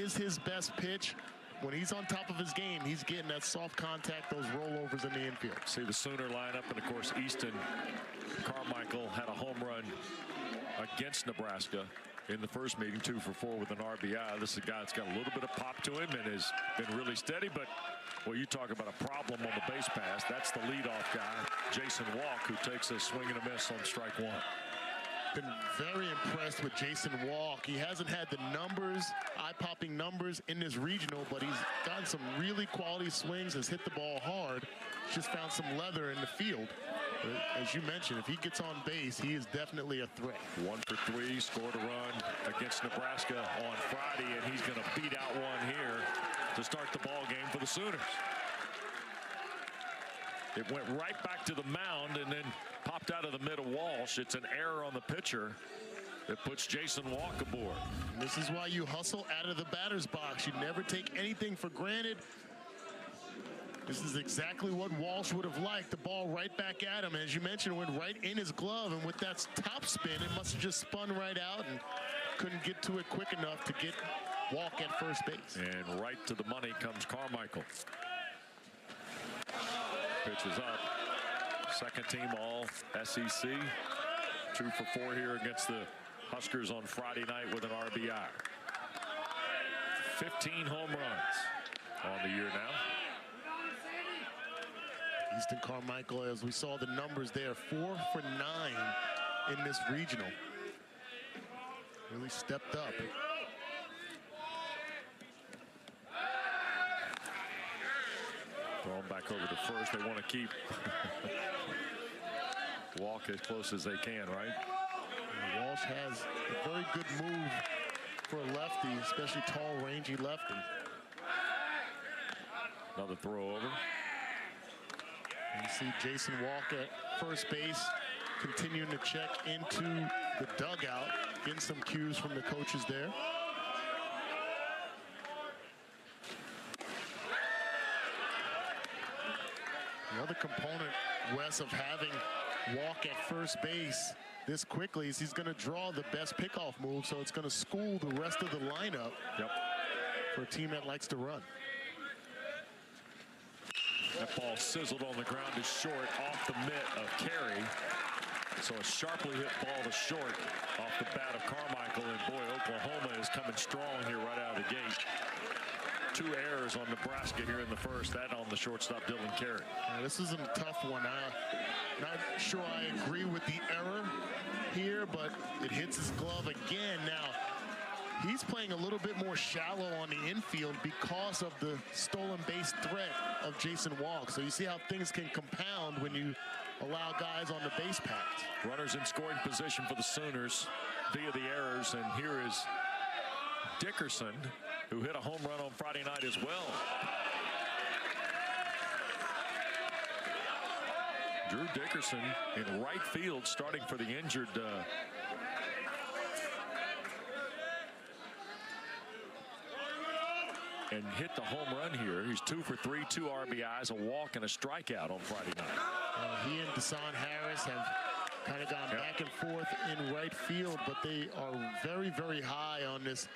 is his best pitch. When he's on top of his game, he's getting that soft contact, those rollovers in the infield. See the Sooner lineup, and of course Easton Carmichael had a home run against Nebraska in the first meeting, 2 for 4 with an RBI. This is a guy that's got a little bit of pop to him and has been really steady. But well, you talk about a problem on the base pass. That's the leadoff guy, Jason Walk, who takes a swing and a miss on strike 1. Been very impressed with Jason Walk. He hasn't had the numbers, eye-popping numbers in this regional, but he's gotten some really quality swings, has hit the ball hard, just found some leather in the field. But as you mentioned, if he gets on base, he is definitely a threat. 1 for 3, scored a run against Nebraska on Friday, and he's going to beat out one here to start the ball game for the Sooners. It went right back to the mound and then popped out of the mid of Walsh. It's an error on the pitcher that puts Jason Walk aboard. And this is why you hustle out of the batter's box. You never take anything for granted. This is exactly what Walsh would have liked. The ball right back at him. As you mentioned, it went right in his glove. And with that top spin, it must have just spun right out and couldn't get to it quick enough to get Walk at first base. And right to the money comes Carmichael. Pitch is up. Second team all SEC. 2 for 4 here against the Huskers on Friday night with an RBI. 15 home runs on the year now. Easton Carmichael, as we saw the numbers there, 4 for 9 in this regional. Really stepped up. Thrown back over to first. They want to keep Walk as close as they can, right? And Walsh has a very good move for a lefty, especially tall, rangy lefty. Another throw over. And you see Jason Walk at first base, continuing to check into the dugout, getting some cues from the coaches there. The other component, Wes, of having Walk at first base this quickly is he's going to draw the best pickoff move, so it's going to school the rest of the lineup for a team that likes to run. That ball sizzled on the ground to short off the mitt of Carey. So a sharply hit ball to short off the bat of Carmichael, and boy, Oklahoma is coming strong here right out of the gate. 2 errors on Nebraska here in the first, that on the shortstop Dylan Carey. Yeah, this is a tough one. Not sure I agree with the error here, but it hits his glove again. Now, he's playing a little bit more shallow on the infield because of the stolen base threat of Jason Walk. So you see how things can compound when you allow guys on the base paths. Runners in scoring position for the Sooners via the errors, and here is Dickerson, who hit a home run on Friday night as well. Drew Dickerson in right field, starting for the injured and hit the home run here. He's 2 for 3, 2 RBIs, a walk, and a strikeout on Friday night. He and Deshaun Harris have kind of gone back and forth in right field, but they are very, very high on this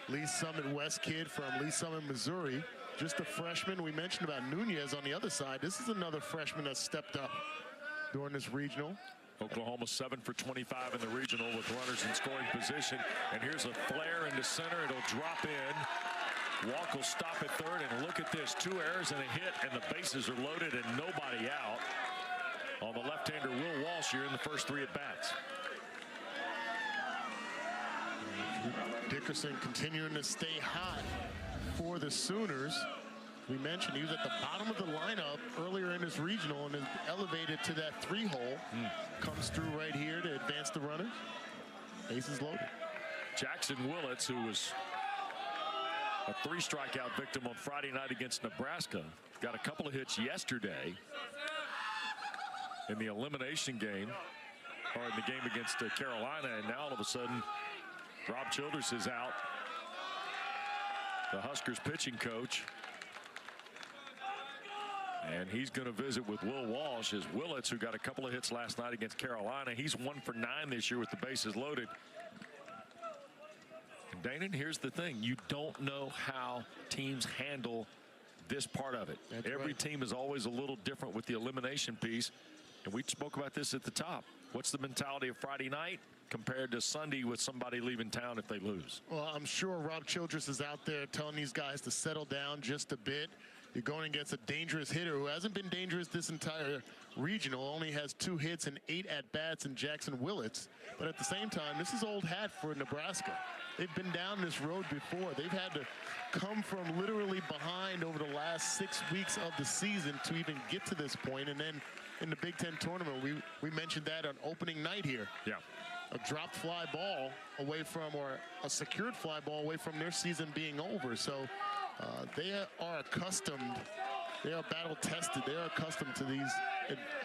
Lee Summit West kid from Lee Summit, Missouri. Just a freshman. We mentioned about Nunez on the other side. This is another freshman that stepped up during this regional. Oklahoma 7 for 25 in the regional with runners in scoring position. And here's a flare into center. It'll drop in. Walk will stop at third, and look at this. 2 errors and a hit, and the bases are loaded and nobody out on the left-hander Will Walsh here in the first 3 at-bats. Dickerson continuing to stay hot for the Sooners. We mentioned he was at the bottom of the lineup earlier in this regional and is elevated to that 3-hole. Comes through right here to advance the runners. Bases loaded. Jackson Willits, who was a 3-strikeout victim on Friday night against Nebraska, got a couple of hits yesterday in the elimination game, or in the game against Carolina, and now all of a sudden Rob Childress is out, the Huskers pitching coach, and he's going to visit with Will Walsh. As Willits, who got a couple of hits last night against Carolina, he's 1 for 9 this year with the bases loaded. And Dana, here's the thing. You don't know how teams handle this part of it. That's Every right. team is always a little different with the elimination piece. And we spoke about this at the top. What's the mentality of Friday night compared to Sunday with somebody leaving town if they lose? Well, I'm sure Rob Childress is out there telling these guys to settle down just a bit. You're going against a dangerous hitter who hasn't been dangerous this entire regional, only has 2 hits and 8 at-bats in Jackson Willits. But at the same time, this is old hat for Nebraska. They've been down this road before. They've had to come from literally behind over the last 6 weeks of the season to even get to this point. And then in the Big Ten tournament, we mentioned that on opening night here. Yeah. A dropped fly ball away from, or a secured fly ball away from their season being over. So they are accustomed, they are battle tested, they are accustomed to these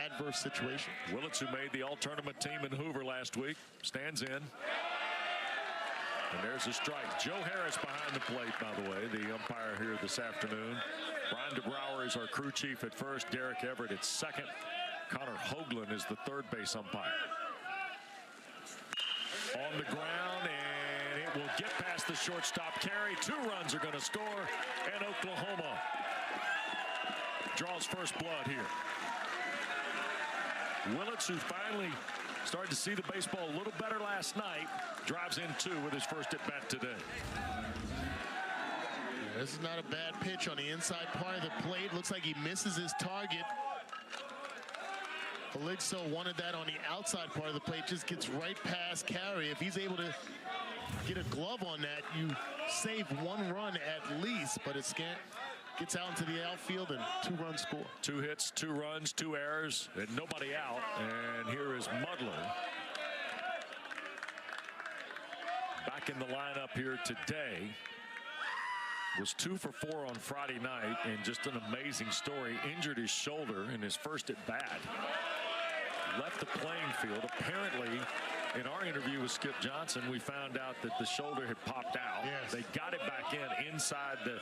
adverse situations. Willits, who made the all-tournament team in Hoover last week, stands in. And there's a strike. Joe Harris behind the plate, by the way, the umpire here this afternoon. Brian DeBrouwer is our crew chief at first. Derek Everett at second. Connor Hoagland is the third base umpire. On the ground, and it will get past the shortstop carry. 2 runs are going to score, and Oklahoma draws first blood here. Willits, who finally started to see the baseball a little better last night, drives in 2 with his first at bat today. This is not a bad pitch on the inside part of the plate. Looks like he misses his target. Felixo wanted that on the outside part of the plate, just gets right past carry. If he's able to get a glove on that, you save 1 run at least, but it gets out into the outfield and 2-run score. 2 hits, 2 runs, 2 errors, and nobody out. And here is Mudler back in the lineup here today. Was 2 for 4 on Friday night, and just an amazing story. Injured his shoulder in his first at bat. Left the playing field. Apparently, in our interview with Skip Johnson, we found out that the shoulder had popped out. Yes. They got it back in inside the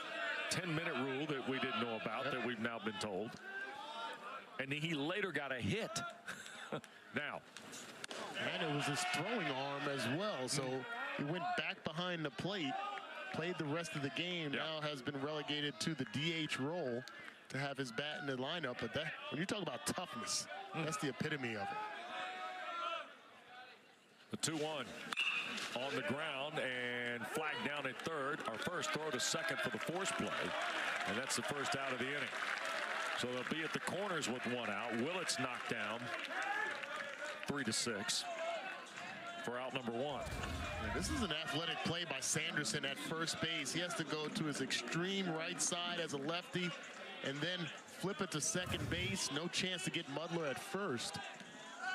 10-minute rule that we didn't know about, that we've now been told. And he later got a hit. Now. And it was his throwing arm as well, so he went back behind the plate, played the rest of the game, now has been relegated to the DH role to have his bat in the lineup. But that, when you talk about toughness, that's the epitome of it. The 2-1 on the ground and flagged down at third. Our first throw to second for the force play, and that's the first out of the inning. So they'll be at the corners with 1 out. Willits knocked down 3-6 for out number 1. Yeah, this is an athletic play by Sanderson at first base. He has to go to his extreme right side as a lefty and then flip it to second base. No chance to get Mudler at first.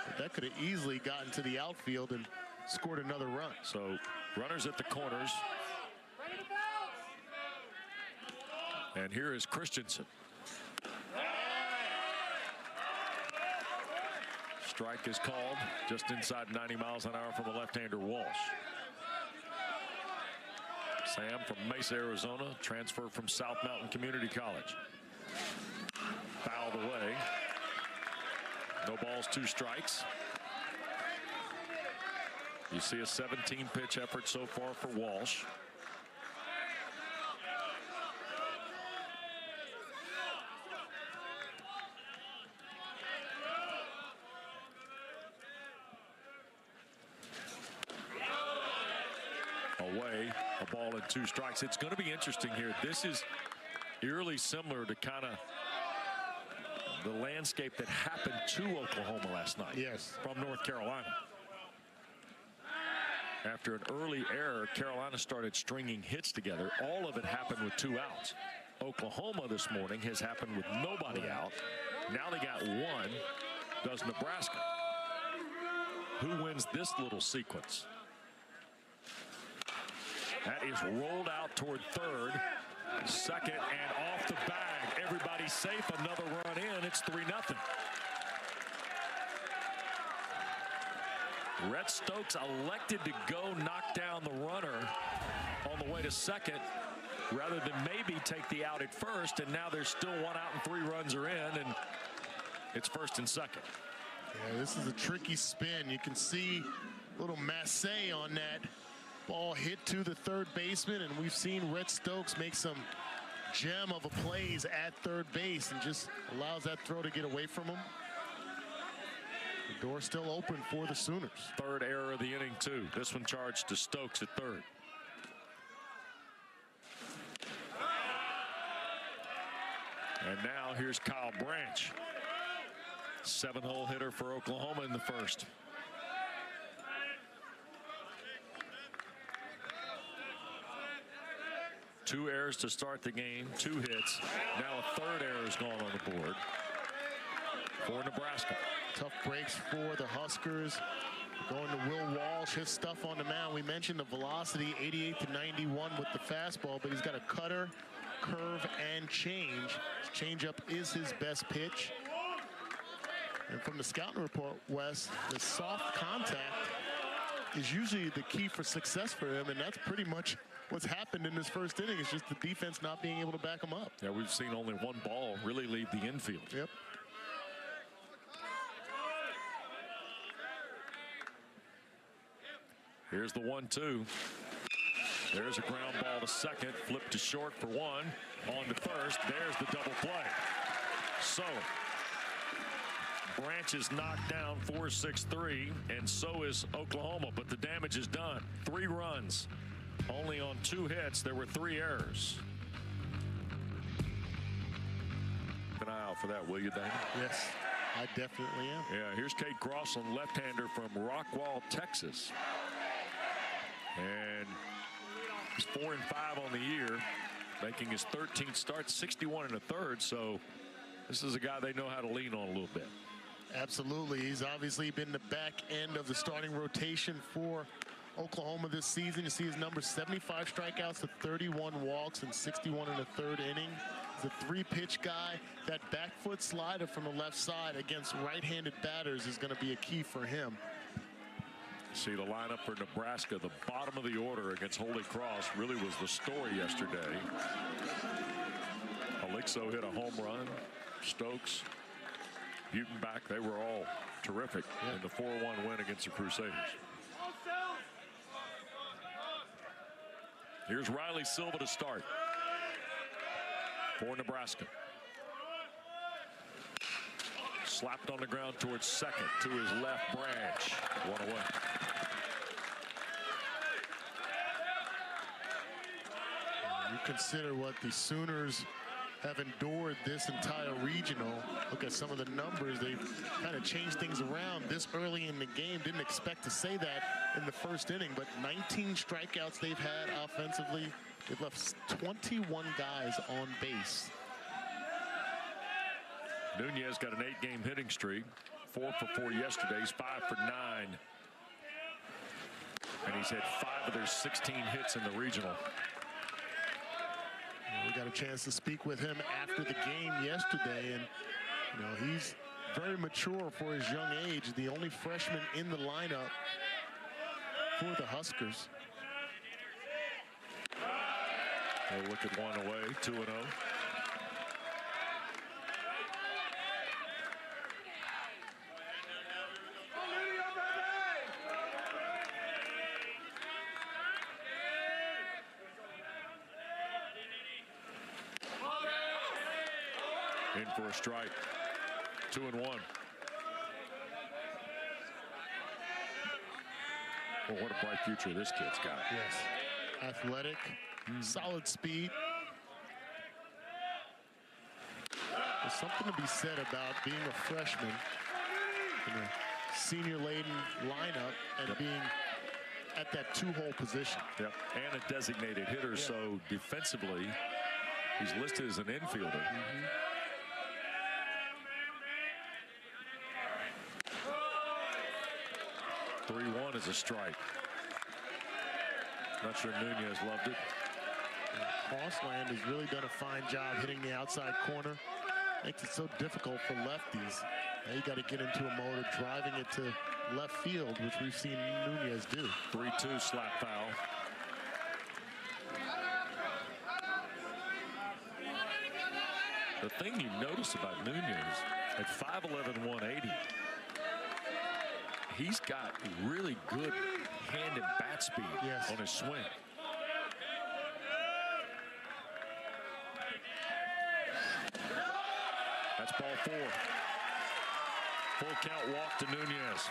But that could have easily gotten to the outfield and scored another run. So runners at the corners. And here is Christensen. Strike is called just inside 90 miles an hour from the left-hander Walsh. Sam from Mesa, Arizona, transferred from South Mountain Community College. Fouled away. No balls, 2 strikes. You see a 17-pitch effort so far for Walsh. Away, a ball and 2 strikes. It's going to be interesting here. This is eerily similar to kind of the landscape that happened to Oklahoma last night. Yes. From North Carolina. After an early error, Carolina started stringing hits together. All of it happened with 2 outs. Oklahoma this morning has happened with nobody out. Now they got 1. Does Nebraska? Who wins this little sequence? That is rolled out toward third. Second and off the bag. Everybody safe. Another run in. It's 3-0. Rhett Stokes elected to go knock down the runner on the way to second rather than maybe take the out at first. And now there's still 1 out and 3 runs are in, and it's first and second. Yeah, this is a tricky spin. You can see a little masse on that Ball hit to the third baseman, and we've seen Red Stokes make some gem of a plays at third base and just allows that throw to get away from him. The door still open for the Sooners. Third error of the inning, too. This one charged to Stokes at third. And now here's Kyle Branch. 7-hole hitter for Oklahoma in the first. Two errors to start the game, 2 hits. Now a third error has gone on the board for Nebraska. Tough breaks for the Huskers. Going to Will Walsh, his stuff on the mound. We mentioned the velocity, 88 to 91 with the fastball, but he's got a cutter, curve, and change. His changeup is his best pitch. And from the scouting report, Wes, the soft contact is usually the key for success for him, and that's pretty much what's happened in this first inning. It's just the defense not being able to back him up. Yeah, we've seen only one ball really leave the infield. Yep. Here's the 1-2. There's a ground ball to second, flip to short for one, on to first. There's the double play. So Branch is knocked down 4-6-3, and so is Oklahoma, but the damage is done. 3 runs, only on 2 hits. There were 3 errors. Keep an eye out for that, will you, Dana? Yes, I definitely am. Yeah, here's Kate Crossland, left-hander from Rockwall, Texas. And he's 4-5 on the year, making his 13th start, 61 1/3. So this is a guy they know how to lean on a little bit. Absolutely. He's obviously been the back end of the starting rotation for Oklahoma this season. You see his numbers: 75 strikeouts to 31 walks in 61 1/3 inning. He's a 3-pitch guy. That back foot slider from the left side against right-handed batters is going to be a key for him. See the lineup for Nebraska. The bottom of the order against Holy Cross really was the story yesterday. Alixo hit a home run. Stokes, Butenbach, they were all terrific in the 4-1 win against the Crusaders. Here's Riley Silva to start for Nebraska. Slapped on the ground towards second, to his left. Branch, 1 away. You consider what the Sooners have endured this entire regional. Look at some of the numbers. They've kind of changed things around this early in the game. Didn't expect to say that in the first inning, but 19 strikeouts they've had offensively. They've left 21 guys on base. Nunez got an 8-game hitting streak, 4 for 4 yesterday. He's 5 for 9. And he's had 5 of their 16 hits in the regional. We got a chance to speak with him after the game yesterday, and you know, he's very mature for his young age. The only freshman in the lineup for the Huskers. They'll look at 1 away, 2-0. In for a strike. 2-1. Well, what a bright future this kid's got. Yes. Athletic, solid speed. There's something to be said about being a freshman in a senior-laden lineup and being at that 2-hole position. Yep. And a designated hitter, so defensively, he's listed as an infielder. 3-1 is a strike. Not sure Nunez loved it. Crossland has really done a fine job hitting the outside corner. Makes it so difficult for lefties. Now you got to get into a mode of driving it to left field, which we've seen Nunez do. 3-2 slap foul. The thing you notice about Nunez at 5'11", 180, he's got really good hand and bat speed on his swing. That's ball 4. Full count walk to Nunez.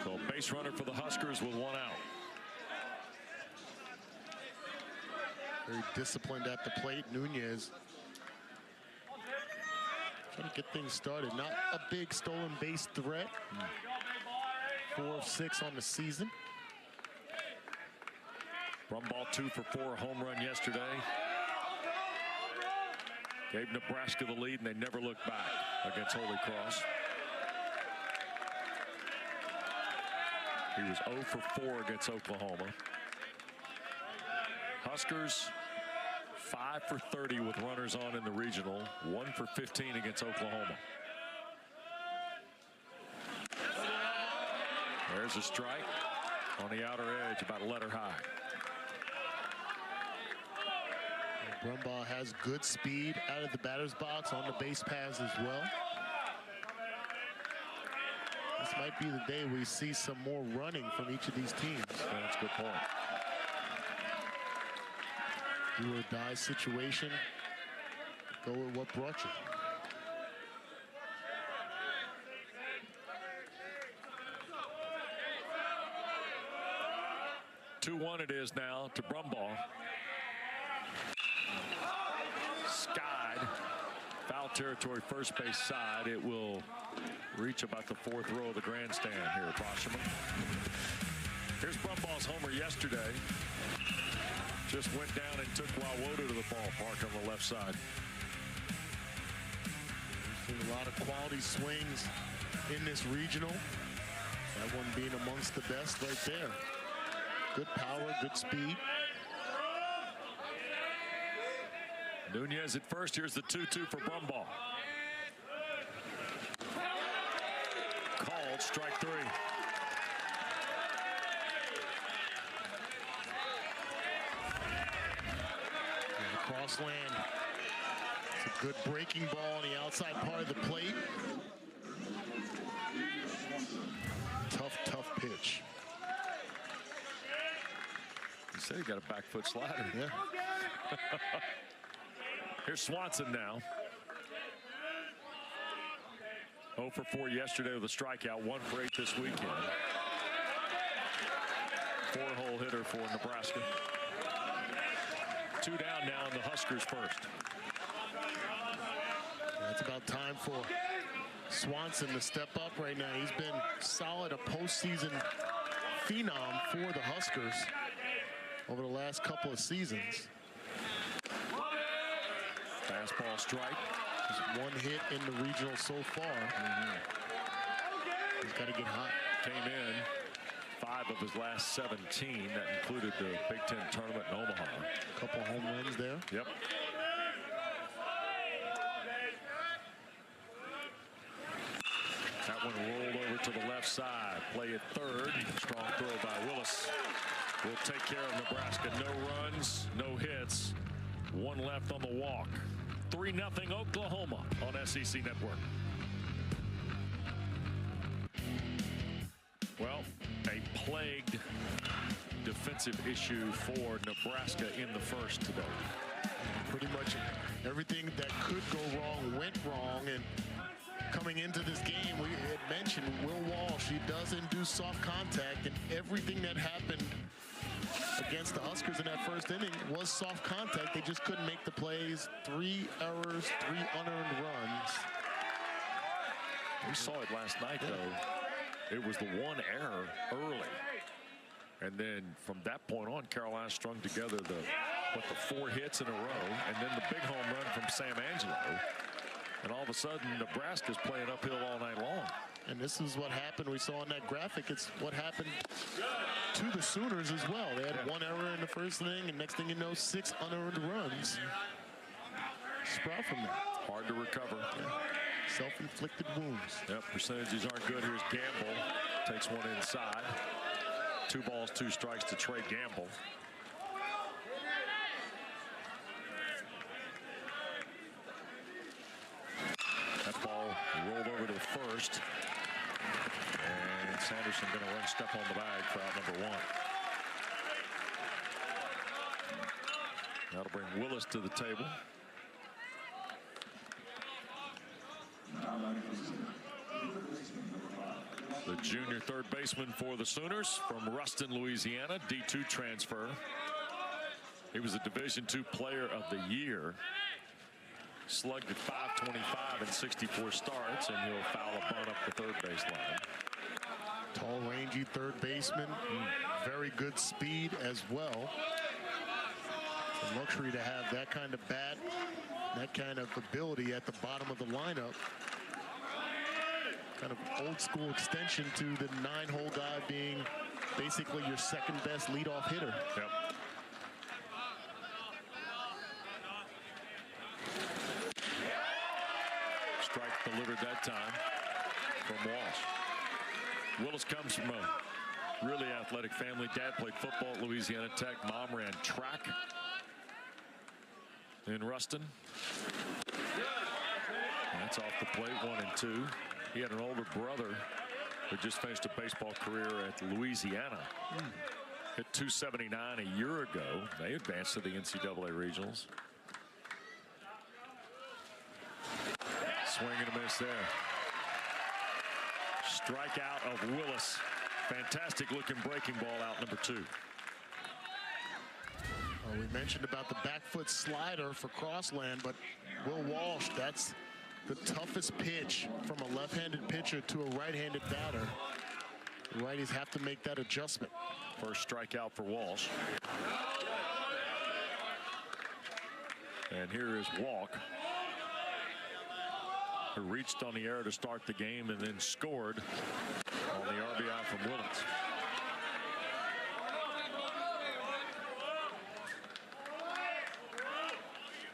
So base runner for the Huskers with 1 out. Very disciplined at the plate. Nunez trying to get things started. Not a big stolen base threat. 4 of 6 on the season. Brumball 2 for 4, home run yesterday. Gave Nebraska the lead, and they never looked back against Holy Cross. He was 0 for 4 against Oklahoma. Huskers 5 for 30 with runners on in the regional, 1 for 15 against Oklahoma. There's a strike on the outer edge, about a letter high. Brumball has good speed out of the batter's box on the base paths as well. This might be the day we see some more running from each of these teams. That's a good point. Do or die situation. Go with what brought you. Two-1 it is now to Brumball. Skied. Foul territory, first base side. It will reach about the 4th row of the grandstand here at Bosherman. Here's Brumball's homer yesterday. Just went down and took Wawoda to the ballpark on the left side. We've seen a lot of quality swings in this regional. That one being amongst the best right there. Good power, good speed. Nunez at first. Here's the 2-2 for Brumball. Called, strike 3. Cross land. It's a good breaking ball on the outside part of the plate. Tough pitch. He said he got a back foot slider. Yeah. Here's Swanson now. 0 for 4 yesterday with a strikeout, 1 for 8 this weekend. 4-hole hitter for Nebraska. 2 down now in the Huskers first. It's about time for Swanson to step up right now. He's been solid, a postseason phenom for the Huskers over the last couple of seasons. Fastball strike. Just 1 hit in the regional so far. He's got to get hot. Came in 5 of his last 17. That included the Big Ten tournament in Omaha. A couple home runs there. Yep. That one rolled over to the left side. Play at third. Strong throw by Willis. Will take care of Nebraska. No runs, no hits. 1 left on the walk. 3-0 Oklahoma on SEC Network. Well, a plagued defensive issue for Nebraska in the first today. Pretty much everything that could go wrong went wrong, and coming into this game, we had mentioned Will Walsh. He doesn't do soft contact, and everything that happened against the Huskers in that first inning was soft contact. They just couldn't make the plays. 3 errors, 3 unearned runs. We saw it last night, though. It was the 1 error early. And then from that point on, Carolina strung together the 4 hits in a row, and then the big home run from Sam Angelo. And all of a sudden, Nebraska's playing uphill all night long. And this is what happened. We saw in that graphic. It's what happened to the Sooners as well. They had 1 error in the first inning, and next thing you know, 6 unearned runs sprout from that. Hard to recover. Yeah. Self-inflicted wounds. Yep, percentages aren't good. Here's Gamble. Takes one inside. 2 balls, 2 strikes to Trey Gamble. first. And Sanderson going to run step on the bag for out number 1. That'll bring Willis to the table. The junior third baseman for the Sooners from Ruston, Louisiana, D2 transfer. He was a Division II Player of the Year. Slugged at .525 in 64 starts, and he'll foul a bunt up the third baseline. Tall, rangy third baseman. Very good speed as well. A luxury to have that kind of bat, that kind of ability at the bottom of the lineup. Kind of old school extension to the 9-hole guy being basically your second best leadoff hitter. Yep. Strike delivered that time from Walsh. Willis comes from a really athletic family. Dad played football at Louisiana Tech. Mom ran track in Ruston. That's off the plate, 1 and 2. He had an older brother who just finished a baseball career at Louisiana. Hit .279 a year ago. They advanced to the NCAA regionals. Swing and a miss there. Strikeout of Willis. Fantastic looking breaking ball out number 2. Well, we mentioned about the back foot slider for Crossland, but Will Walsh, that's the toughest pitch from a left-handed pitcher to a right-handed batter. The righties have to make that adjustment. First strikeout for Walsh. And here is Walk, who reached on the error to start the game and then scored on the RBI from Willis.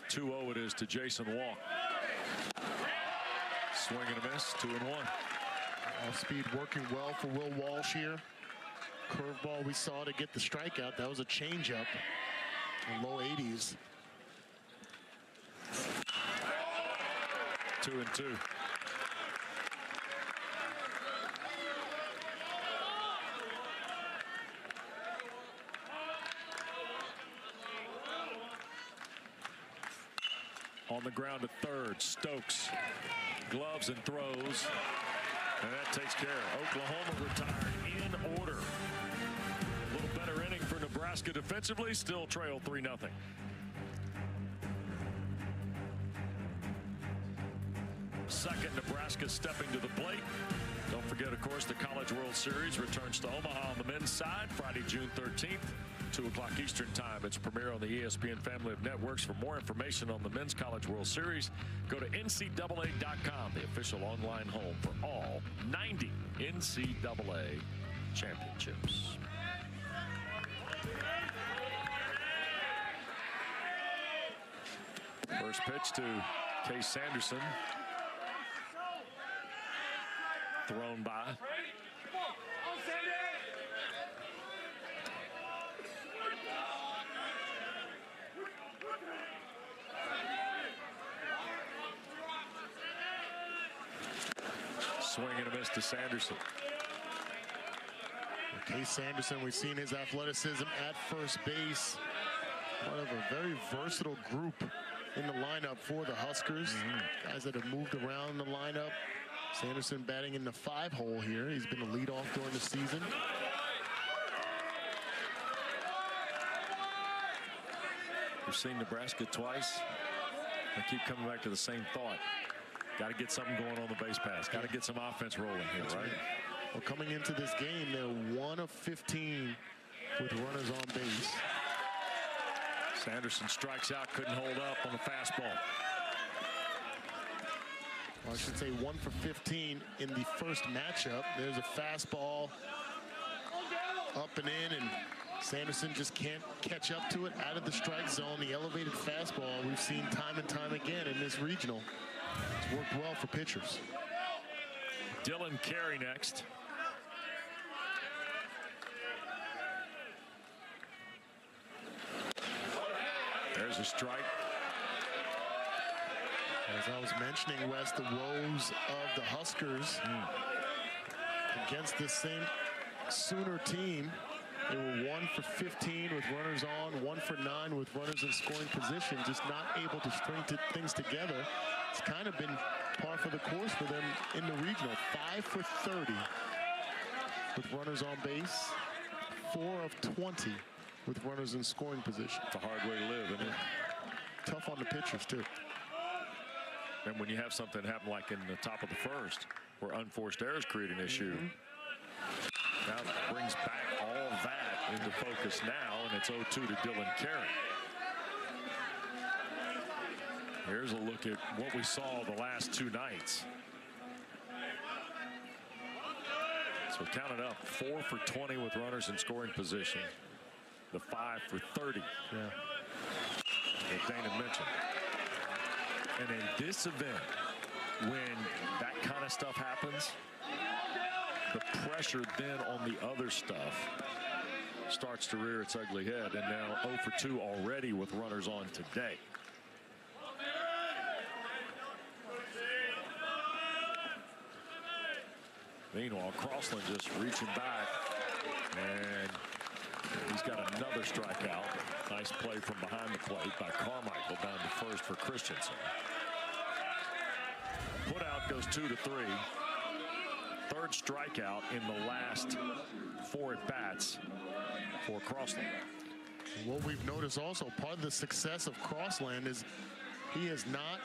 .2-0 it is to Jason Walk. Swing and a miss, 2 and 1. Off speed working well for Will Walsh here. Curveball we saw to get the strikeout. That was a changeup in low 80s. 2 and 2. On the ground at third, Stokes gloves and throws, and that takes care. Oklahoma retired in order. A little better inning for Nebraska defensively, still trail 3-0. Second, Nebraska stepping to the plate. Don't forget, of course, the College World Series returns to Omaha on the men's side Friday, June 13th. 2 o'clock Eastern time. It's premiere on the ESPN family of networks. For more information on the Men's College World Series, go to NCAA.com, the official online home for all 90 NCAA championships. First pitch to Case Sanderson. Thrown by. Swing and a miss to Sanderson. Case Sanderson, we've seen his athleticism at first base. Part of a very versatile group in the lineup for the Huskers. Guys that have moved around the lineup. Sanderson batting in the 5-hole here. He's been a leadoff during the season. We've seen Nebraska twice. I keep coming back to the same thought. Got to get something going on the base pass. Got to get some offense rolling here, right? Well, coming into this game, they're 1 of 15 with runners on base. Sanderson strikes out, couldn't hold up on the fastball. Well, I should say 1 for 15 in the first matchup. There's a fastball up and in, and Sanderson just can't catch up to it out of the strike zone. The elevated fastball we've seen time and time again in this regional. It's worked well for pitchers. Dylan Carey next. There's a strike. As I was mentioning, Wes, the woes of the Huskers against this same Sooner team. They were 1 for 15 with runners on, 1 for 9 with runners in scoring position, just not able to string things together. It's kind of been par for the course for them in the regional. 5 for 30 with runners on base, 4 of 20 with runners in scoring position. It's a hard way to live, isn't it? Tough on the pitchers, too. And when you have something happen like in the top of the first, where unforced errors create an issue, now it brings back all that into focus now, and it's 0-2 to Dylan Carey. Here's a look at what we saw the last 2 nights. So count it up, 4 for 20 with runners in scoring position. The 5 for 30. Yeah. That Dana mentioned. And in this event, when that kind of stuff happens, the pressure then on the other stuff starts to rear its ugly head. And now 0 for 2 already with runners on today. Meanwhile, Crossland just reaching back, and he's got another strikeout. Nice play from behind the plate by Carmichael down to first for Christensen. Put out goes 2-3. Third strikeout in the last 4 at-bats for Crossland. What we've noticed also, part of the success of Crossland is he is not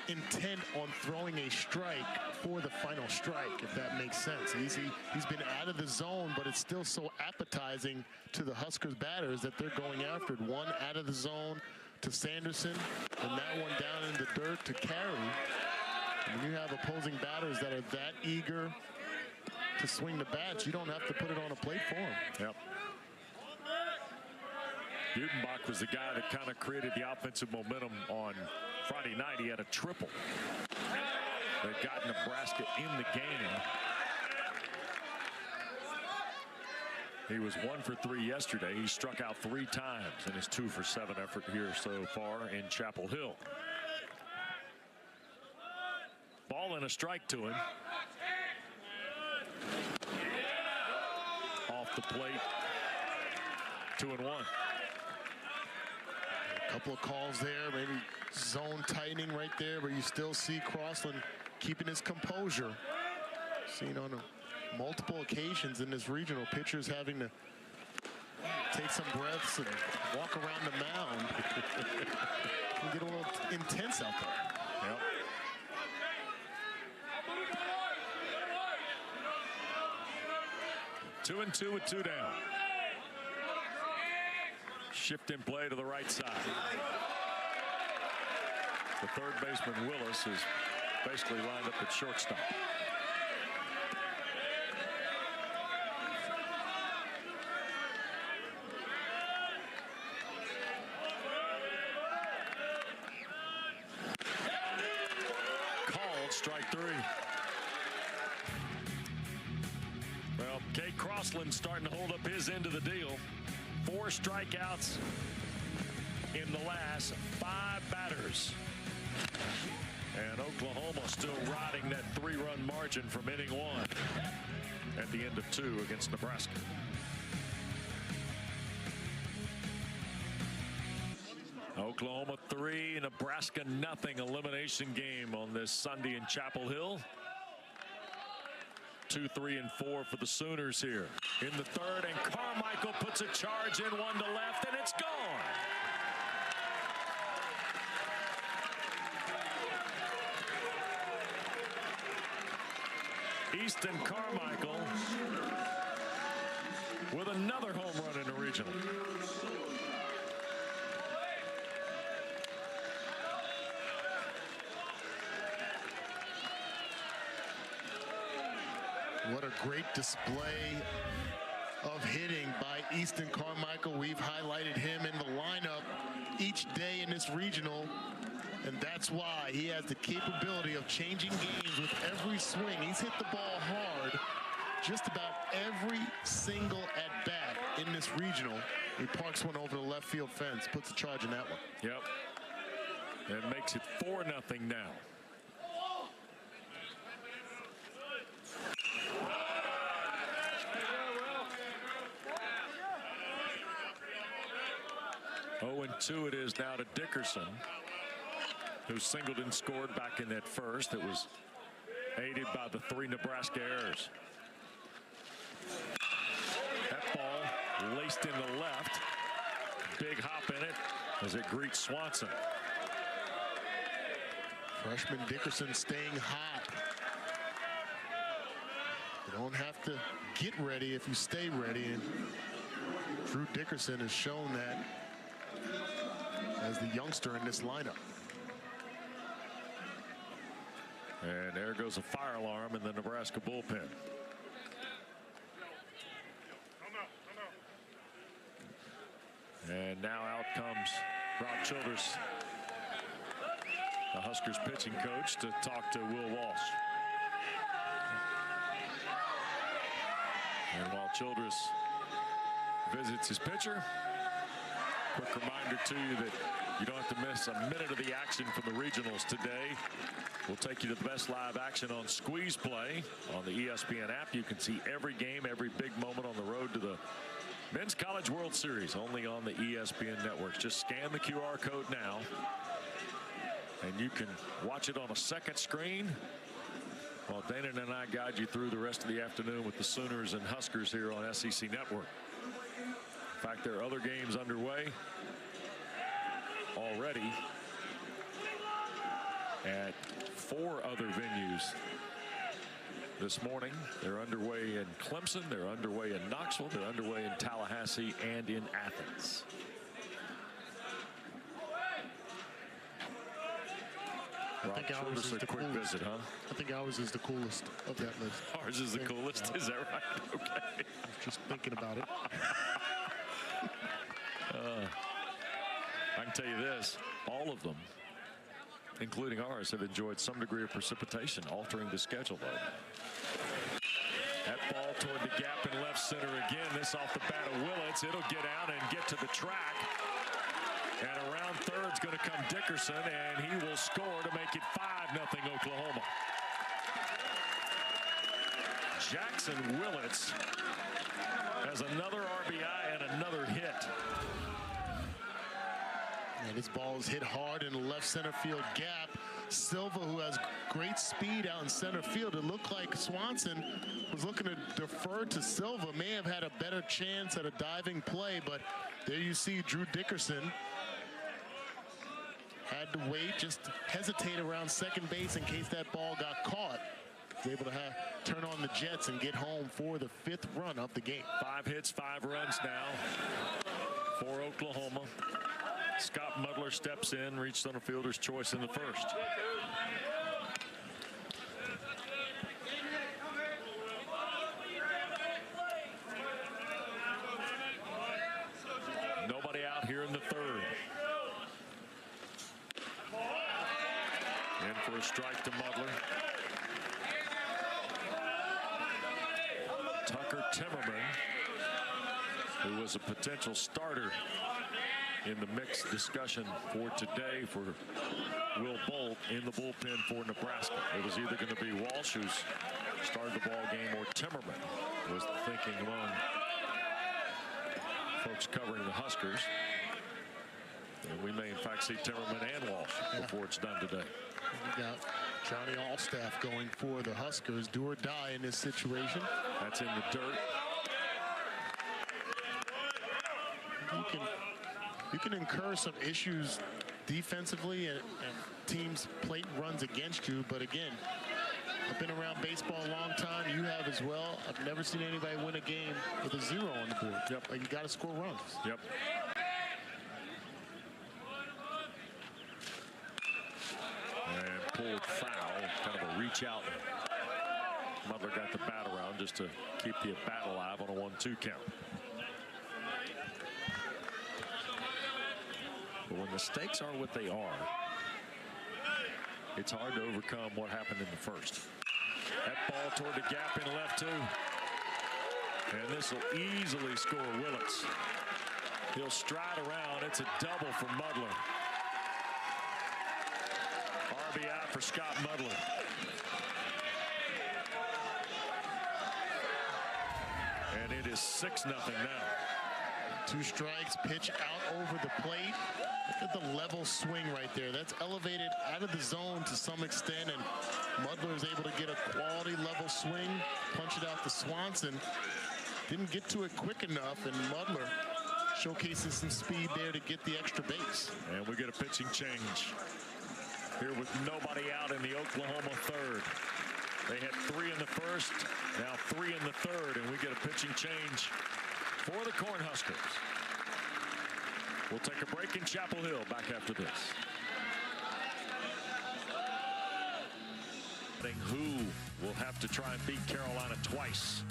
intent on throwing a strike for the final strike, if that makes sense. He's been out of the zone, but it's still so appetizing to the Huskers batters that they're going after it. One out of the zone to Sanderson, and that one down in the dirt to Carey. And when you have opposing batters that are that eager to swing the bats, you don't have to put it on a plate for them. Yep. Butenbach was the guy that kind of created the offensive momentum on Friday night. He had a triple that got Nebraska in the game. He was 1 for 3 yesterday. He struck out 3 times in his 2 for 7 effort here so far in Chapel Hill. Ball and a strike to him. Off the plate. 2-1. A couple of calls there, maybe zone tightening right there, but you still see Crossland keeping his composure. Seen on multiple occasions in this regional, pitchers having to take some breaths and walk around the mound. Can get a little intense out there. Yep. Two and 2 with 2 down. Shift in play to the right side. The third baseman Willis is basically lined up at shortstop. Called strike 3. Well, Kate Crossland starting to hold up his end of the deal. 4 strikeouts in the last 5 batters. And Oklahoma still riding that 3-run margin from inning 1 at the end of 2 against Nebraska. Oklahoma 3, Nebraska nothing. Elimination game on this Sunday in Chapel Hill. 2, 3, and 4 for the Sooners here in the third, and Carmichael puts a charge in, 1 to left, and it's gone. Easton Carmichael with another home run in the regional. What a great display of hitting by Easton Carmichael. We've highlighted him in the lineup each day in this regional, and that's why he has the capability of changing games with every swing. He's hit the ball hard just about every single at-bat in this regional. He parks one over the left field fence, puts a charge in that one. Yep. and makes it 4-0 now. Oh, and 2 it is now to Dickerson, who singled and scored back in that first. It was aided by the 3 Nebraska errors. That ball laced in the left. Big hop in it as it greets Swanson. Freshman Dickerson staying hot. You don't have to get ready if you stay ready, and Drew Dickerson has shown that as the youngster in this lineup. And there goes a fire alarm in the Nebraska bullpen. And now out comes Rob Childress, the Huskers pitching coach, to talk to Will Walsh. And while Childress visits his pitcher, quick reminder to you that you don't have to miss a minute of the action from the regionals today. We'll take you to the best live action on Squeeze Play on the ESPN app. You can see every game, every big moment on the road to the Men's College World Series, only on the ESPN networks. Just scan the QR code now, and you can watch it on a second screen while Dana and I guide you through the rest of the afternoon with the Sooners and Huskers here on SEC Network. In fact, there are other games underway already at 4 other venues this morning. They're underway in Clemson, they're underway in Knoxville, they're underway in Tallahassee, and in Athens. I think ours is the quick coolest. visit, huh? I think ours is the coolest of that list. Ours is the coolest. Is that right? Okay. I was just thinking about it. I can tell you this, all of them, including ours, have enjoyed some degree of precipitation, altering the schedule, though. That ball toward the gap in left center again. This off the bat of Willits. It'll get out and get to the track. And around third's going to come Dickerson, and he will score to make it 5-0 Oklahoma. Jackson Willits has another RBI and another hit. And this ball is hit hard in the left center field gap. Silva, who has great speed out in center field. It looked like Swanson was looking to defer to Silva. May have had a better chance at a diving play, but there you see Drew Dickerson had to wait, just hesitate around second base in case that ball got caught. Was able to turn on the Jets and get home for the 5th run of the game. 5 hits, 5 runs now for Oklahoma. Scott Mudler steps in, reached on a fielder's choice in the first. Nobody out here in the 3rd. In for a strike to Mudler. Tucker Timmerman, who was a potential starter in the mixed discussion for today for Will Bolt in the bullpen for Nebraska. It was either going to be Walsh, who's started the ball game, or Timmerman was the thinking among folks covering the Huskers. And we may in fact see Timmerman and Walsh before it's done today. We got Johnny Allstaff going for the Huskers. Do or die in this situation. That's in the dirt. You can incur some issues defensively and teams plate runs against you, but again, I've been around baseball a long time. You have as well. I've never seen anybody win a game with a 0 on the board. Yep. Like, you got to score runs. Yep. And pulled foul, kind of a reach out. Mudler got the bat around just to keep the bat alive on a 1-2 count. But when the stakes are what they are, it's hard to overcome what happened in the first. That ball toward the gap in left too. And this will easily score Willits. He'll stride around. It's a double for Mudler. for Scott Mudler. And it is 6-0 now. 2 strikes, pitch out over the plate. Look at the level swing right there. That's elevated out of the zone to some extent, and Mudler is able to get a quality level swing, punch it out to Swanson. Didn't get to it quick enough, and Mudler showcases some speed there to get the extra base. And we get a pitching change here with nobody out in the Oklahoma third. They had 3 in the first, now 3 in the third, and we get a pitching change for the Cornhuskers. We'll take a break in Chapel Hill. Back after this. Who will have to try and beat Carolina twice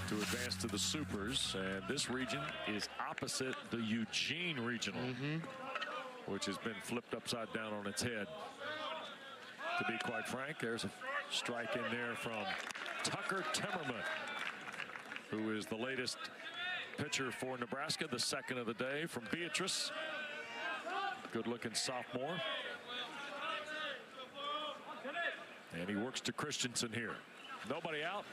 to advance to the Supers, and this region is opposite the Eugene Regional, which has been flipped upside down on its head. To be quite frank, there's a strike in there from Tucker Timmerman, who is the latest pitcher for Nebraska, the second of the day from Beatrice. Good-looking sophomore. And he works to Christensen here. Nobody out.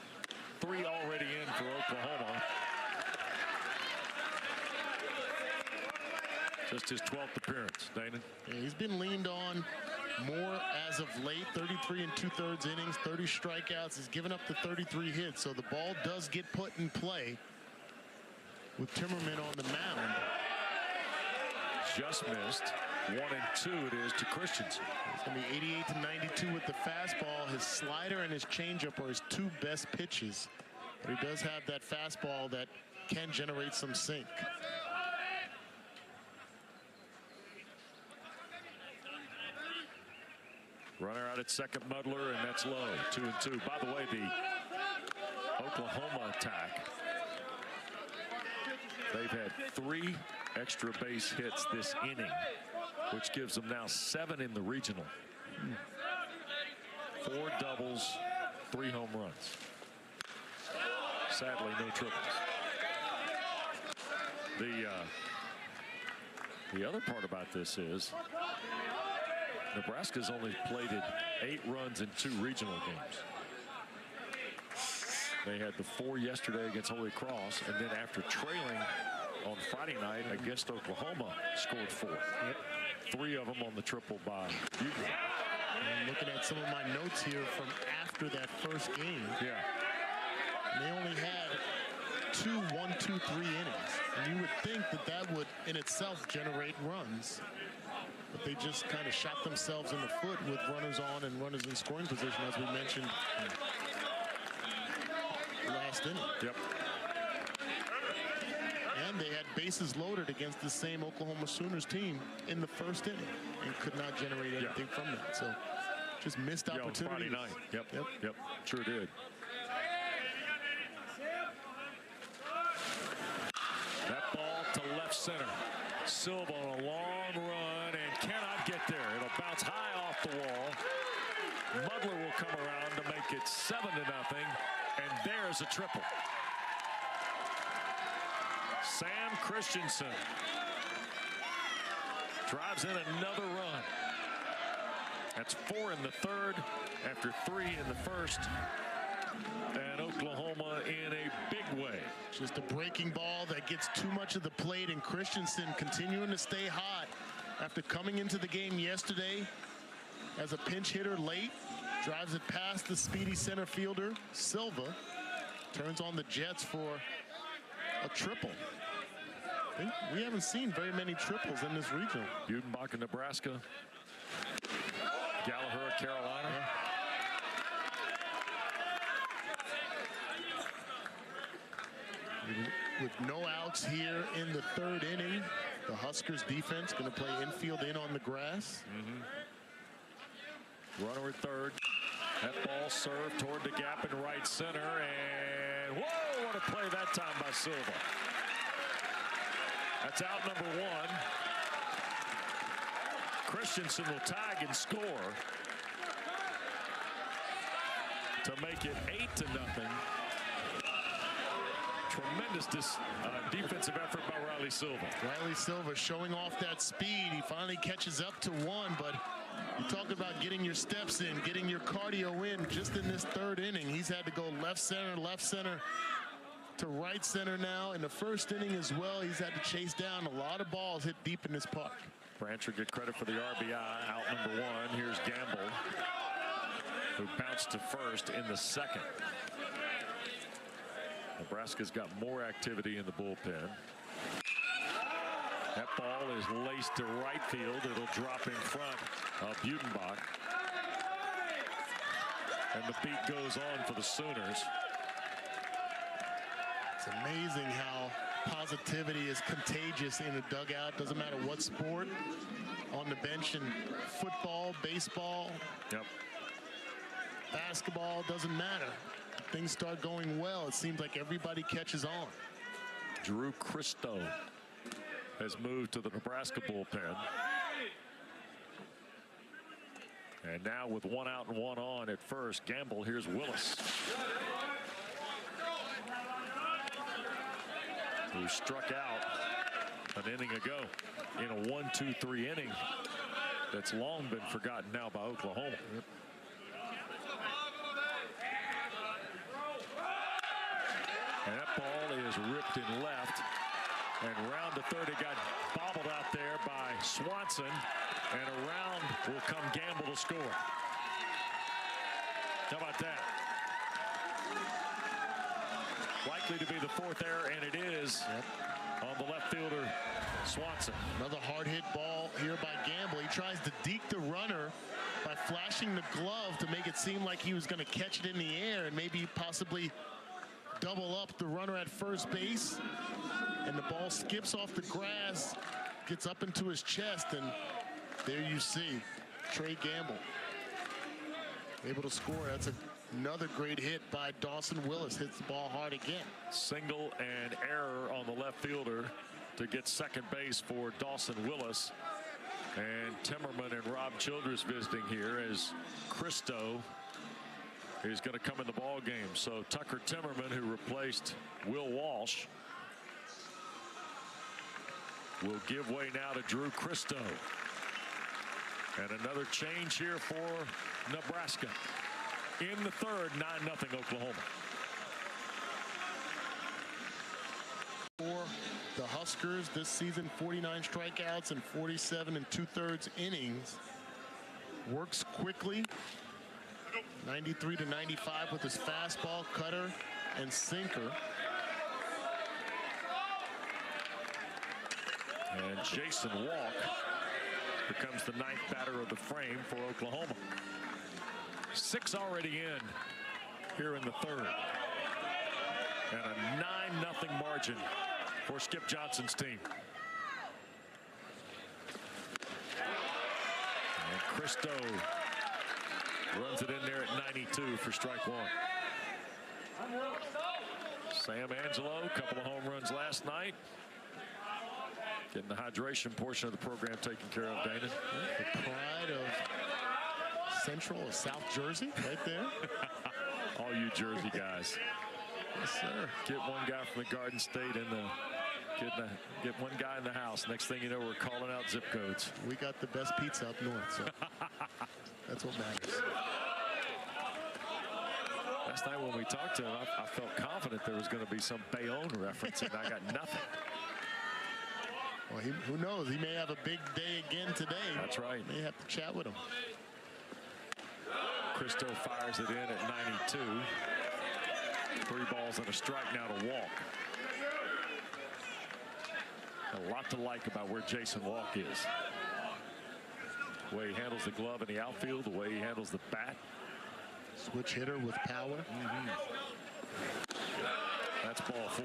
3 already in for Oklahoma. Just his 12th appearance, Dana. Yeah, he's been leaned on more as of late. 33 2/3 innings, 30 strikeouts. He's given up the 33 hits, so the ball does get put in play with Timmerman on the mound. Just missed. 1-2 it is to Christensen. It's going to be 88-92 with the fastball. His slider and his changeup are his 2 best pitches. But he does have that fastball that can generate some sink. Runner out at second, Mudler, and that's low. 2-2. By the way, the Oklahoma attack, they've had 3 extra base hits this inning, which gives them now 7 in the regional. 4 doubles, 3 home runs. Sadly, no triples. The other part about this is Nebraska's only plated 8 runs in 2 regional games. They had the 4 yesterday against Holy Cross, and then after trailing on Friday night against Oklahoma, scored 4. Yep. 3 of them on the triple by Bugle. I'm looking at some of my notes here from after that first game. Yeah. And they only had 2 1-2-3 innings. And you would think that that would in itself generate runs. But they just kind of shot themselves in the foot with runners on and runners in scoring position, as we mentioned last inning. Yep. And they had bases loaded against the same Oklahoma Sooners team in the first inning and could not generate anything from that. So just missed opportunities. Friday night. Yep. Sure did. That ball to left center. Silva on a long run and cannot get there. It'll bounce high off the wall. Mudler will come around to make it 7-0, and there's a triple. Sam Christensen drives in another run. That's 4 in the third after 3 in the first. And Oklahoma in a big way. Just a breaking ball that gets too much of the plate, and Christensen continuing to stay hot after coming into the game yesterday as a pinch hitter late. Drives it past the speedy center fielder, Silva. Turns on the Jets for a triple. I think we haven't seen very many triples in this region. Budenbach in Nebraska. Gallagher, Carolina. With no outs here in the third inning, the Huskers defense going to play infield in on the grass. Runner at third. That ball served toward the gap in right center, and whoa, what a play that time by Silva. That's out number 1. Christensen will tag and score to make it 8-0. Tremendous defensive effort by Riley Silva. Riley Silva showing off that speed. He finally catches up to 1, but You talk about getting your steps in, getting your cardio in. Just in this third inning, he's had to go left center to right center now. In the first inning as well, he's had to chase down a lot of balls hit deep in this park. Branch will get credit for the RBI. Out number one. Here's Gamble, who bounced to first in the second. Nebraska's got more activity in the bullpen. That ball is laced to right field. It'll drop in front of Butenbach. And the beat goes on for the Sooners. It's amazing how positivity is contagious in a dugout. Doesn't matter what sport. On the bench in football, baseball, basketball, doesn't matter. Things start going well. It seems like everybody catches on. Drew Christo has moved to the Nebraska bullpen. And now with one out and one on at first, Gamble. Here's Willis, who struck out an inning ago in a 1-2-3 inning that's long been forgotten now by Oklahoma. And that ball is ripped in left. And round to third, it got bobbled out there by Swanson. And around will come Gamble to score. How about that? Likely to be the fourth error, and it is on the left fielder, Swanson. Another hard hit ball here by Gamble. He tries to deke the runner by flashing the glove to make it seem like he was going to catch it in the air and maybe possibly double up the runner at first base. And the ball skips off the grass, gets up into his chest, and there you see Trey Gamble able to score. That's another great hit by Dawson Willis. Hits the ball hard again. Single and error on the left fielder to get second base for Dawson Willis. And Timmerman and Rob Childress visiting here as Christo is going to come in the ball game. So Tucker Timmerman, who replaced Will Walsh, will give way now to Drew Christo. And another change here for Nebraska. In the third, 9-0 Oklahoma. For the Huskers this season, 49 strikeouts and 47 2/3 innings. Works quickly. 93 to 95 with his fastball, cutter, and sinker. And Jason Walk becomes the ninth batter of the frame for Oklahoma. 6 already in here in the third. And a 9-0 margin for Skip Johnson's team. And Christo runs it in there at 92 for strike one. Sam Angelo, a couple of home runs last night. Getting the hydration portion of the program taken care of, Dana. The pride of Central or South Jersey right there. All you Jersey guys. Yes, sir. Get one guy from the Garden State in the get one guy in the house. Next thing you know, we're calling out zip codes. We got the best pizza up north, so that's what matters. Last night when we talked to him, I felt confident there was going to be some Bayonne reference, and I got nothing. Well, who knows? He may have a big day again today. That's right. May have to chat with him. Christo fires it in at 92. 3 balls and a strike now to Walk. A lot to like about where Jason Walk is. The way he handles the glove in the outfield, the way he handles the bat. Switch hitter with power. That's ball 4.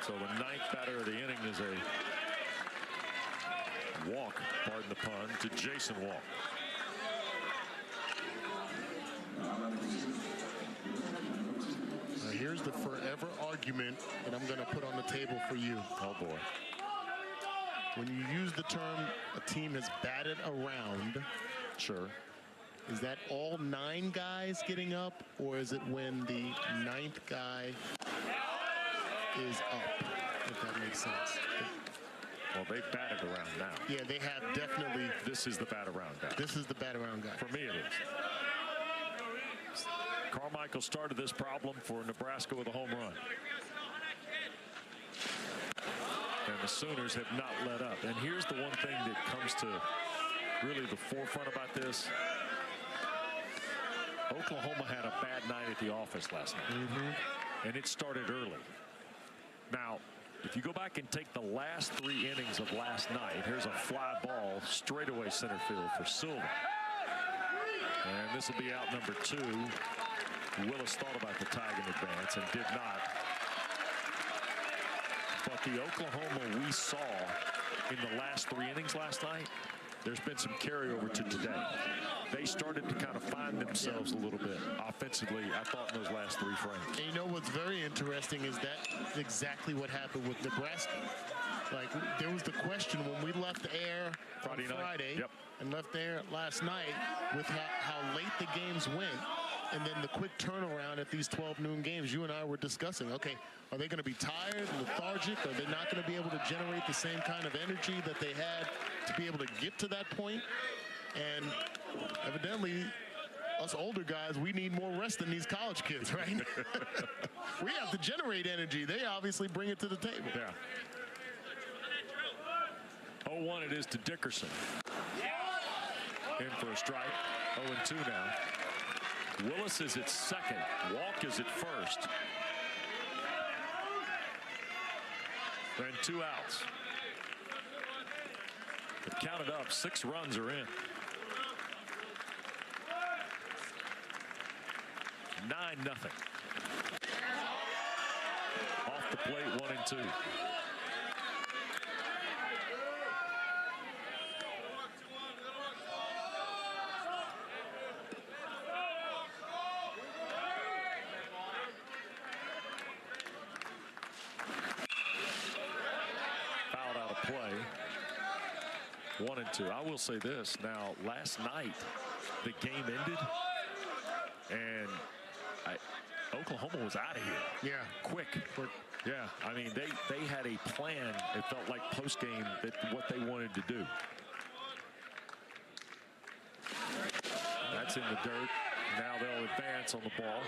So the ninth batter of the inning is a walk, pardon the pun, to Jason Walk. Now here's the forever argument that I'm going to put on the table for you. Oh boy. When you use the term a team has batted around, Sure. is that all 9 guys getting up, or is it when the 9th guy is up, if that makes sense? Well, they've batted around now. Yeah, they have definitely. This is the bat around guy. This is the bat around guy. For me, it is. Carmichael started this problem for Nebraska with a home run. And the Sooners have not let up. And here's the one thing that comes to really the forefront about this. Oklahoma had a bad night at the office last night. And it started early. Now, if you go back and take the last 3 innings of last night, here's a fly ball straightaway center field for Silva. And this will be out number 2. Willis thought about the tag in advance and did not. But the Oklahoma we saw in the last 3 innings last night, there's been some carryover to today. They started to kind of find themselves a little bit offensively, I thought, in those last 3 frames. And you know what's very interesting is that's exactly what happened with Nebraska. Like, there was the question when we left air on Friday and left air last night with how late the games went. And then the quick turnaround at these 12 noon games, you and I were discussing, okay, are they going to be tired, lethargic? Are they not going to be able to generate the same kind of energy that they had to be able to get to that point? And evidently, us older guys, we need more rest than these college kids, right? We have to generate energy. They obviously bring it to the table. Yeah. 0-1 it is to Dickerson. In for a strike. 0-2 now. Willis is at second. Walk is at first. And 2 outs. They've counted up. 6 runs are in. 9-0. Off the plate, 1-2. Fouled out of play. 1-2. I will say this. Now, last night, the game ended, and Oklahoma was out of here. Yeah. Quick. Yeah. I mean, they had a plan. It felt like post-game that what they wanted to do. That's in the dirt. Now they'll advance on the ball.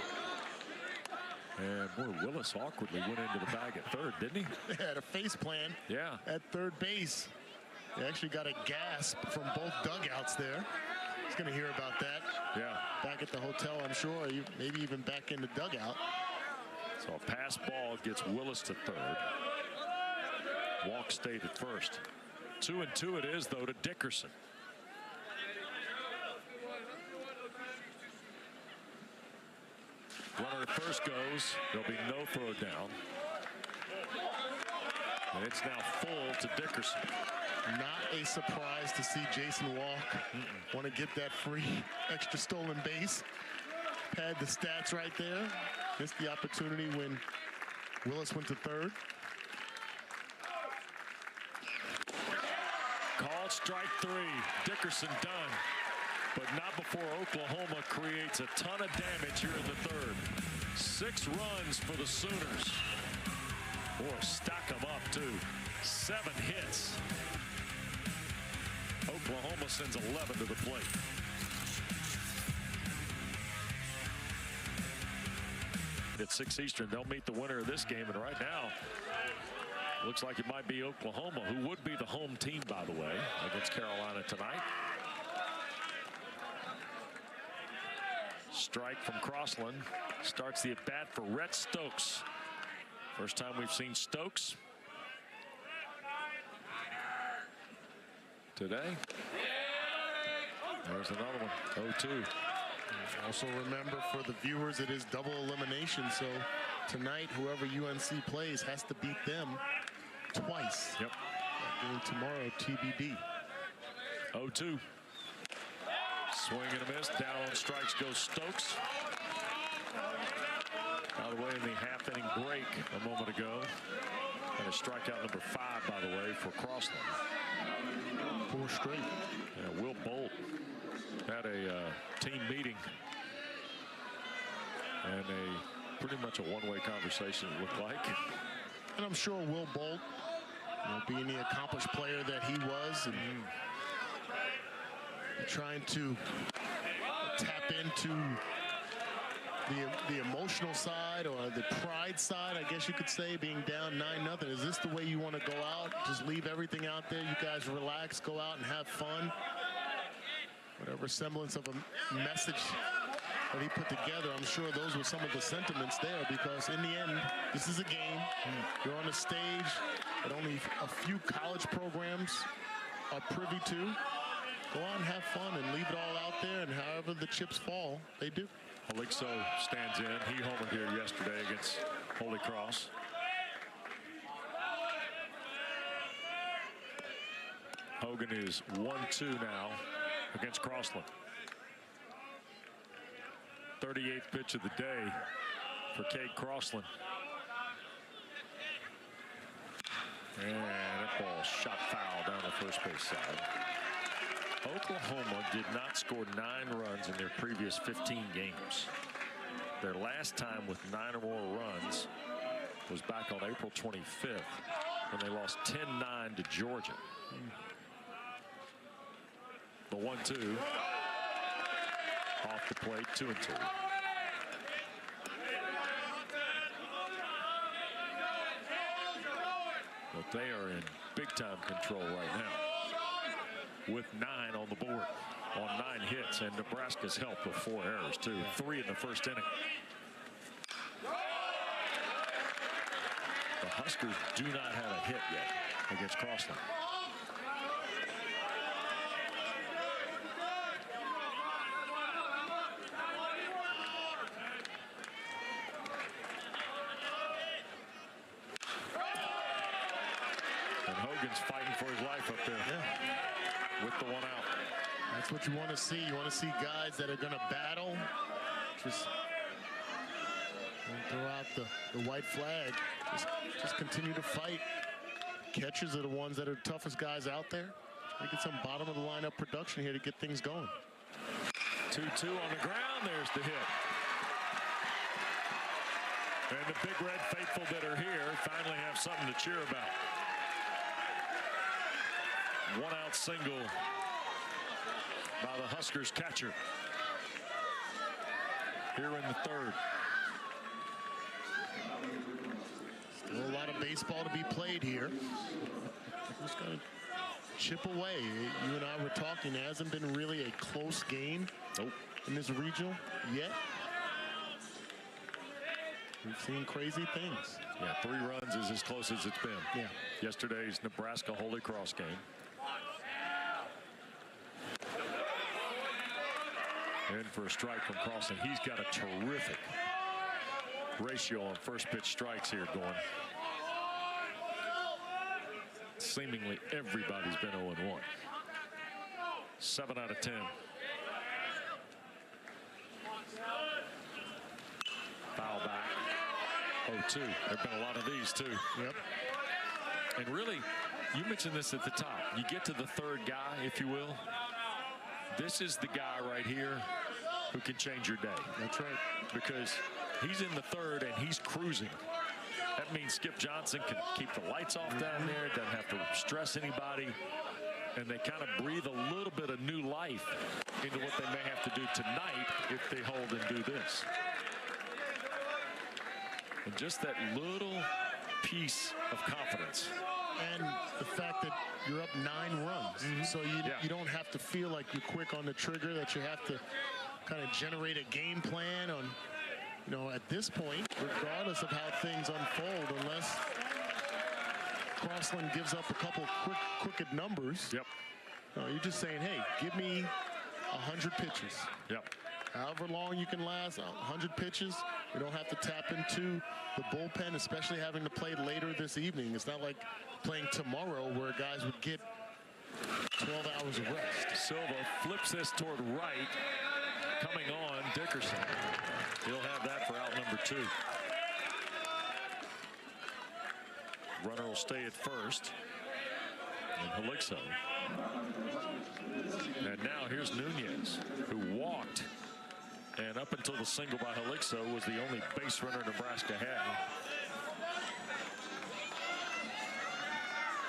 And boy, Willis awkwardly went into the bag at third, didn't he? They had a face plan. Yeah. At third base. They actually got a gasp from both dugouts there. He's going to hear about that. Yeah. Back at the hotel, I'm sure, maybe even back in the dugout. So a pass ball gets Willis to third. Walk stayed at first. 2-2 it is, though, to Dickerson. Runner at first goes. There'll be no throw down. And it's now full to Dickerson. Not a surprise to see Jason Walk want to get that free extra stolen base. Had the stats right there. Missed the opportunity when Willis went to third. Called strike 3. Dickerson done. But not before Oklahoma creates a ton of damage here in the third. 6 runs for the Sooners. Boy, stack them up, too. 7 hits. Oklahoma sends 11 to the plate. At 6 Eastern, they'll meet the winner of this game. And right now, looks like it might be Oklahoma, who would be the home team, by the way, against Carolina tonight. Strike from Crossland. Starts the at-bat for Rhett Stokes. First time we've seen Stokes today. There's another one. 0-2. Also remember, for the viewers, it is double elimination. So tonight, whoever UNC plays has to beat them twice. Yep. That game tomorrow, TBD. 0-2. Swing and a miss. Down on strikes goes Stokes. Out of the way in the half-inning break a moment ago. And a strikeout number 5, by the way, for Crossland. 4 straight. Yeah, Will Bolt had a team meeting. And pretty much a one-way conversation, it looked like. And I'm sure Will Bolt being the accomplished player that he was, and trying to tap into the emotional side or the pride side, I guess you could say, being down 9-0. Is this the way you want to go out? Just leave everything out there? You guys relax, go out and have fun? Whatever semblance of a message that he put together, I'm sure those were some of the sentiments there, because in the end, this is a game. You're on a stage that only a few college programs are privy to. Go out and have fun and leave it all out there, and however the chips fall, they do. Helixo stands in. He homered here yesterday against Holy Cross. Hogan is 1-2 now against Crossland. 38th pitch of the day for Cade Crossland. And that ball shot foul down the first base side. Oklahoma did not score 9 runs in their previous 15 games. Their last time with 9 or more runs was back on April 25th when they lost 10-9 to Georgia. The 1-2 off the plate, 2-2. But they are in big-time control right now, with 9 on the board on 9 hits, and Nebraska's helped with 4 errors too. 3 in the first inning. The Huskers do not have a hit yet against Crossland. And Hogan's fighting for his life up there. With the 1 out. That's what you want to see. You want to see guys that are going to battle. Just throw out the white flag. Just continue to fight. Catchers are the ones that are the toughest guys out there. Try to get some bottom of the lineup production here to get things going. 2-2 on the ground. There's the hit. And the Big Red faithful that are here finally have something to cheer about. 1 out single by the Huskers catcher here in the 3rd. Still a lot of baseball to be played here. Just got to chip away. You and I were talking. It hasn't been really a close game in this regional yet. We've seen crazy things. Yeah, 3 runs is as close as it's been. Yeah. Yesterday's Nebraska Holy Cross game. In for a strike from Crossland. He's got a terrific ratio on first pitch strikes here going. Seemingly everybody's been 0-1. 7 out of 10. Foul back. 0-2. There've been a lot of these too. Yep. And really, you mentioned this at the top. You get to the 3rd guy, if you will. This is the guy right here who can change your day. That's right. Because he's in the 3rd and he's cruising. That means Skip Johnson can keep the lights off down there, doesn't have to stress anybody, and they kind of breathe a little bit of new life into what they may have to do tonight if they hold and do this. And just that little piece of confidence. And the fact that you're up 9 runs. So you don't have to feel like you're quick on the trigger, that you have to kind of generate a game plan on, at this point, regardless of how things unfold, unless Crossland gives up a couple crooked numbers. Yep. You're just saying, hey, give me 100 pitches. Yep. However long you can last, 100 pitches. We don't have to tap into the bullpen, especially having to play later this evening. It's not like playing tomorrow where guys would get 12 hours of rest. Silva flips this toward right. Coming on, Dickerson. He'll have that for out number 2. Runner will stay at first. And Helixo. And now here's Nunez, who walked. And up until the single by Helixo was the only base runner Nebraska had.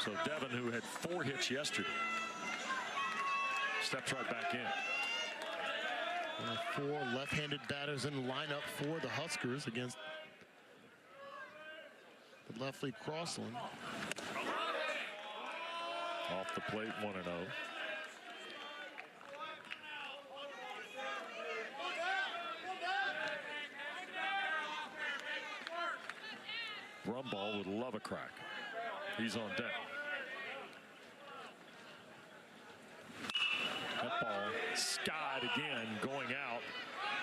So Devin, who had 4 hits yesterday, steps right back in. 4 left-handed batters in the lineup for the Huskers against the left-lead Crossland. Off the plate, 1-0. Brumball would love a crack. He's on deck. That ball skied again, going out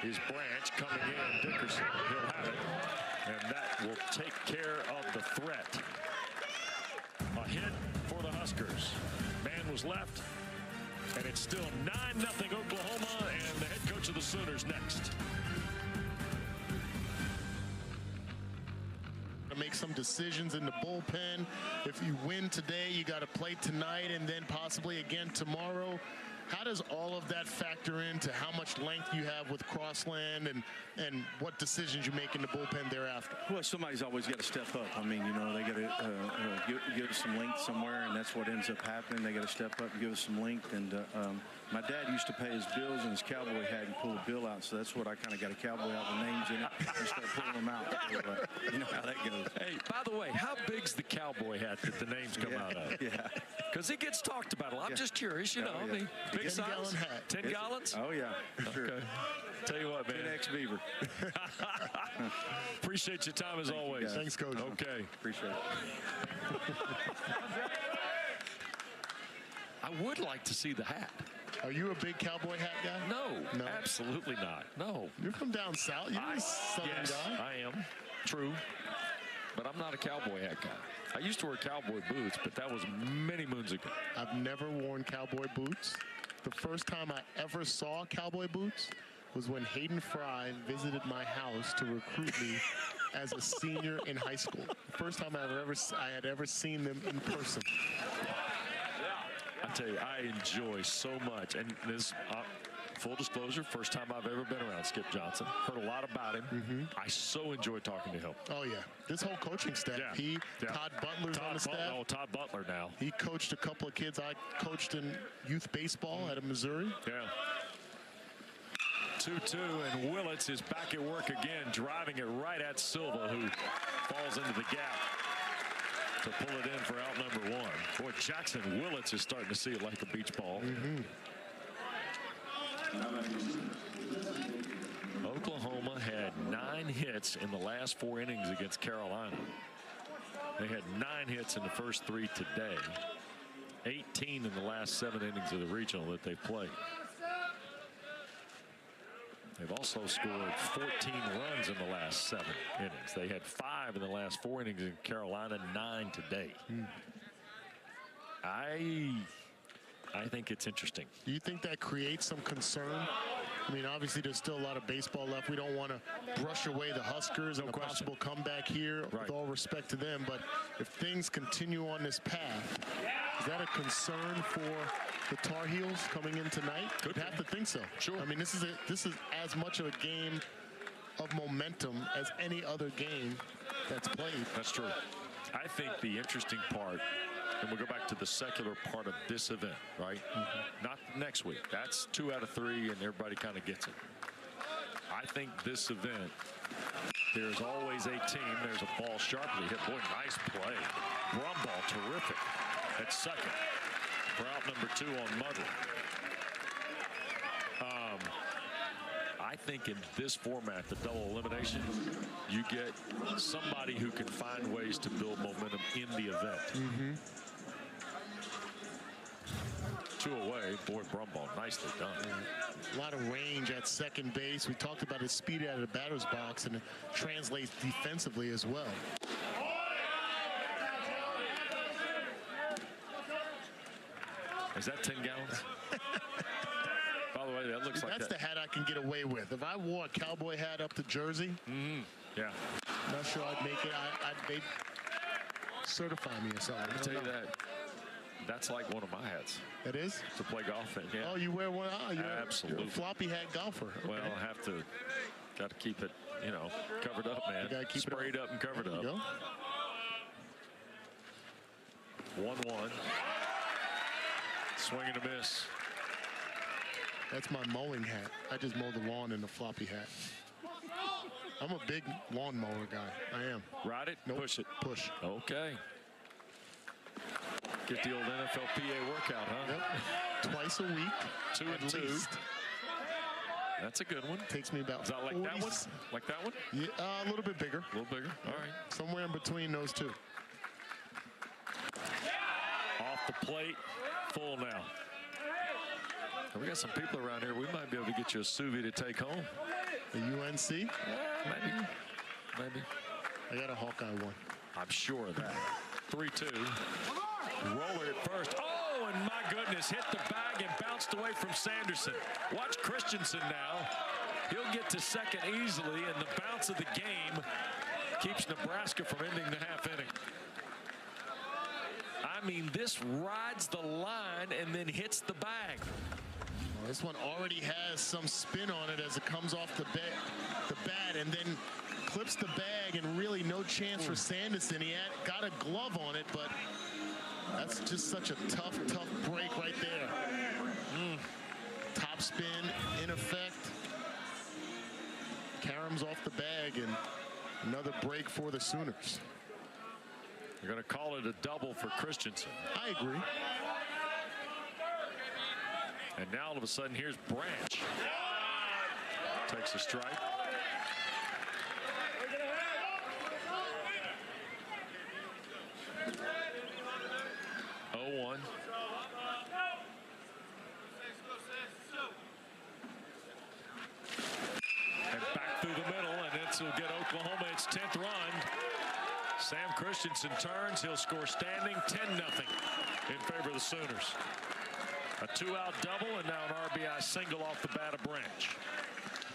is Branch, coming in Dickerson. He'll have it, and that will take care of the threat. A hit for the Huskers. Man was left, and it's still 9-0 Oklahoma, and the head coach of the Sooners next. Make some decisions in the bullpen. If you win today, you got to play tonight and then possibly again tomorrow. How does all of that factor into how much length you have with Crossland and what decisions you make in the bullpen thereafter? Well, somebody's always got to step up. I mean, you know, they got to give us some length somewhere, and that's what ends up happening. They got to step up and give us some length. And my dad used to pay his bills in his cowboy hat and pull a bill out, so that's what I kind of got a cowboy out with names in it and start pulling them out. So, you know how that goes. Hey, by the way, how big's the cowboy hat that the names come out of? Yeah. Because it gets talked about a lot. I'm just curious, you know. I mean, big size? 10-gallon hat. 10 gallons? Oh, yeah, for sure. Okay. Tell you what, man. 10X Beaver. Appreciate your time as always. Thanks, Coach. Okay. Appreciate it. I would like to see the hat. Are you a big cowboy hat guy? No, absolutely not. No. You're from down south. You're a southern yes, guy. I am. True. But I'm not a cowboy hat guy. I used to wear cowboy boots, but that was many moons ago. I've never worn cowboy boots. The first time I ever saw cowboy boots was when Hayden Fry visited my house to recruit me as a senior in high school. The first time I had ever seen them in person. I tell you, I enjoy so much, and this, full disclosure, first time I've ever been around Skip Johnson. Heard a lot about him. I so enjoy talking to him. Oh, yeah. This whole coaching staff. Todd Butler's on the staff. Oh, Todd Butler now. He coached a couple of kids I coached in youth baseball out of Missouri. Yeah. 2-2, and Willits is back at work again, driving it right at Silva, who falls into the gap to pull it in for out number 1. Boy, Jackson Willits is starting to see it like a beach ball. Oklahoma had 9 hits in the last 4 innings against Carolina. They had 9 hits in the first 3 today. 18 in the last 7 innings of the regional that they played. They've also scored 14 runs in the last 7 innings. They had 5 in the last 4 innings in Carolina, 9 today. I think it's interesting. Do you think that creates some concern? I mean, obviously, there's still a lot of baseball left. We don't want to brush away the Huskers and a possible comeback here, with all respect to them. But if things continue on this path, is that a concern for the Tar Heels coming in tonight? You'd have to think so. Sure. I mean, this is as much of a game of momentum as any other game that's played. That's true. I think the interesting part, and we'll go back to the secular part of this event, right? Not next week. That's 2 out of 3, and everybody kind of gets it. I think this event, there's always a team. There's a ball sharply hit. Boy, nice play. Brumball, terrific at second for out number 2 on Mudley. I think in this format, the double elimination, you get somebody who can find ways to build momentum in the event. 2 away. Boy, Brumball, nicely done. A lot of range at second base. We talked about his speed out of the batter's box, and it translates defensively as well. Is that 10 gallons? By the way, that looks like that's the hat I can get away with. If I wore a cowboy hat up to Jersey, yeah, not sure I'd make it. They'd certify me or something. I'll tell you that. That's like one of my hats. It is? To play golf in, yeah. Oh, you wear one? Oh, absolutely. You're a floppy hat golfer. Okay. Well, I have to. Got to keep it, you know, covered up, man. You got to keep sprayed it up and covered up. Go. 1-1. Swing and a miss. That's my mowing hat. I just mow the lawn in a floppy hat. I'm a big lawnmower guy. I am. Ride it, Nope. push it. Push. Okay. Get the old NFLPA workout, huh? Yep. Twice a week. 2 and 2. Least. That's a good one. Takes me about Is that like 40, that one? Like that one? Yeah, a little bit bigger. A little bigger. All right. Somewhere in between those two. Off the plate. Full now. We got some people around here. We might be able to get you a sous vide to take home. The UNC? Maybe. Maybe. I got a Hawkeye one. I'm sure of that. 3-2. Roller at first. Oh, and my goodness, hit the bag and bounced away from Sanderson. Watch Christensen now. He'll get to second easily, and the bounce of the game keeps Nebraska from ending the half inning. I mean, this rides the line and then hits the bag. Well, this one already has some spin on it as it comes off the bat and then clips the bag, and really no chance for Sanderson. He got a glove on it, but that's just such a tough break right there. Top spin in effect. Karam's off the bag, and another break for the Sooners. They're going to call it a double for Christensen. I agree. And now all of a sudden, here's Branch. Takes a strike. And back through the middle, and this will get Oklahoma its 10th run. Sam Christensen turns. He'll score standing 10-0 in favor of the Sooners. A 2-out double, and now an RBI single off the bat of Branch.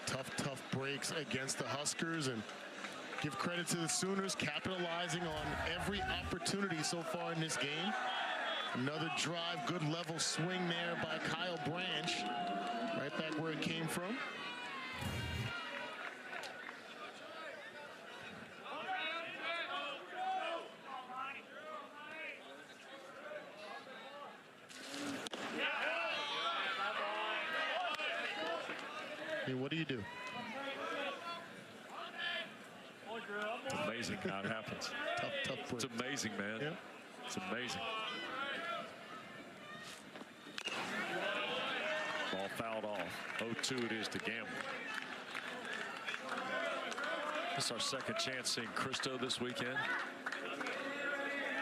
Tough breaks against the Huskers, and give credit to the Sooners capitalizing on every opportunity so far in this game. Another drive, good level swing there by Kyle Branch, right back where it came from. I mean, what do you do? It's amazing how it happens. Tough It's break. amazing, man. Yeah. It's amazing. Ball fouled off. 0-2 it is to Gamble. This is our second chance seeing Christo this weekend.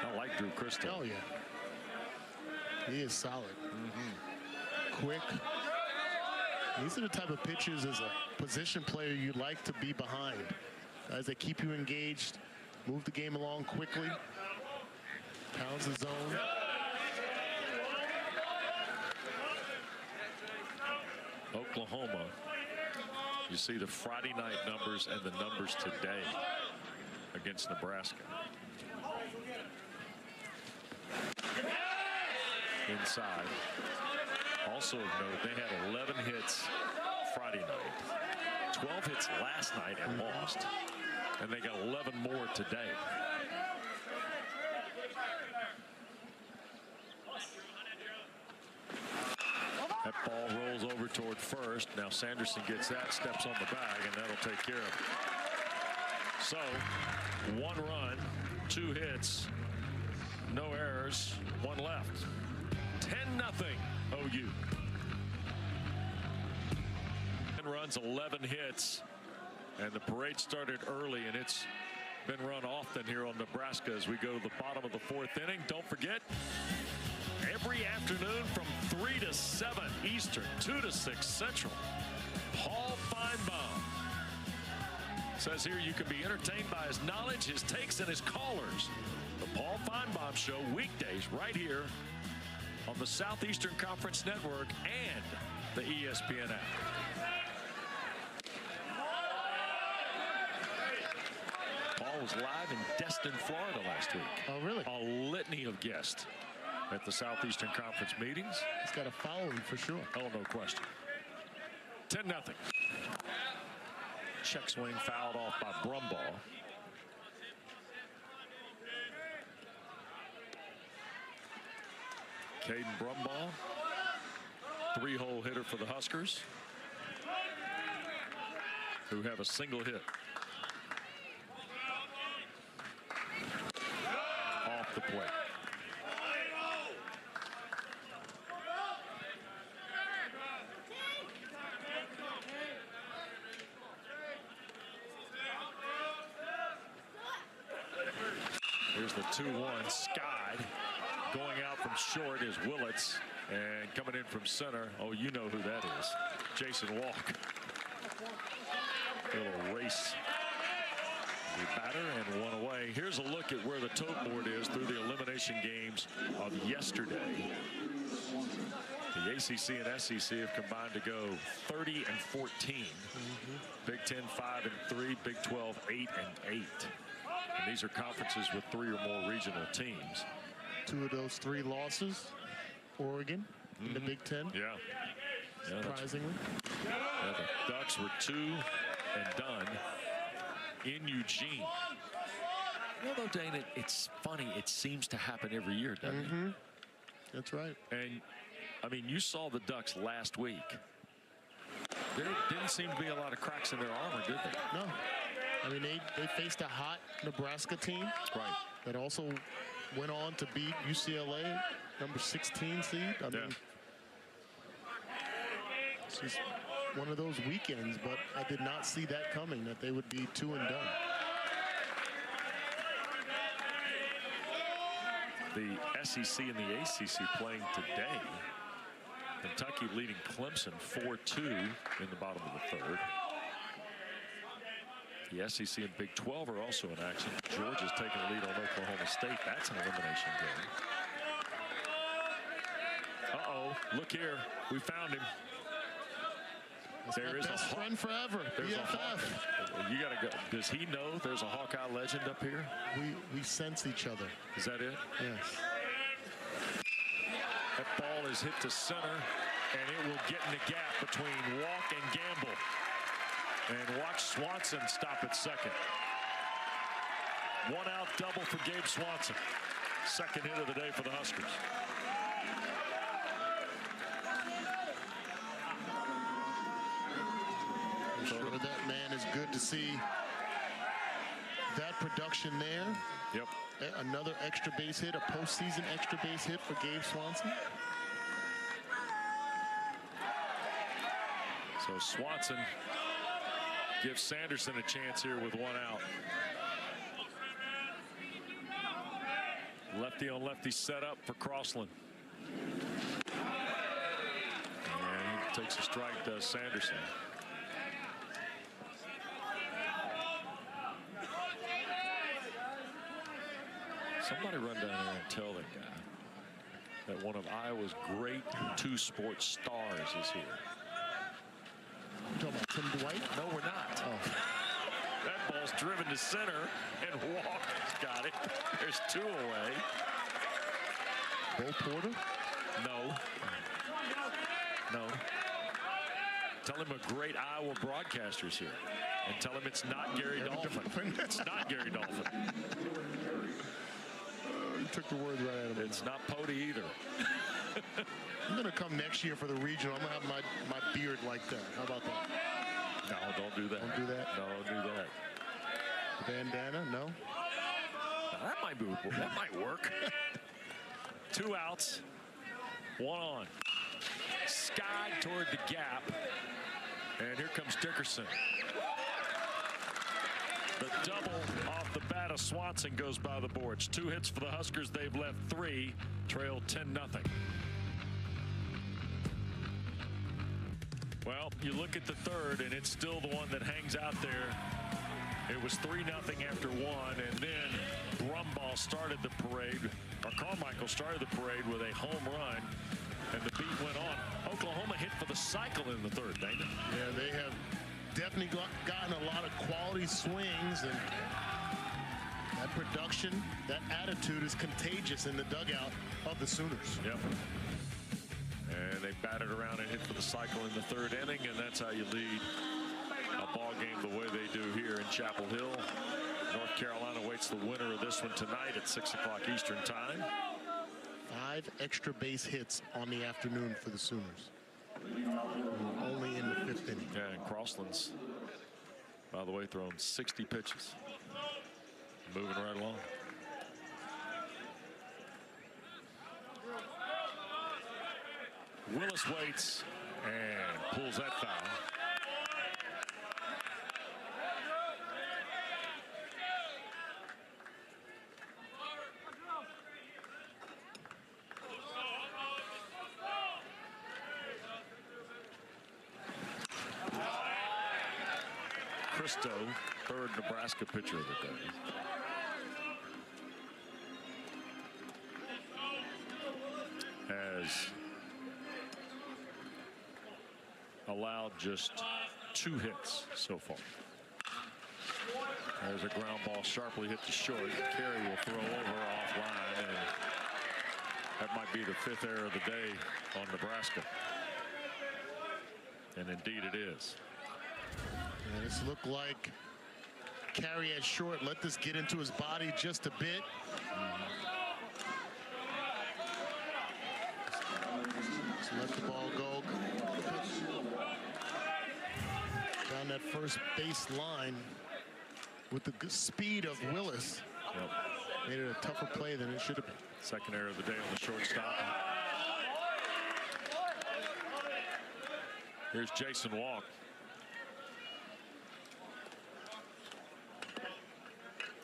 I like Drew Christo. Oh, yeah. He is solid. Quick. These are the type of pitches as a position player you like to be behind. Guys that keep you engaged, move the game along quickly, pounds the zone. Oklahoma, you see the Friday night numbers and the numbers today against Nebraska. Inside. Also of note, they had 11 hits Friday night, 12 hits last night and lost, and they got 11 more today. That ball rolls over toward first. Now Sanderson gets that, steps on the bag, and that'll take care of it. So, 1 run, 2 hits, no errors, 1 left. 10-0 OU. 10 runs, 11 hits, and the parade started early, and it's been run often here on Nebraska as we go to the bottom of the 4th inning. Don't forget, every afternoon from 3 to 7 Eastern, 2 to 6 Central, Paul Feinbaum says here you can be entertained by his knowledge, his takes, and his callers. The Paul Feinbaum Show, weekdays right here on the Southeastern Conference Network and the ESPN app. Paul was live in Destin, Florida last week. Oh, really? A litany of guests at the Southeastern Conference meetings. He's got a following for sure. Oh, no question. 10-0. Check swing fouled off by Brumbaugh. Caden Brumbaugh, 3-hole hitter for the Huskers, who have a single hit. Off the plate. Here's the 2-1. Skied. Going out from short is Willets. And coming in from center, oh, you know who that is. Jason Walk. A little race. The batter and one away. Here's a look at where the tote board is through the elimination games of yesterday. The ACC and SEC have combined to go 30 and 14. Big 10 5-3, Big 12 8-8. And these are conferences with 3 or more regional teams. 2 of those 3 losses, Oregon in the Big 10. Yeah, surprisingly. The Ducks were 2 and done in Eugene. You know, though, Dana, it's funny. It seems to happen every year, doesn't it? That's right. And, I mean, you saw the Ducks last week. There didn't seem to be a lot of cracks in their armor, did they? No. I mean, they faced a hot Nebraska team. Right. That also went on to beat UCLA, number 16 seed. I mean, it's just one of those weekends, but I did not see that coming, that they would be 2 and done. The SEC and the ACC playing today. Kentucky leading Clemson 4-2 in the bottom of the 3rd. The SEC and Big 12 are also in action. Georgia's taking the lead on Oklahoma State. That's an elimination game. Uh-oh, look here. We found him. There is best friend forever, BFF. You gotta go. Does he know there's a Hawkeye legend up here? We sense each other. Is that it? Yes. That ball is hit to center, and it will get in the gap between Walk and Gamble. And watch Swanson stop at second. 1 out double for Gabe Swanson. Second hit of the day for the Huskers. I'm sure that man is good to see that production there. Yep. Another extra base hit, a postseason extra base hit for Gabe Swanson. So Swanson gives Sanderson a chance here with 1 out. Lefty on lefty set up for Crossland. And he takes a strike, does Sanderson. Somebody run down there and tell that guy that one of Iowa's great 2-sport stars is here. You talking about Tim Dwight? No, we're not. Oh. That ball's driven to center, and Walker's got it. There's 2 away. Bo Porter? No. No. Tell him a great Iowa broadcaster's here. And tell him it's not Gary Dolphin. It's not Gary Dolphin. You took the words right out of me. It's not Pody either. I'm going to come next year for the regional. I'm going to have my beard like that. How about that? No, don't do that. Don't do that? No, don't do that. Bandana? No? That might work. 2 outs. 1 on. Skied toward the gap. And here comes Dickerson. The double off the bat of Swanson goes by the boards. 2 hits for the Huskers. They've left 3. Trail 10-0. Well, you look at the 3rd, and it's still the one that hangs out there. It was 3-0 after 1, and then Brumbaugh started the parade, or Carmichael started the parade with a home run, and the beat went on. Oklahoma hit for the cycle in the 3rd, Dana. Yeah, they have definitely gotten a lot of quality swings, and that production, that attitude is contagious in the dugout of the Sooners. Yep. And they batted around and hit for the cycle in the 3rd inning, and that's how you lead a ball game the way they do here in Chapel Hill. North Carolina waits the winner of this one tonight at 6 o'clock Eastern time. 5 extra base hits on the afternoon for the Sooners. Only in the 5th inning. Yeah, and Crossland's, by the way, thrown 60 pitches. Moving right along. Willis waits and pulls that foul. Cristo, third Nebraska pitcher of the day. Has allowed just 2 hits so far. There's a ground ball sharply hit to short. Carey will throw over offline, and that might be the 5th error of the day on Nebraska. And indeed it is. Yeah, this looked like Carey at short. Let this get into his body just a bit. Just let the ball go. Down that first base line with the good speed of Willis. Yep. Made it a tougher play than it should have been. Second error of the day on the shortstop. Here's Jason Walk.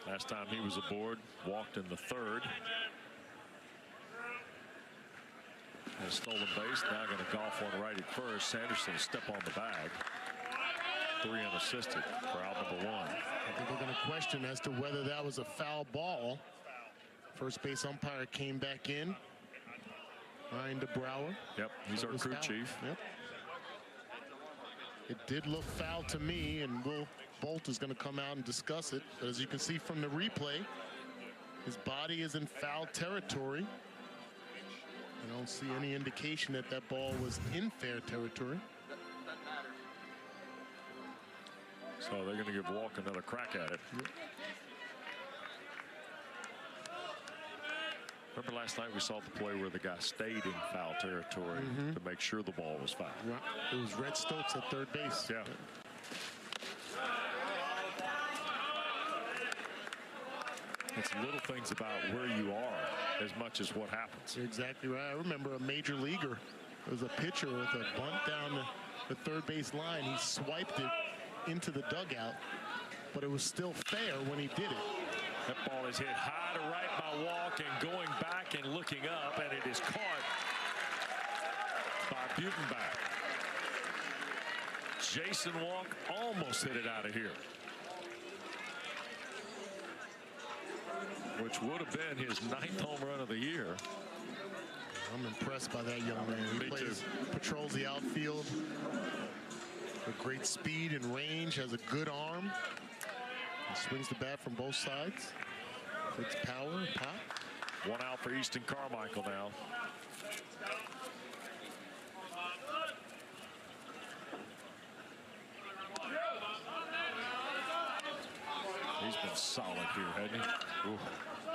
Last time he was aboard, walked in the 3rd. And a stolen base. Now going to golf one right at first. Sanderson step on the bag. 3 unassisted for out number 1. I think we're going to question as to whether that was a foul ball. First base umpire came back in. Ryan DeBrouwer. Yep, he's our crew chief. Yep. It did look foul to me, and Will Bolt is going to come out and discuss it. But as you can see from the replay, his body is in foul territory. I don't see any indication that that ball was in fair territory. So they're going to give Walk another crack at it. Yep. Remember last night we saw the play where the guy stayed in foul territory to make sure the ball was foul. Right. It was Red Stokes at third base. Yeah. It's little things about where you are as much as what happens. You're exactly right. I remember a major leaguer. There was a pitcher with a bunt down the third base line. He swiped it into the dugout, but it was still fair when he did it. That ball is hit high to right by Walk and going back and looking up, and it is caught by Butenbach. Jason Walk almost hit it out of here, which would have been his 9th home run of the year. I'm impressed by that young man. He patrols the outfield with great speed and range, has a good arm. He swings the bat from both sides. It's power, pop. 1 out for Easton Carmichael now. He's been solid here, hasn't he? Ooh.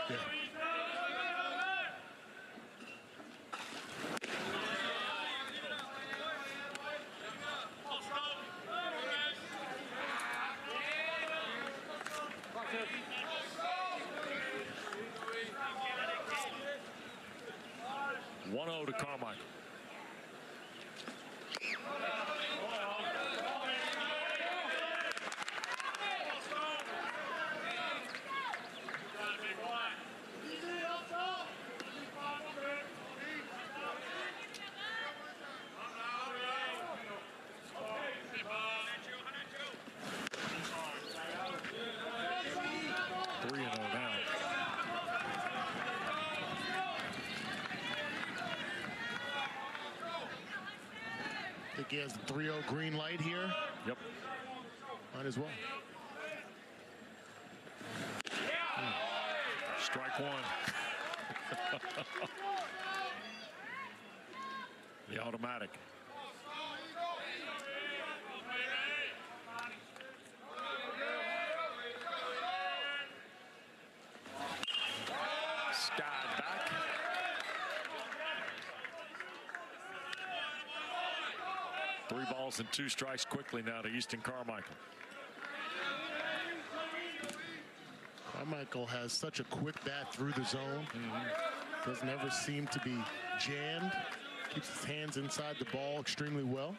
Yeah. To Carmichael. I think he has the 3-0 green light here. Yep. Might as well. Strike 1. The automatic. Skied back. 3 balls and 2 strikes quickly now to Easton Carmichael. Carmichael has such a quick bat through the zone. Doesn't ever seem to be jammed. Keeps his hands inside the ball extremely well.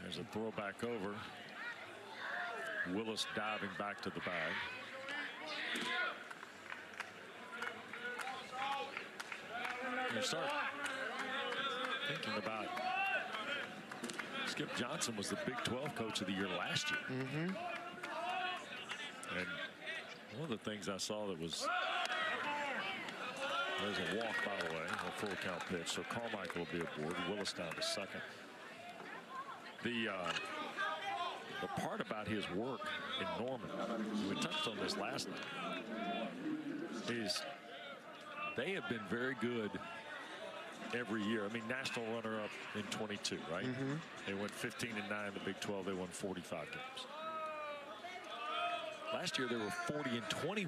There's a throw back over. Willis diving back to the bag. You start thinking about Skip Johnson was the Big 12 Coach of the Year last year. And one of the things I saw that was, there's a walk, by the way, a full count pitch. So Carmichael will be aboard. Willis down to second. The part about his work in Norman, we touched on this last night, is they have been very good every year. I mean, national runner-up in 22, right? They went 15-9 in the Big 12. They won 45 games. Last year, they were 40-21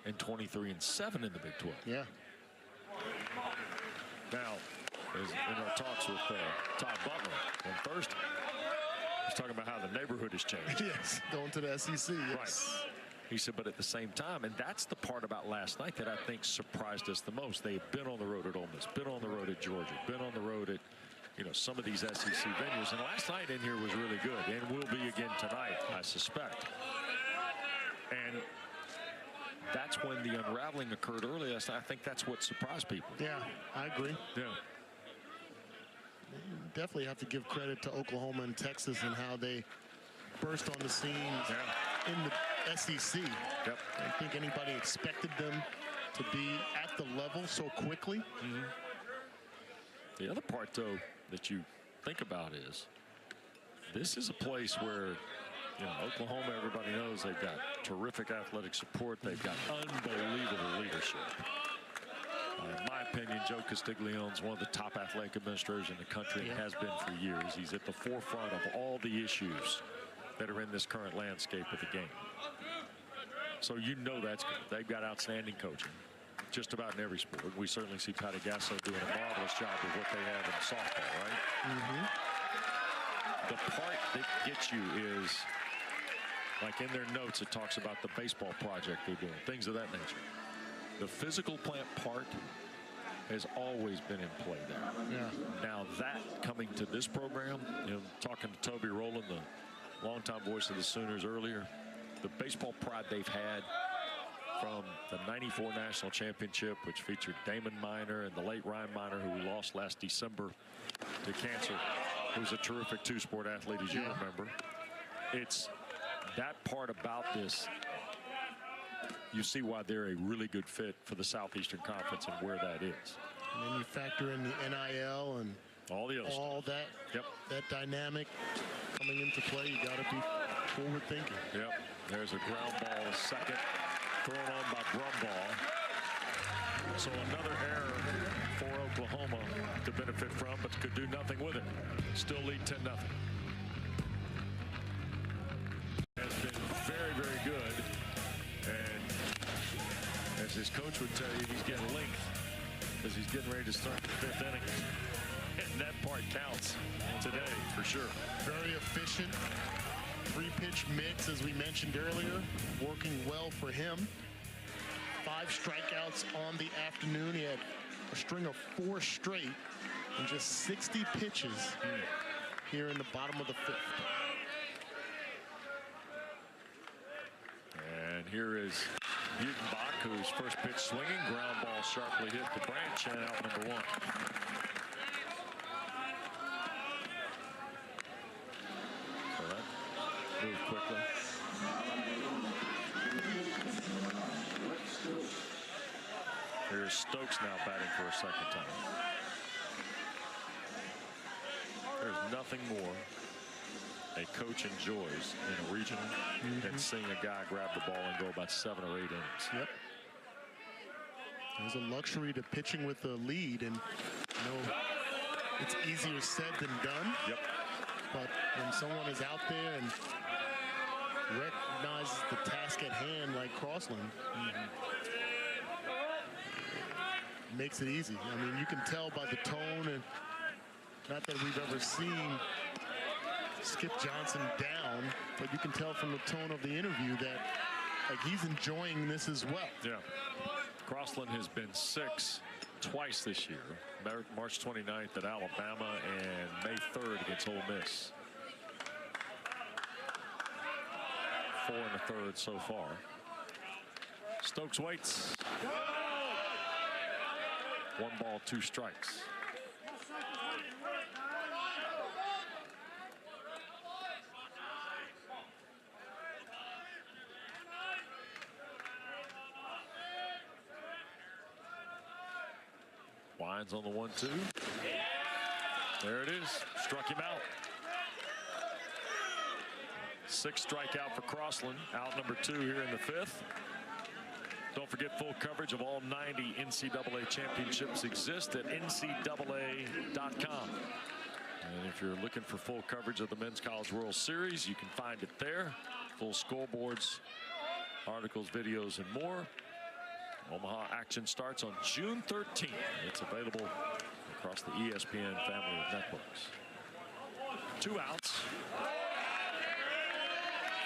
and 23-7 in the Big 12. Yeah. Now, in our talks with Todd Butler on Thursday, he's talking about how the neighborhood has changed. Yes, going to the SEC. Yes. Right. He said, but at the same time, and that's the part about last night that I think surprised us the most. They've been on the road at Ole Miss, been on the road at Georgia, been on the road at, you know, some of these SEC venues. And last night in here was really good, and will be again tonight, I suspect. And that's when the unraveling occurred early last night. I think that's what surprised people. Yeah, I agree. Yeah. Definitely have to give credit to Oklahoma and Texas and how they burst on the scene in the SEC. Yep. I don't think anybody expected them to be at the level so quickly. The other part, though, that you think about is this is a place where, you know, Oklahoma, everybody knows they've got terrific athletic support. They've got unbelievable leadership. In my opinion, Joe Castiglione's one of the top athletic administrators in the country and has been for years. He's at the forefront of all the issues that are in this current landscape of the game. So you know that's good. They've got outstanding coaching just about in every sport. We certainly see Patty Gasso doing a marvelous job with what they have in softball, right? The part that gets you is, like in their notes, it talks about the baseball project they're doing, things of that nature. The physical plant part has always been in play there. Now that coming to this program, you know, talking to Toby Rowland, the longtime voice of the Sooners earlier, the baseball pride they've had from the '94 National Championship, which featured Damon Minor and the late Ryan Minor, who we lost last December to cancer, who's a terrific two-sport athlete, as you remember. It's that part about this. You see why they're a really good fit for the Southeastern Conference and where that is. And then you factor in the NIL and all the other stuff. that, that dynamic coming into play. You got to be forward thinking. Yep. There's a ground ball, second, thrown on by Brumball. So another error for Oklahoma to benefit from, but could do nothing with it. Still lead 10-0. Has been very, very good. And as his coach would tell you, he's getting length as he's getting ready to start the 5th inning. And that part counts today, for sure. Very efficient. 3-pitch mix, as we mentioned earlier, working well for him. 5 strikeouts on the afternoon. He had a string of 4 straight and just 60 pitches here in the bottom of the 5th. And here is Butenbach, whose first pitch swinging, ground ball sharply hit the branch and out number 1. So that moved quickly. Here's Stokes now batting for a second time. There's nothing more a coach enjoys in a regional than seeing a guy grab the ball and go about 7 or 8 innings. Yep. There's a luxury to pitching with a lead, and you know, it's easier said than done. Yep. But when someone is out there and recognizes the task at hand, like Crossland, makes it easy. I mean, you can tell by the tone and Not that we've ever seen Skip Johnson down, but you can tell from the tone of the interview that he's enjoying this as well. Yeah. Crossland has been 6 twice this year. March 29th at Alabama and May 3rd against Ole Miss. 4 1/3 so far. Stokes waits. 1 ball, 2 strikes. Winds on the 1-2. There it is. Struck him out. 6th strikeout for Crossland. Out number 2 here in the 5th. Don't forget, full coverage of all 90 NCAA championships exist at ncaa.com. And if you're looking for full coverage of the Men's College World Series, you can find it there. Full scoreboards, articles, videos, and more. Omaha action starts on June 13th. It's available across the ESPN family of networks. 2 outs.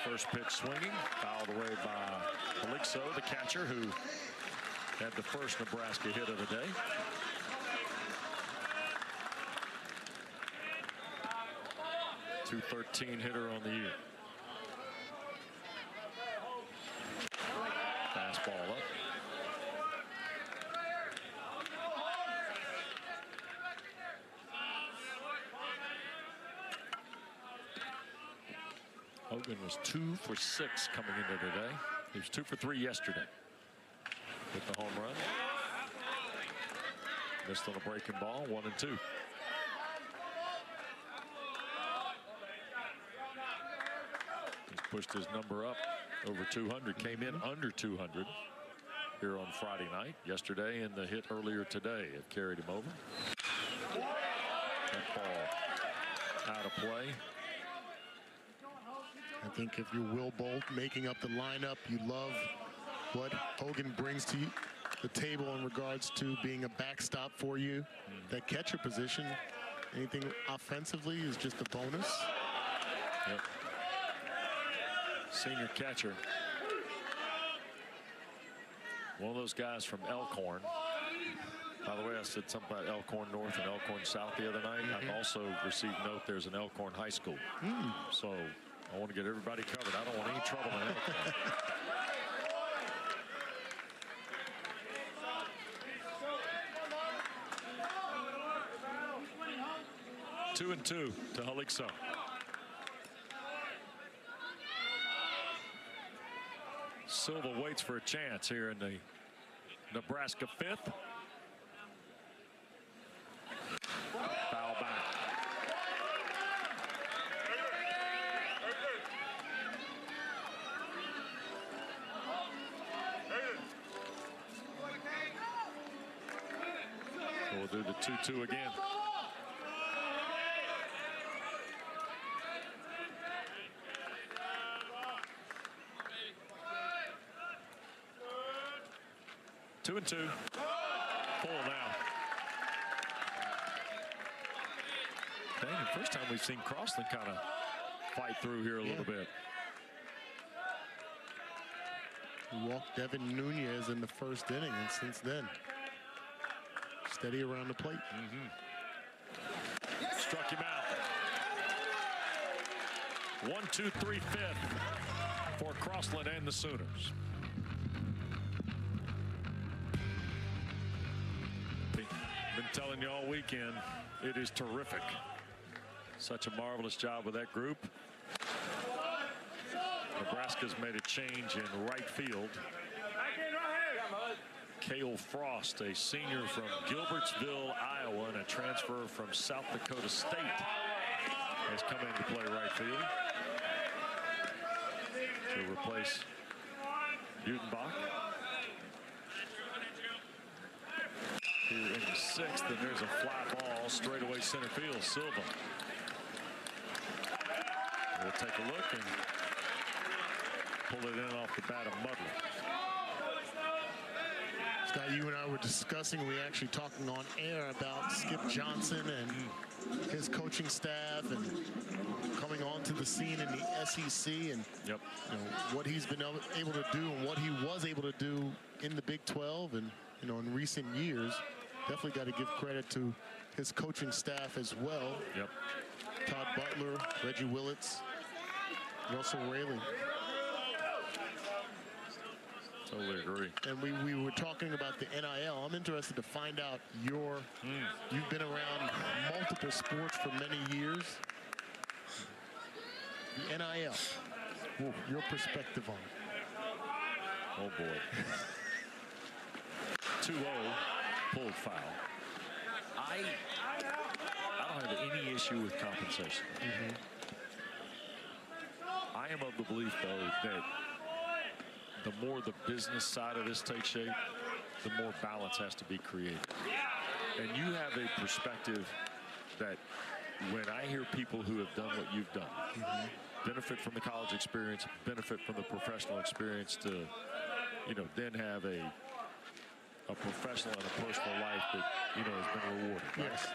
First pitch swinging, fouled away by Felixo, the catcher, who had the first Nebraska hit of the day. .213 hitter on the year. Fastball up. Hogan was 2 for 6 coming into today. He was 2 for 3 yesterday with the home run. Missed on a breaking ball, 1-2. He's pushed his number up over 200. Came in under 200 here on Friday night. Yesterday and the hit earlier today have carried him over. That ball out of play. I think if you're Will Bolt making up the lineup, you love what Hogan brings to the table in regards to being a backstop for you. That catcher position, anything offensively is just a bonus. Yep. Senior catcher. One of those guys from Elkhorn. By the way, I said something about Elkhorn North and Elkhorn South the other night. I've also received note there's an Elkhorn High School. So I want to get everybody covered. I don't want any trouble in Elkhorn. 2-2 to Felixo. Silva waits for a chance here in the Nebraska 5th. Foul back. So we'll do the 2-2 again. Two and 2. Full now. Dang, the first time we've seen Crossland kind of fight through here a little bit. He walked Devin Nunez in the first inning, and since then, steady around the plate. Struck him out. 1-2-3 fifth for Crossland and the Sooners. Been telling you all weekend, it is terrific. Such a marvelous job with that group. Nebraska's made a change in right field. Cale Frost, a senior from Gilbertsville, Iowa, and a transfer from South Dakota State, has come in to play right field to replace Butenbach. Here in the 6th, and there's a fly ball straight away center field. Silva. We'll take a look and pull it in off the bat of Mudley. Scott, you and I were discussing, we actually talking on air about Skip Johnson and his coaching staff and coming onto the scene in the SEC and what he's been able to do and what he was able to do in the Big 12 and in recent years. Definitely got to give credit to his coaching staff as well. Todd Butler, Reggie Willits, Russell Rayleigh. Totally agree. And we were talking about the NIL. I'm interested to find out you've been around multiple sports for many years. The NIL, your perspective on it. Oh boy. 2-0 pulled foul. I don't have any issue with compensation. I am of the belief, though, that the more the business side of this takes shape, the more balance has to be created. And you have a perspective that when I hear people who have done what you've done, benefit from the college experience, benefit from the professional experience to, then have a professional and a personal life that, has been rewarded. Right? Yes.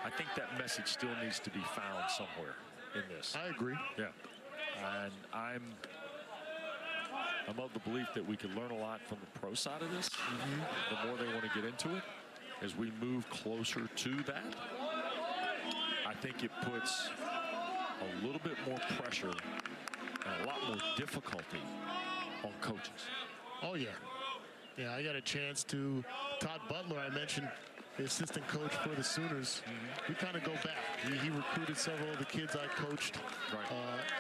I think that message still needs to be found somewhere in this. I agree. Yeah. And I'm of the belief that we can learn a lot from the pro side of this. The more they want to get into it, as we move closer to that, I think it puts a little bit more pressure and a lot more difficulty on coaches. Oh, yeah. Yeah, I got a chance to Todd Butler, I mentioned, the assistant coach for the Sooners. We kind of go back. He recruited several of the kids I coached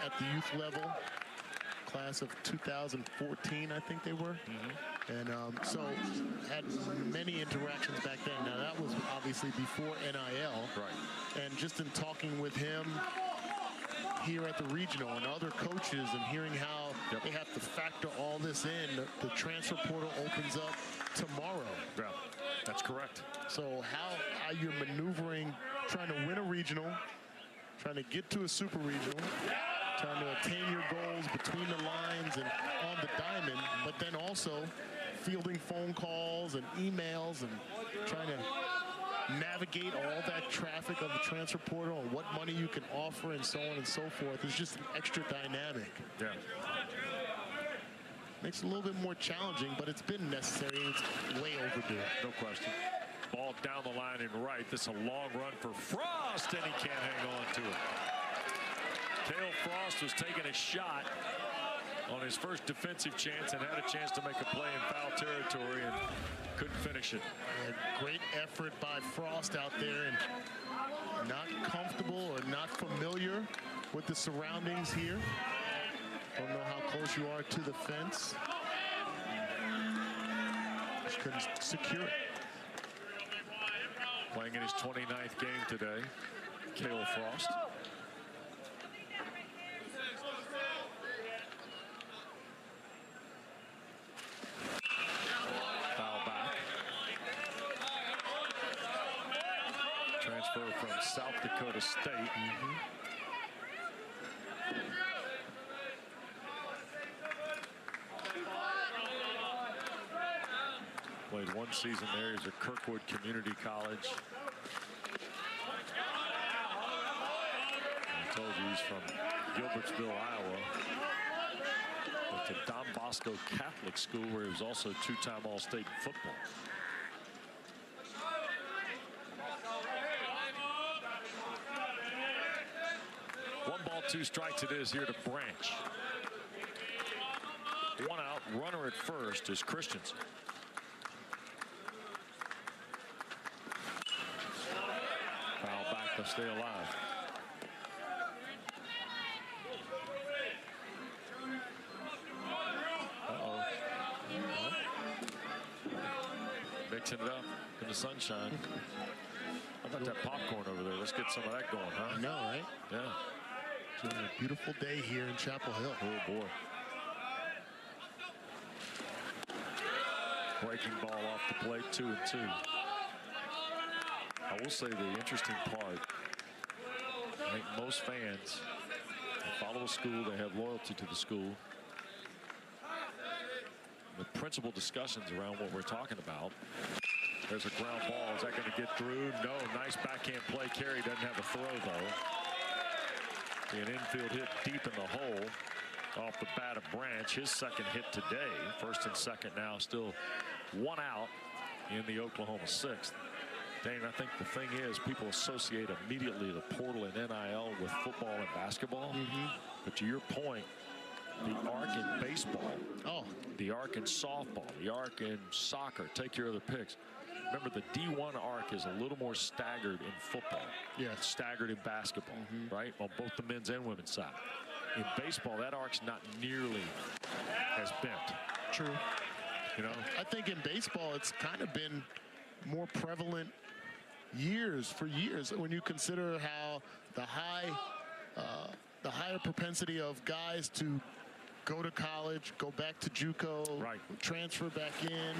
at the youth level. Class of 2014, I think they were. And so had many interactions back then. Now, that was obviously before NIL. And just in talking with him here at the regional and other coaches and hearing how they have to factor all this in, the transfer portal opens up tomorrow. Yeah, that's correct. So how you're maneuvering, trying to win a regional, trying to get to a super regional, trying to attain your goals between the lines and on the diamond, but then also fielding phone calls and emails and trying to navigate all that traffic of the transfer portal and what money you can offer and so on and so forth. It's just an extra dynamic. Yeah. Makes it a little bit more challenging, but it's been necessary. It's way overdue. No question. Ball down the line and right. This is a long run for Frost, and he can't hang on to it. Cale Frost was taking a shot on his first defensive chance and had a chance to make a play in foul territory and couldn't finish it. A great effort by Frost out there, and not comfortable or not familiar with the surroundings here. Don't know how close you are to the fence. Just couldn't secure it. Playing in his 29th game today, Cale Frost. Foul back. Transfer from South Dakota State. Played one season there. He's at Kirkwood Community College. I told you he's from Gilbertsville, Iowa. Went to Don Bosco Catholic School, where he was also a two-time All-State in football. One ball, two strikes it is here to Branch. One out, runner at first is Christensen. Foul back to stay alive. Mixing it up in the sunshine. How about that popcorn over there? Let's get some of that going, huh? I know, right? Yeah. It's a beautiful day here in Chapel Hill. Oh, boy. Breaking ball off the plate, 2-2. I will say the interesting part, I think most fans follow a school, they have loyalty to the school. The principal discussions around what we're talking about There's a ground ball. Is that going to get through? No. Nice backhand play. Carey doesn't have a throw, though. An infield hit deep in the hole off the bat of Branch. His second hit today. First and second now. Still one out in the Oklahoma sixth. Dane, I think the thing is people associate immediately the portal and NIL with football and basketball. But to your point, the arc in baseball, the arc in softball, the arc in soccer, take your other picks. Remember, the D1 arc is a little more staggered in football. Staggered in basketball, right? On both the men's and women's side. In baseball, that arc's not nearly as bent. True. You know? I think in baseball, it's kind of been more prevalent for years when you consider how the higher propensity of guys to go to college, go back to JUCO, transfer back in,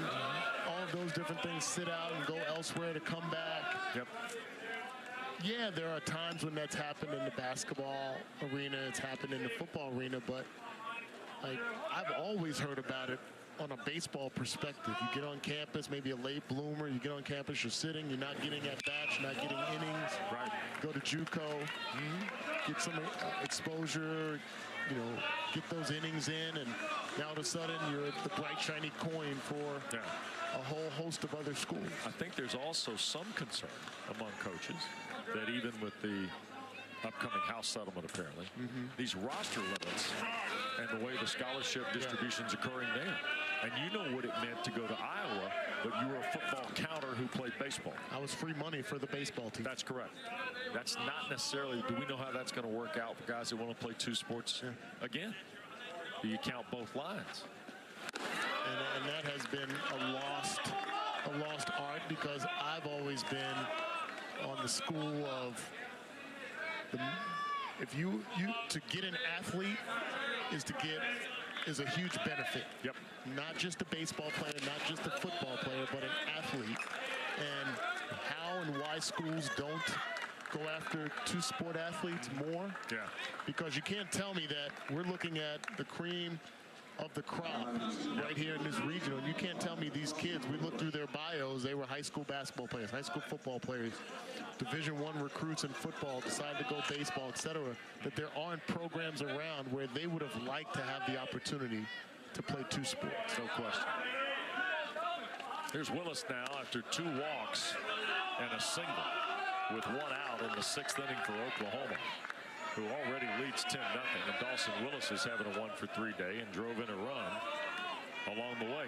all of those different things, sit out and go elsewhere to come back. Yeah, there are times when that's happened in the basketball arena, it's happened in the football arena, but like I've always heard about it on a baseball perspective. You get on campus, maybe a late bloomer, you get on campus, you're sitting, you're not getting at bats, you're not getting innings. Go to JUCO, get some exposure, you know, get those innings in, and now all of a sudden you're the bright shiny coin for a whole host of other schools. I think there's also some concern among coaches that even with the upcoming House settlement, apparently, these roster limits and the way the scholarship distribution is occurring there. And you know what it meant to go to Iowa, but you were a football counter who played baseball. I was free money for the baseball team. That's correct. That's not necessarily, do we know how that's going to work out for guys that want to play two sports again? Do you count both lines? And that has been a lost art, because I've always been on the school of if you to get an athlete is a huge benefit. Not just a baseball player, not just a football player, but an athlete. And how and why schools don't go after two-sport athletes more? Because you can't tell me that we're looking at the cream of the crop right here in this region. And you can't tell me these kids, we looked through their bios, they were high school basketball players, high school football players, Division I recruits in football, decided to go baseball, etc., that there aren't programs around where they would have liked to have the opportunity to play two sports. No question. Here's Willis now after 2 walks and a single with 1 out in the 6th inning for Oklahoma, who already leads 10-0. And Dawson Willis is having a 1-for-3 day and drove in a run along the way.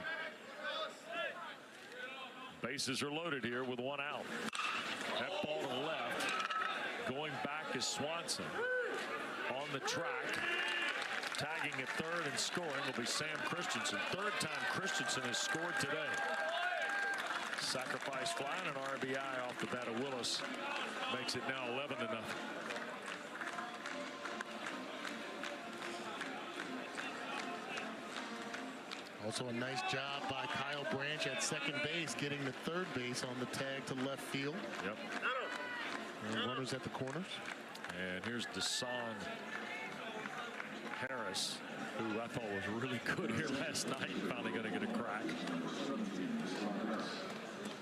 Bases are loaded here with 1 out. That ball to the left. Going back is Swanson. On the track. Tagging at third and scoring will be Sam Christensen. 3rd time Christensen has scored today. Sacrifice fly and an RBI off the bat of Willis. Makes it now 11-0. Also a nice job by Kyle Branch at second base, getting the third base on the tag to left field. And runners at the corners. And here's Deshaun Harris, who I thought was really good here last night, finally going to get a crack.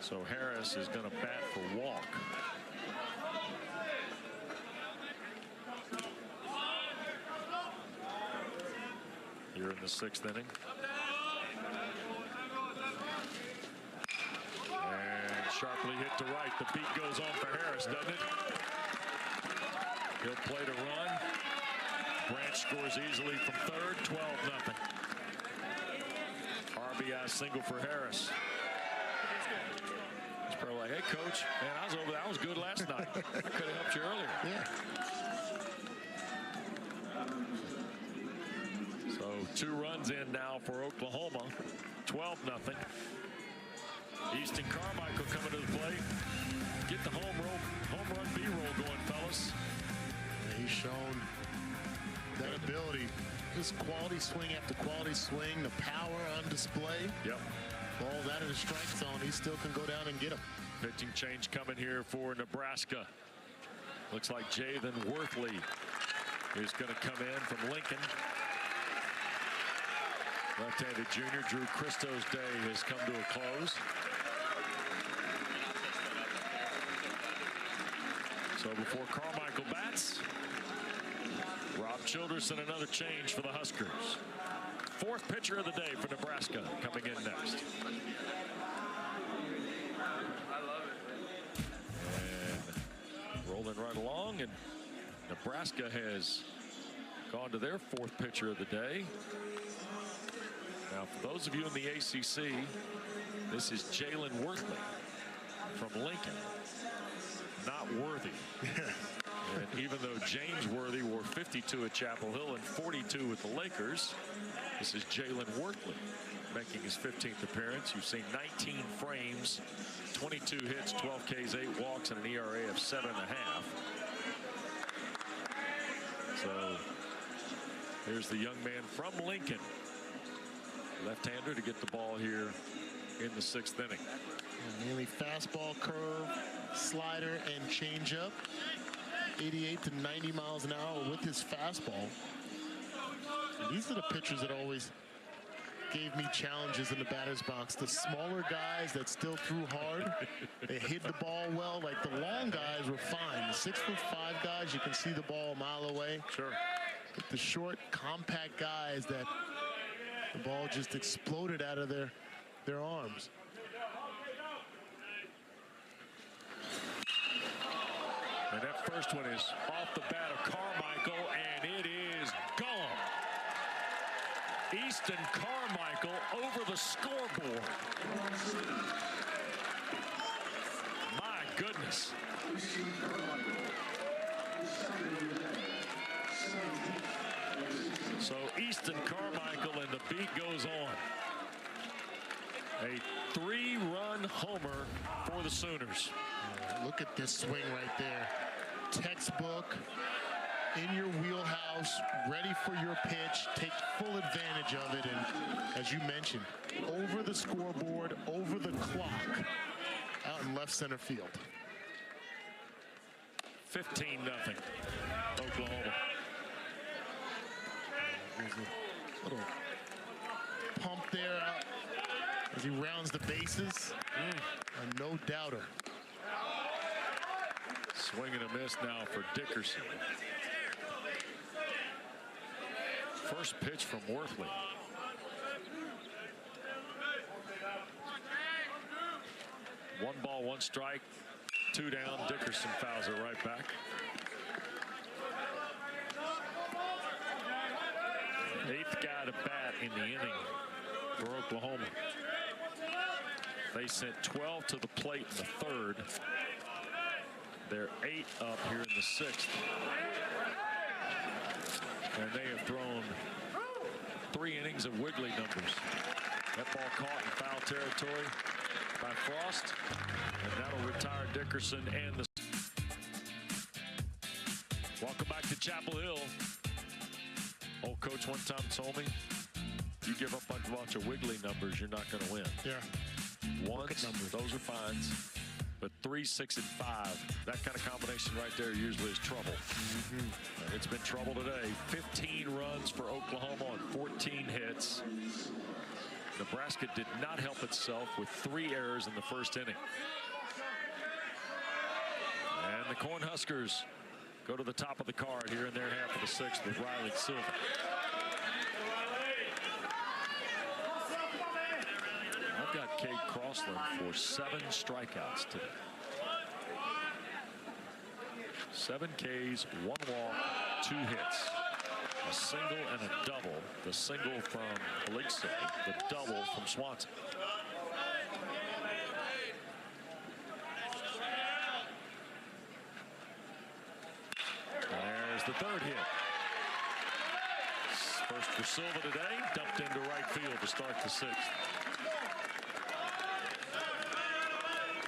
So Harris is going to bat for walk. Here in the 6th inning. And sharply hit to right. The beat goes on for Harris, doesn't it? He'll play to run. Branch scores easily from third, 12-0. RBI single for Harris. He's probably like, hey, coach, man, I was over there. I was good last night. I could have helped you earlier. So 2 runs in now for Oklahoma, 12-0. Easton Carmichael coming to the plate. Get the home run B-roll going, fellas. He's shown that ability. Just quality swing after quality swing, the power on display. All that in the strike zone, he still can go down and get him. Pitching change coming here for Nebraska. Looks like Jathan Worthley is going to come in from Lincoln. Left-handed junior Drew Christo's day has come to a close. So before Carmichael bats, Rob Childress and another change for the Huskers. Fourth pitcher of the day for Nebraska coming in next. And rolling right along, and Nebraska has gone to their fourth pitcher of the day. Now, for those of you in the ACC, this is Jalen Worthley from Lincoln. Not Worthy. And even though James Worthy wore 52 at Chapel Hill and 42 with the Lakers, this is Jalen Worthley making his 15th appearance. You've seen 19 frames, 22 hits, 12 Ks, 8 walks, and an ERA of 7.5. So here's the young man from Lincoln, left-hander, to get the ball here in the 6th inning. Mainly fastball, curve, slider, and changeup. 88 to 90 miles an hour with his fastball. And these are the pitchers that always gave me challenges in the batter's box. The smaller guys that still threw hard, they hit the ball well. Like the long guys were fine. The 6'5" guys, you can see the ball a mile away. Sure. But the short, compact guys that the ball just exploded out of their arms. And that first one is off the bat of Carmichael, and it is gone. Easton Carmichael over the scoreboard. My goodness. So Easton Carmichael, and the beat goes on. A 3-run homer for the Sooners. Look at this swing right there. Textbook, in your wheelhouse, ready for your pitch. Take full advantage of it. And as you mentioned, over the scoreboard, over the clock, out in left center field. 15-0 Oklahoma. There's a little pump there out as he rounds the bases. A no doubter. Swing and a miss now for Dickerson. First pitch from Worthley. One ball, one strike, 2 down. Dickerson fouls it right back. Eighth guy to bat in the inning for Oklahoma. They sent 12 to the plate in the 3rd. They're 8 up here in the 6th. And they have thrown 3 innings of wiggly numbers. That ball caught in foul territory by Frost. And that'll retire Dickerson and the... Welcome back to Chapel Hill. Old coach one time told me, you give up a bunch of wiggly numbers, you're not going to win. Yeah. Ones, those are fines. But 3, 6, and 5, that kind of combination right there usually is trouble. And it's been trouble today. 15 runs for Oklahoma on 14 hits. Nebraska did not help itself with 3 errors in the 1st inning. And the Cornhuskers go to the top of the card here in their half of the 6th with Riley Silva. I've got Cade Crossland for 7 strikeouts today. 7 Ks, 1 walk, 2 hits. A single and a double. The single from Paligse, the double from Swanson. There's the 3rd hit. First for Silva today, dumped into right field to start the 6th.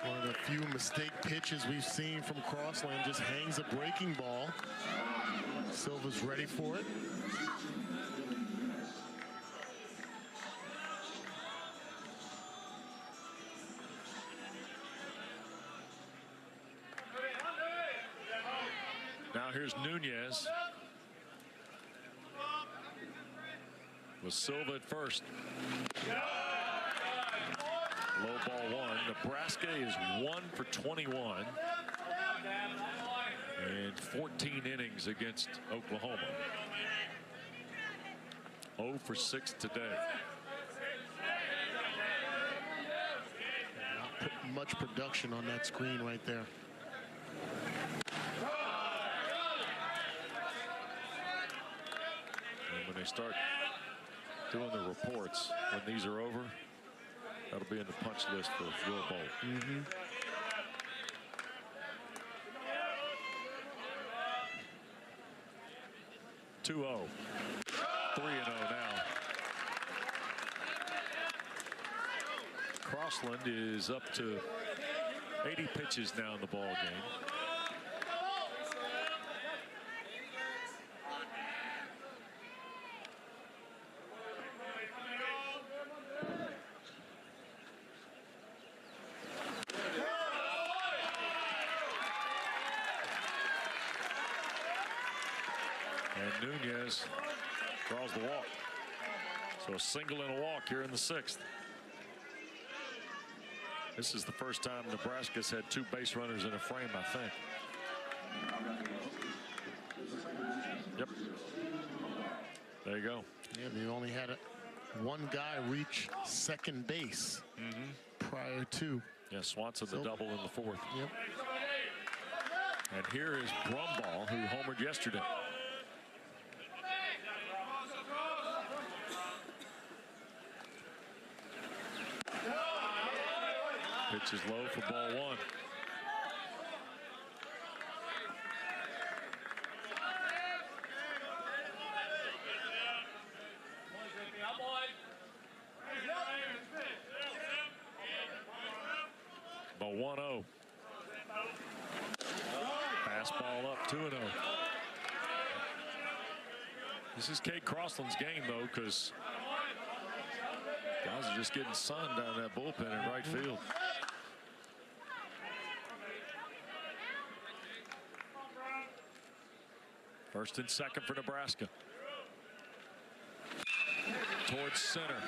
One of the few mistake pitches we've seen from Crossland. Just hangs a breaking ball. Silva's ready for it. Now here's Nunez. With Silva at first. Low ball 1. Nebraska is 1 for 21. in 14 innings against Oklahoma. 0 for 6 today. Not putting much production on that screen right there. And when they start doing the reports, when these are over, that'll be in the punch list for Will Bolt. 2-0. 3-0 now. Crossland is up to 80 pitches now in the ball game. And Nunez draws the walk. So a single and a walk here in the 6th. This is the first time Nebraska's had 2 base runners in a frame, I think. Yep. There you go. Yeah, they only had one guy reach second base prior to. Yeah, Swanson the double in the 4th. Yep. And here is Brumball, who homered yesterday. Pitch is low for ball 1. Ball 1-0. Fastball up 2-0. This is Cade Crossland's game, though, because guys are just getting sun down that bullpen in right field. First and second for Nebraska. Towards center.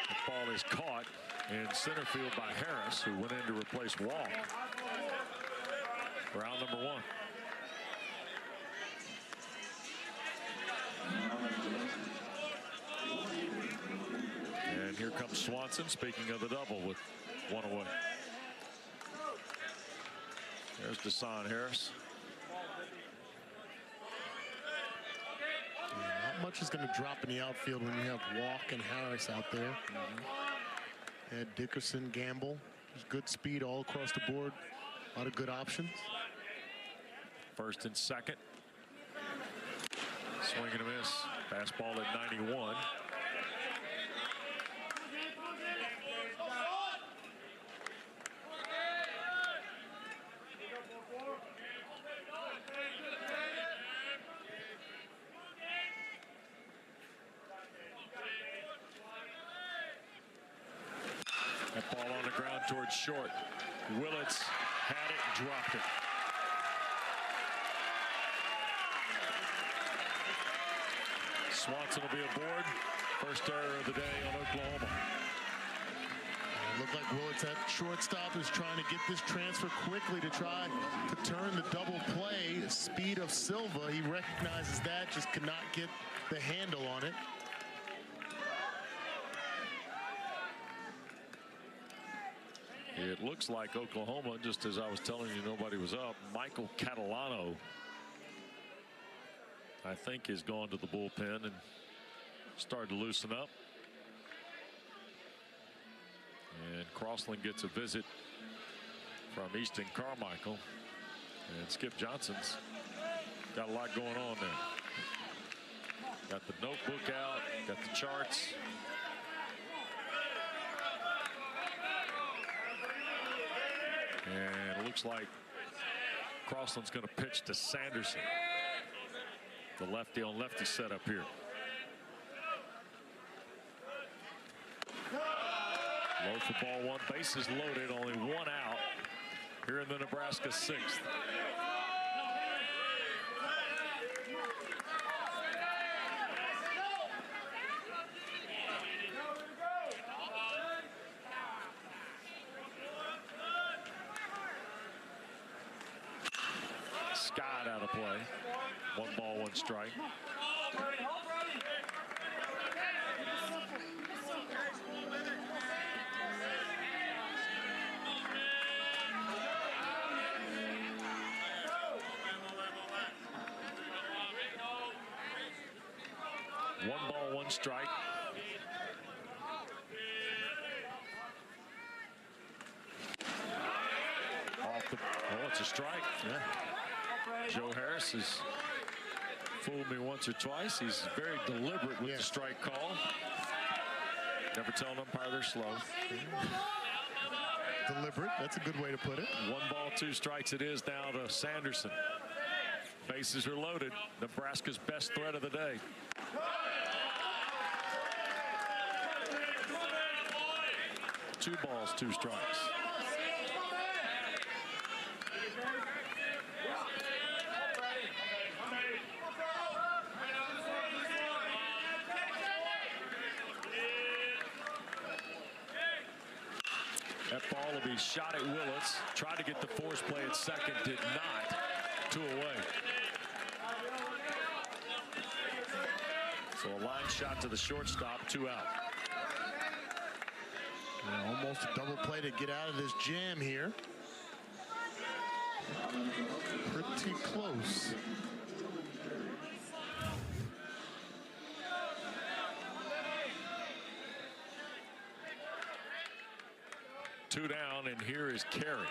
The ball is caught in center field by Harris, who went in to replace Wall. Round number 1. And here comes Swanson, speaking of the double, with 1 away. There's Deshaun Harris. Not much is going to drop in the outfield when you have Walk and Harris out there. Ed Dickerson, Gamble. There's good speed all across the board. A lot of good options. First and second. Swing and a miss. Fastball at 91. That ball on the ground towards short. Willits had it, dropped it. Swanson will be aboard. First error of the day on Oklahoma. It looked like Willits at shortstop is trying to get this transfer quickly to try to turn the double play. The speed of Silva, he recognizes that, just could not get the handle on it. It looks like Oklahoma, just as I was telling you, nobody was up. Michael Catalano, I think, has gone to the bullpen and started to loosen up. And Crossland gets a visit from Easton Carmichael. And Skip Johnson's got a lot going on there. Got the notebook out, got the charts. And it looks like Crossland's going to pitch to Sanderson. The lefty on lefty setup here. Low for ball 1. Bases loaded. Only 1 out here in the Nebraska 6th. play. 1 ball, 1 strike. One ball, 1 strike. Oh, it's a strike. Yeah. Joe Harris has fooled me once or twice. He's very deliberate with the strike call. Never tell an umpire they're slow. Deliberate. That's a good way to put it. 1 ball, 2 strikes it is now to Sanderson. Bases are loaded. Nebraska's best threat of the day. Two balls, 2 strikes. That ball will be shot at Willis. Tried to get the force play at second, did not. 2 away. So a line shot to the shortstop, 2 out. Yeah, almost a double play to get out of this jam here. Pretty close. Two down, and here is Carey.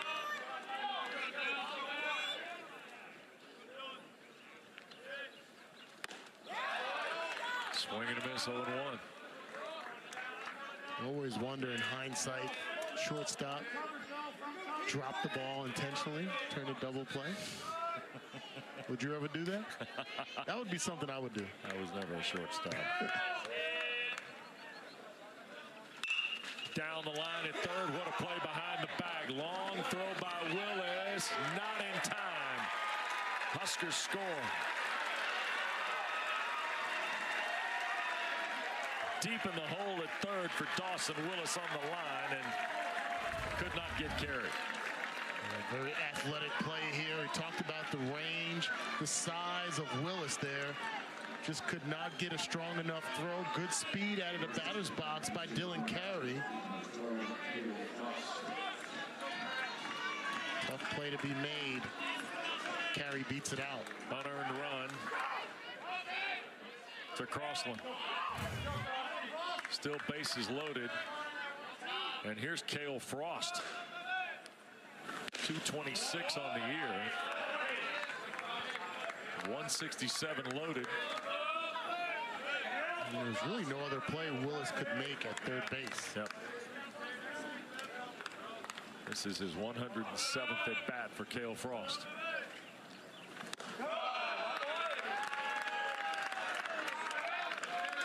Swing and a miss, 0-1. Always wonder in hindsight, shortstop drop the ball intentionally, turn a double play. Would you ever do that? That would be something I would do. I was never a shortstop. Down the line at third. What a play behind the bag. Long throw by Willis. Not in time. Huskers score. Deep in the hole at third for Dawson. Willis on the line and could not get carried. A very athletic play here. He talked about the range, the size of Willis there. Just could not get a strong enough throw. Good speed out of the batter's box by Dylan Carey. Tough play to be made. Carey beats it out. Unearned run to Crossland. Still bases loaded. And here's Cale Frost. 226 on the year. 167 loaded. There's really no other play Willis could make at third base. Yep. This is his 107th at bat for Cale Frost.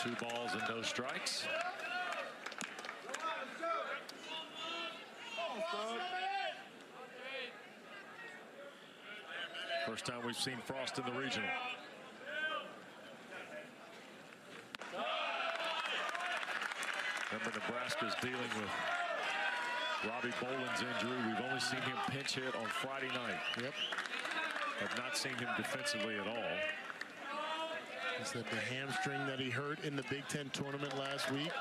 Two balls and no strikes. First time we've seen Frost in the regional. Remember, Nebraska's dealing with Robbie Boland's injury. We've only seen him pinch hit on Friday night. Yep. Have not seen him defensively at all. He said the hamstring that he hurt in the Big Ten tournament last week,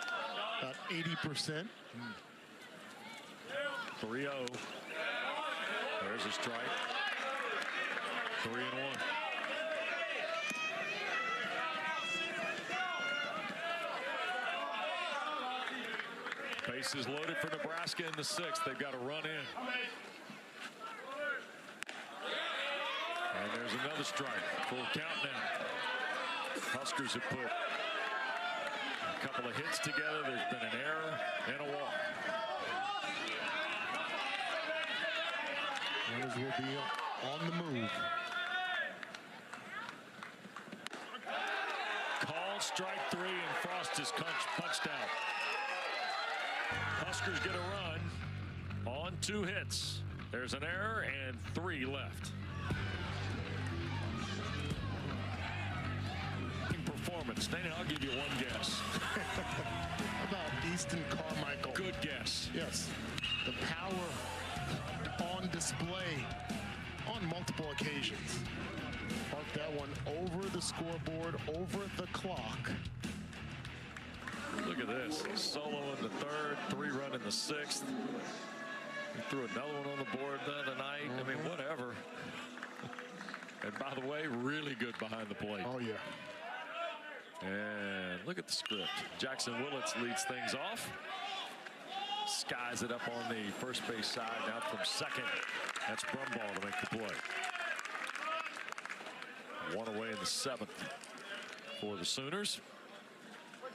about 80%. 3-0. There's a strike. 3-1. Bases loaded for Nebraska in the 6th. They've got to run in. And there's another strike. Full count now. Huskers have put a couple of hits together. There's been an error and a walk. Runners will be on the move. Called strike 3, and Frost is punched out. Huskers get a run on 2 hits. There's an error and 3 left. Performance. Dana, I'll give you one guess. How about Easton Carmichael? Good guess. Yes. The power on display on multiple occasions. run over the scoreboard, over the clock. Look at this. Solo in the third, 3-run in the 6th. He threw another one on the board the other night. I mean, whatever. And by the way, really good behind the plate. Oh, yeah. And look at the script. Jackson Willits leads things off. Skies it up on the first base side. Now from second. That's Brumball to make the play. 1 away in the 7th for the Sooners.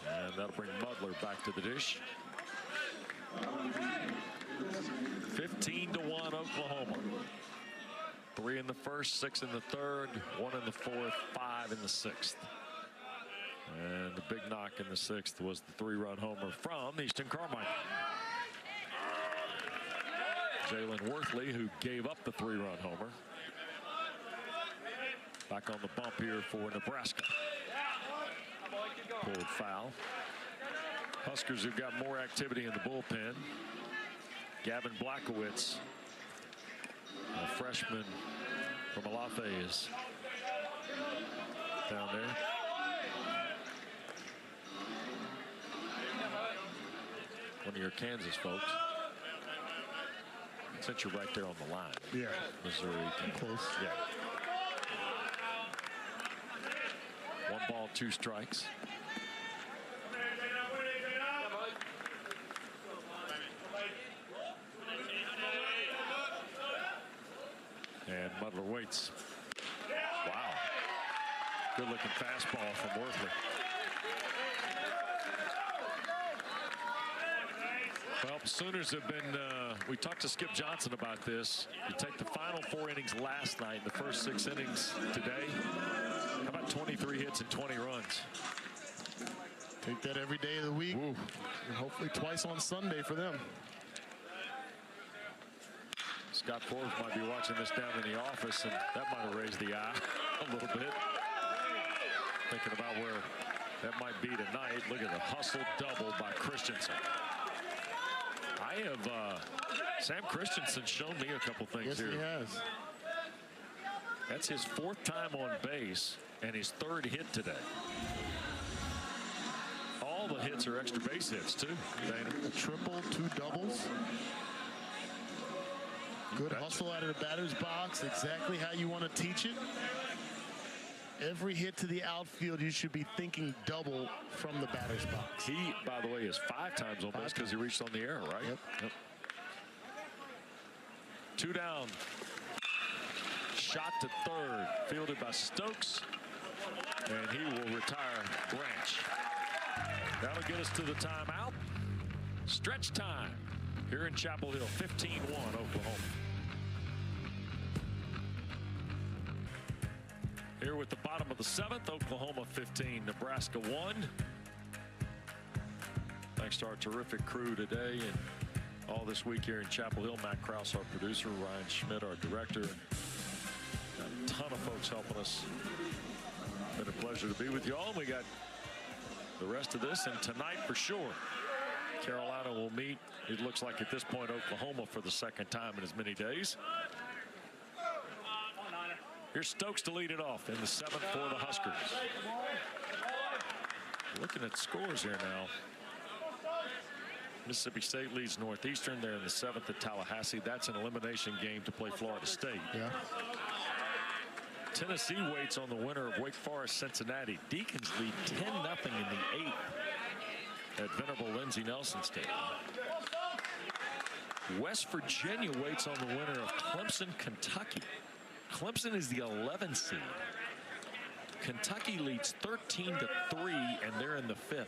And that'll bring Mudler back to the dish. 15-1 Oklahoma. 3 in the first, 6 in the third, 1 in the fourth, 5 in the 6th. And the big knock in the 6th was the 3-run homer from Easton Carmichael. Jalen Worthley, who gave up the 3-run homer. Back on the bump here for Nebraska. Pulled foul. Huskers have got more activity in the bullpen. Gavin Blackowitz, a freshman from Alafe, is down there. One of your Kansas folks. Since you're right there on the line. Yeah. Missouri. Close. Yeah. 1 ball, 2 strikes. And Mudler waits. Wow. Good looking fastball from Worthley. Well, the Sooners have been, we talked to Skip Johnson about this. You take the final 4 innings last night and the first 6 innings today. How about 23 hits and 20 runs? Take that every day of the week. Ooh. And hopefully twice on Sunday for them. Scott Forbes might be watching this down in the office, and that might have raised the eye a little bit. Thinking about where that might be tonight. Look at the hustle double by Christensen. I have Sam Christensen shown me a couple things here. Yes, he has. That's his 4th time on base and his 3rd hit today. All the hits are extra base hits too. Dana. A triple, 2 doubles. Good hustle out of the batter's box. Exactly how you want to teach it. Every hit to the outfield, you should be thinking double from the batter's box. He, by the way, is 5 times on base because he reached on the error, right? Yep. 2 down. Shot to third, fielded by Stokes, and he will retire Branch. That'll get us to the timeout. Stretch time here in Chapel Hill, 15-1 Oklahoma. Here with the bottom of the 7th, Oklahoma 15, Nebraska 1. Thanks to our terrific crew today and all this week here in Chapel Hill. Matt Krause, our producer, Ryan Schmidt, our director. Got a ton of folks helping us. Been a pleasure to be with you all. We got the rest of this, and tonight for sure, Carolina will meet, it looks like at this point, Oklahoma for the 2nd time in as many days. Here's Stokes to lead it off in the 7th for the Huskers. Looking at scores here now. Mississippi State leads Northeastern. They're in the 7th at Tallahassee. That's an elimination game to play Florida State. Yeah. Tennessee waits on the winner of Wake Forest Cincinnati. Deacons lead 10-0 in the 8th at Venerable Lindsey Nelson Stadium. West Virginia waits on the winner of Clemson, Kentucky. Clemson is the 11th seed. Kentucky leads 13-3, and they're in the 5th.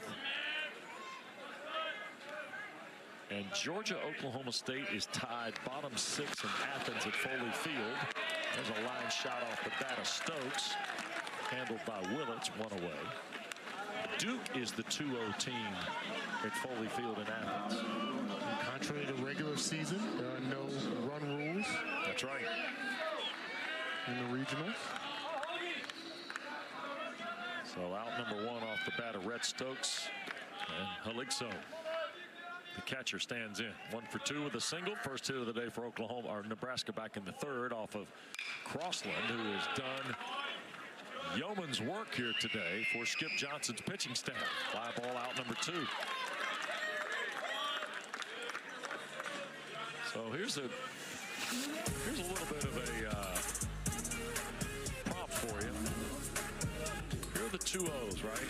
And Georgia, Oklahoma State is tied bottom 6 in Athens at Foley Field. There's a line shot off the bat of Stokes, handled by Willits, 1 away. Duke is the 2-0 team at Foley Field in Athens. Contrary to regular season, there are no run rules. That's right. In the regionals. So out number 1 off the bat of Rhett Stokes, and Haligso, the catcher, stands in. 1 for 2 with a single. First hit of the day for Oklahoma, or Nebraska, back in the 3rd off of Crossland, who has done yeoman's work here today for Skip Johnson's pitching staff. Fly ball out number 2. So here's a little bit of a prompt for you. Here are the 2 O's, right?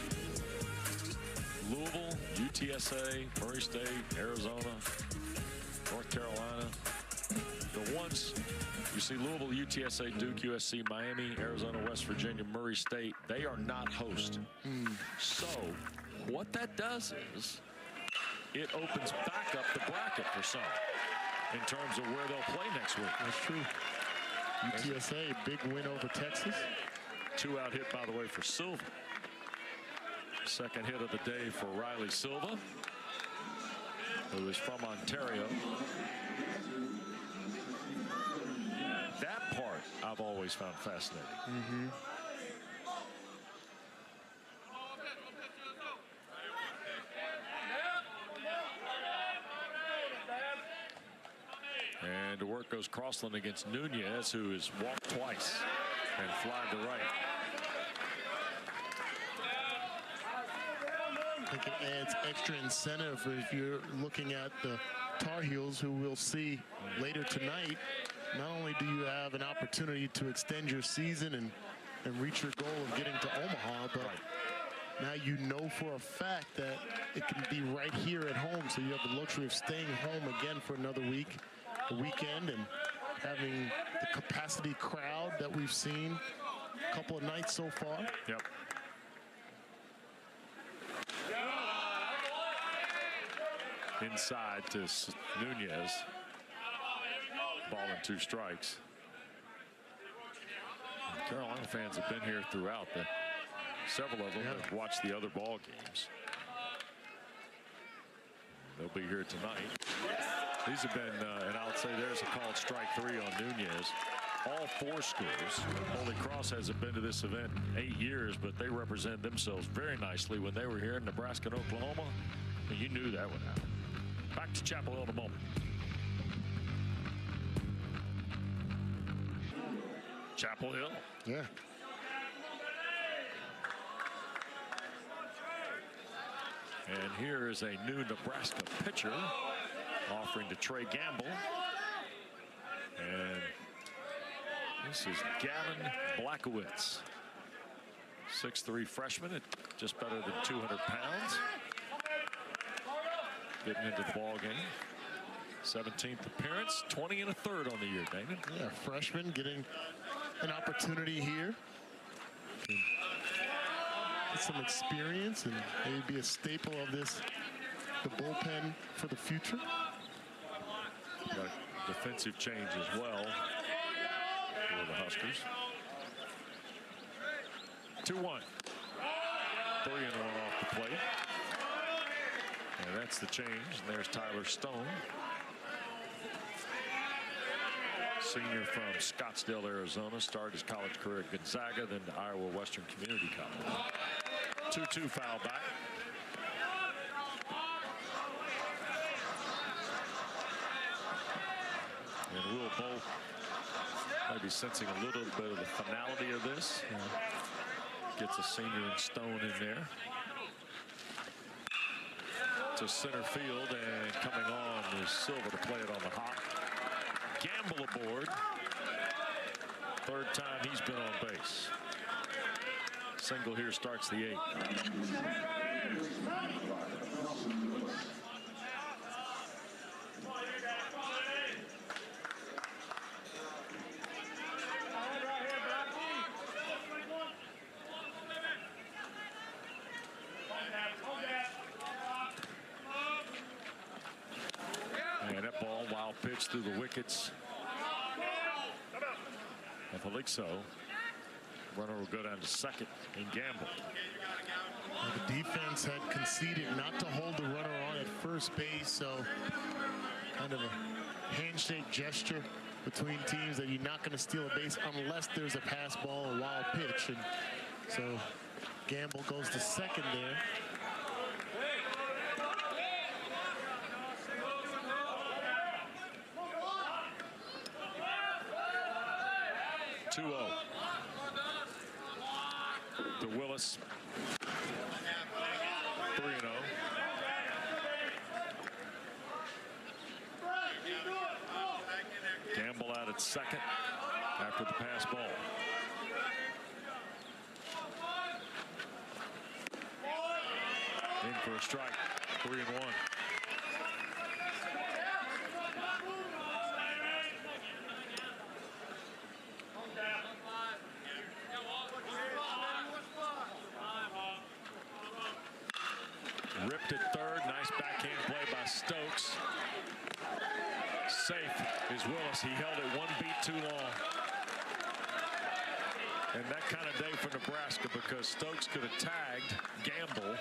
Louisville, UTSA, Murray State, Arizona, North Carolina. The ones you see: Louisville, UTSA, Duke, USC, Miami, Arizona, West Virginia, Murray State. They are not host. So what that does is it opens back up the bracket for some in terms of where they'll play next week. That's true. UTSA, big win over Texas. 2-out hit, by the way, for Silva. Second hit of the day for Riley Silva, who is from Ontario. That part I've always found fascinating. And to work goes Crossland against Nunez, who has walked twice and flied to right. I think it adds extra incentive if you're looking at the Tar Heels, who we'll see later tonight. Not only do you have an opportunity to extend your season and reach your goal of getting to Omaha, but now you know for a fact that it can be right here at home. So you have the luxury of staying home again for another week, a weekend, and having the capacity crowd that we've seen a couple of nights so far. Yep. Inside to Nunez. Ball and 2 strikes. Carolina fans have been here throughout. Several of them have watched the other ball games. They'll be here tonight. These have been, and I'll say there's a called strike 3 on Nunez. All 4 schools. Holy Cross hasn't been to this event in 8 years, but they represented themselves very nicely when they were here in Nebraska and Oklahoma. And you knew that would happen. Back to Chapel Hill in a moment. Chapel Hill. Yeah. And here is a new Nebraska pitcher offering to Trey Gamble. And this is Gavin Blackowitz. 6'3" freshman at just better than 200 pounds. Getting into the ball game. 17th appearance, 20 1/3 on the year, Damon. Yeah, freshman getting an opportunity here. Get some experience and maybe be a staple of the bullpen for the future. Got a defensive change as well for the Huskers. 2-1. 3-1 off the plate. And that's the change. And there's Tyler Stone, senior from Scottsdale, Arizona. Started his college career at Gonzaga, then to Iowa Western Community College. 2-2 foul back. And Will Bolt might be sensing a little bit of the finality of this. Gets a senior and Stone in there. To center field, and coming on is Silva to play it on the hop. Gamble aboard. 3rd time he's been on base. Single here starts the 8th. And that ball, wild pitch through the wickets. And Felixo, runner will go down to second and Gamble. Well, the defense had conceded not to hold the runner on at first base, so kind of a handshake gesture between teams that you're not going to steal a base unless there's a pass ball or wild pitch. And so Gamble goes to second there. to Willis. 3-0. Campbell out at second after the pass ball. In for a strike. 3-1. Ripped at third. Nice backhand play by Stokes. Safe is Willis. He held it one beat too long. And that kind of day for Nebraska, because Stokes could have tagged Gamble,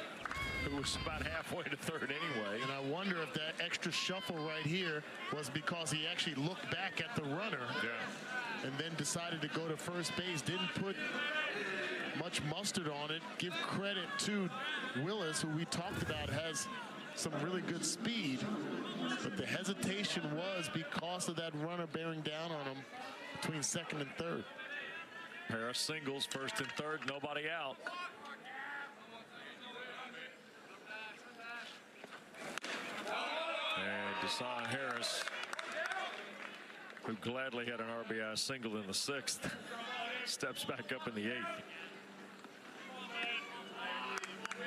who was about halfway to third anyway. And I wonder if that extra shuffle right here was because he actually looked back at the runner. Yeah. And then decided to go to first base. Didn't put much mustard on it. Give credit to Willis, who we talked about has some really good speed, but the hesitation was because of that runner bearing down on him between second and third. Pair of singles, first and third, nobody out. And Deshaun Harris, who gladly had an RBI single in the sixth, steps back up in the eighth.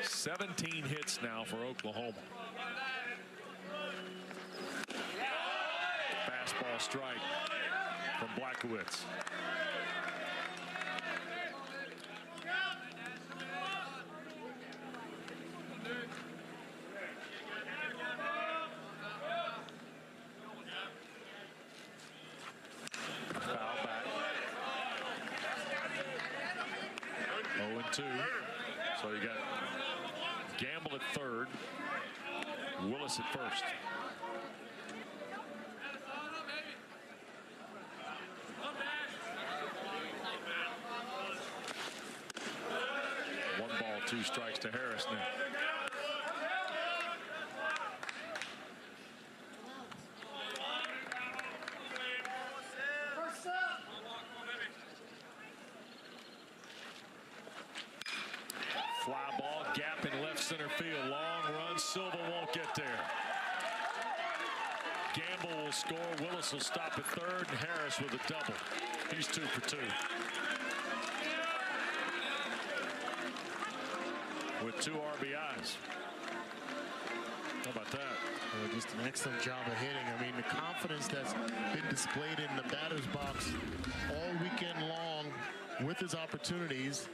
17 hits now for Oklahoma. Fastball strike from Blackowitz. Foul back. 0-2. So you got Gamble at third, Willis at first. One ball, two strikes to Harris now. Fly ball, gap in left center field. Long run, Silva won't get there. Gamble will score. Willis will stop at third, and Harris with a double. He's 2 for 2. With 2 RBIs. How about that? Just an excellent job of hitting. I mean, the confidence that's been displayed in the batter's box all weekend long with his opportunities.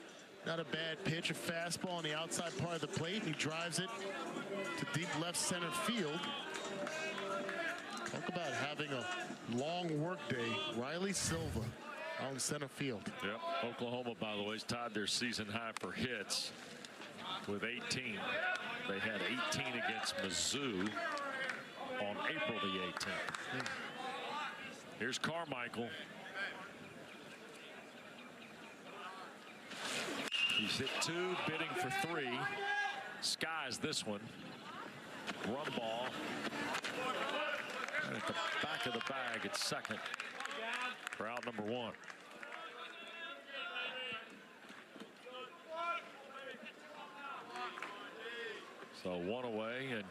Not a bad pitch, a fastball on the outside part of the plate, and he drives it to deep left center field. Talk about having a long work day. Riley Silva out in center field. Yep. Oklahoma, by the way, has tied their season high for hits with 18. They had 18 against Mizzou on April the 18th. Here's Carmichael. He's hit 2, bidding for 3. Skies this one. Run ball. And at the back of the bag at second for out number 1. So 1 away, and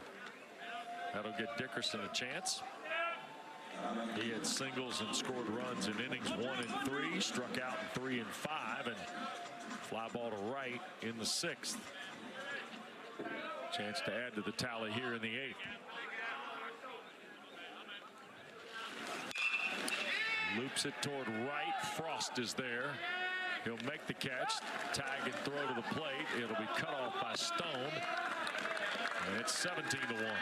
that'll get Dickerson a chance. He had singles and scored runs in innings 1 and 3, struck out in 3 and 5, and fly ball to right in the 6th. Chance to add to the tally here in the 8th. Loops it toward right. Frost is there. He'll make the catch, tag and throw to the plate. It'll be cut off by Stone. And it's 17-1.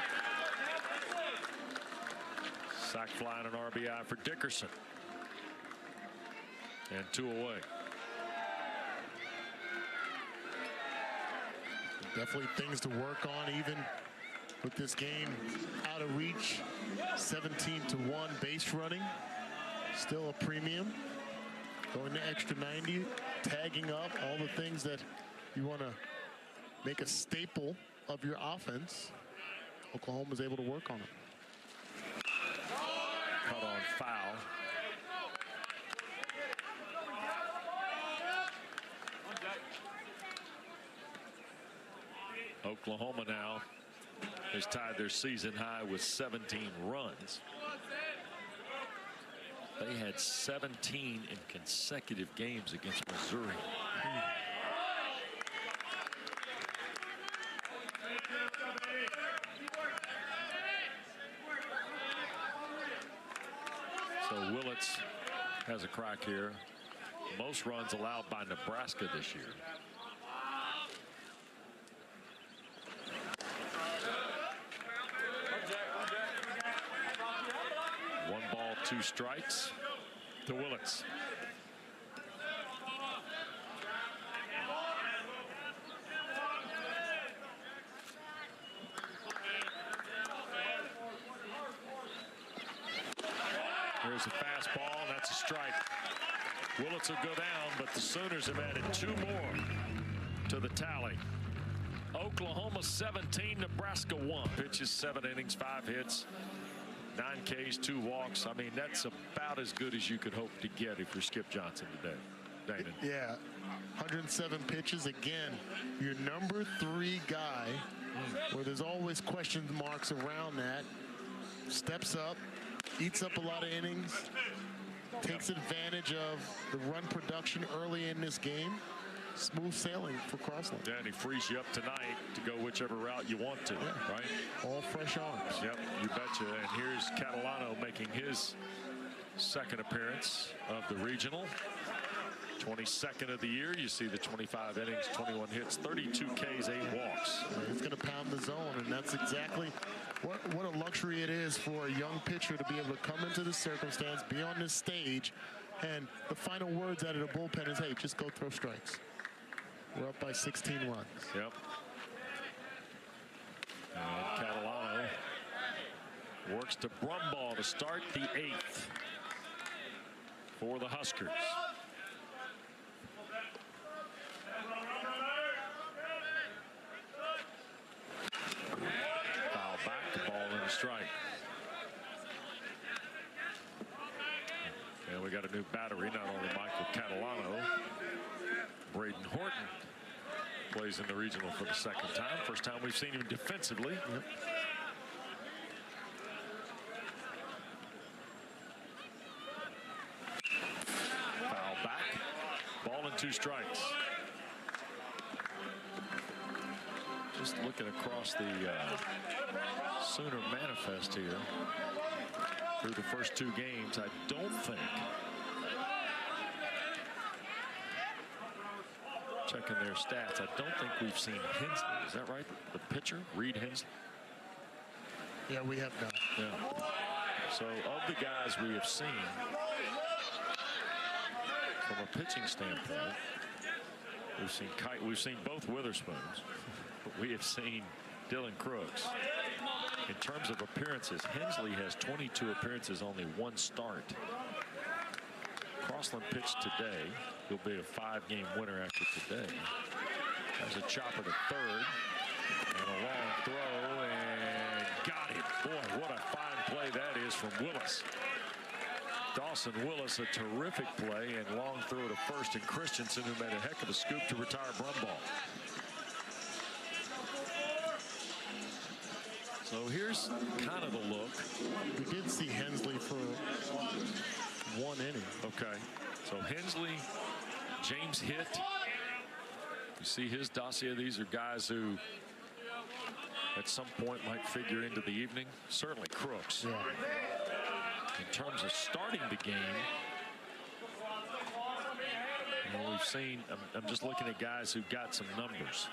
Sack fly and an RBI for Dickerson. And 2 away. Definitely things to work on, even with this game out of reach. 17-1 base running. Still a premium. Going to extra 90, tagging up, all the things that you want to make a staple of your offense. Oklahoma's able to work on it. Cut on foul. Oklahoma now has tied their season high with 17 runs. They had 17 in consecutive games against Missouri. So Willits has a crack here. Most runs allowed by Nebraska this year. One ball, 2 strikes to Willits. Here's a fastball, and that's a strike. Willits will go down, but the Sooners have added 2 more to the tally. Oklahoma 17, Nebraska 1. Pitches 7 innings, 5 hits, 9 Ks, 2 walks. I mean, that's about as good as you could hope to get if you're Skip Johnson today. Dana. Yeah, 107 pitches. Again, your number 3 guy, where there's always question marks around that, steps up, eats up a lot of innings, takes advantage of the run production early in this game. Smooth sailing for Crossland. Yeah, and he frees you up tonight to go whichever route you want to, right? All fresh arms. Yep, you betcha. And here's Catalano making his second appearance of the regional. 22nd of the year. You see the 25 innings, 21 hits, 32 Ks, 8 walks. He's going to pound the zone, and that's exactly what a luxury it is for a young pitcher to be able to come into this circumstance, be on this stage, and the final words out of the bullpen is, hey, just go throw strikes. We're up by 16 runs. Yep. And Catalano works to Brumball to start the 8th for the Huskers. Foul back, the ball and a strike. And we got a new battery, not only Michael Catalano, Braden Horton plays in the regional for the second time. First time we've seen him defensively. Yep. Foul back. Ball and 2 strikes. Just looking across the Sooner manifest here through the first 2 games, I don't think, checking their stats, I don't think we've seen Hensley. Is that right? The pitcher, Reed Hensley? Yeah, we have not. Yeah. So of the guys we have seen, from a pitching standpoint, we've seen both Witherspoons, but we have seen Dylan Crooks. In terms of appearances, Hensley has 22 appearances, only 1 start. Crossland pitched today. He'll be a 5-game winner after today. There's a chopper to third and a long throw, and got it. Boy, what a fine play that is from Willis. Dawson Willis, a terrific play, and long throw to first, and Christensen, who made a heck of a scoop to retire Brumball. So here's kind of the look. We did see Hensley for 1 inning. Okay. So Hensley, James Hitt. You see his dossier. These are guys who at some point might figure into the evening. Certainly Crooks. Yeah. In terms of starting the game, we've seen, I'm just looking at guys who've got some numbers.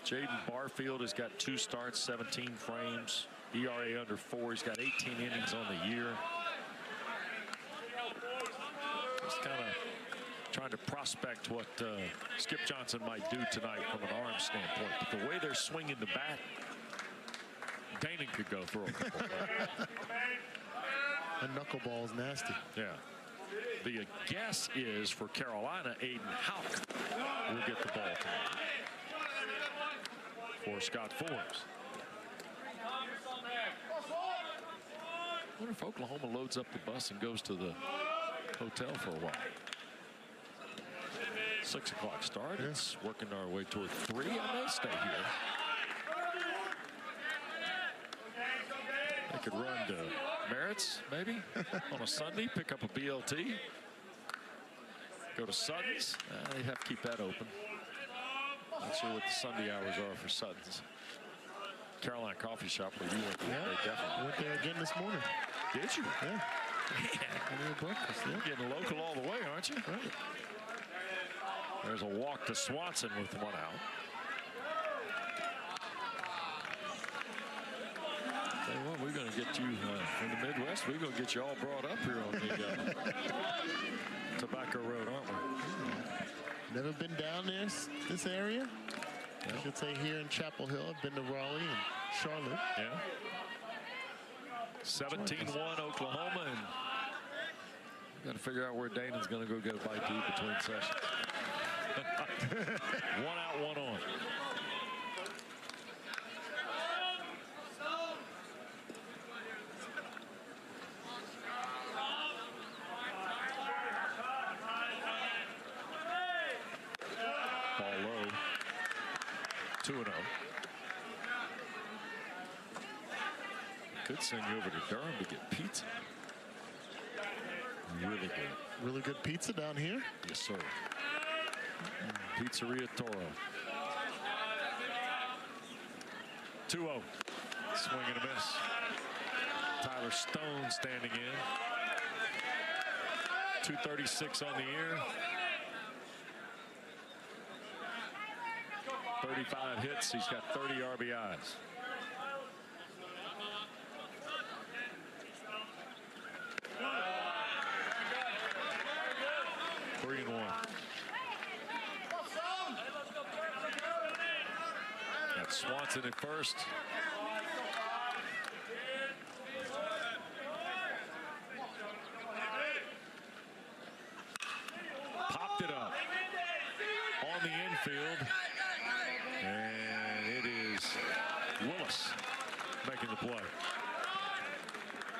Jaden Barfield has got 2 starts, 17 frames, ERA under 4. He's got 18 innings on the year. Just kind of trying to prospect what Skip Johnson might do tonight from an arm standpoint. But the way they're swinging the bat, Dana could go through a couple. A knuckleball is nasty. Yeah. The guess is for Carolina, Aiden Houck will get the ball tonight for Scott Forbes. I wonder if Oklahoma loads up the bus and goes to the hotel for a while. 6 o'clock start. Yeah. It's working our way toward 3. I may stay here. I could run to Merritt's maybe on a Sunday, pick up a BLT, go to Sutton's. They have to keep that open. Not sure what the Sunday hours are for Sutton's. Carolina Coffee Shop where you went. Yeah, they definitely went there again this morning. Did you? Yeah. Man. Breakfast, yeah. You're getting local all the way, aren't you? Right. There's a walk to Swanson with 1 out. Tell you what, we're going to get you from the Midwest. We're going to get you all brought up here on the Tobacco Road, aren't we? Never been down there, this area. I should say here in Chapel Hill. I've been to Raleigh and Charlotte. Yeah. 17-1 Oklahoma, and got to figure out where Dana's going to go get a bite to eat between sessions. 1 out, 1 on. Ball low. 2-0. Could send you over to Durham to get pizza. Really good. Really good pizza down here. Yes, sir. Pizzeria Toro. 2-0. Swing and a miss. Tyler Stone standing in. 236 on the year. 35 hits. He's got 30 RBIs. Swanson at first. Popped it up on the infield. And it is Willis making the play.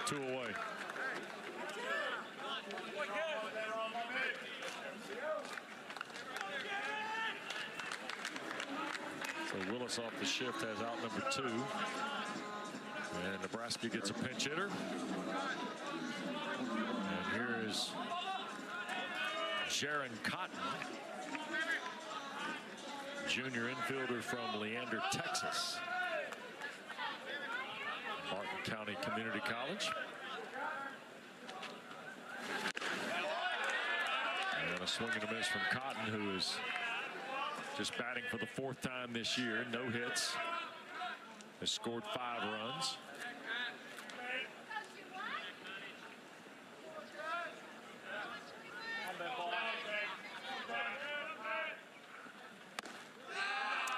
2 away. So Willis off the shift has out number 2. And Nebraska gets a pinch hitter. And here is Jaron Cotton, junior infielder from Leander, Texas. Martin County Community College. And a swing and a miss from Cotton, who is just batting for the 4th time this year. No hits. Has scored 5 runs.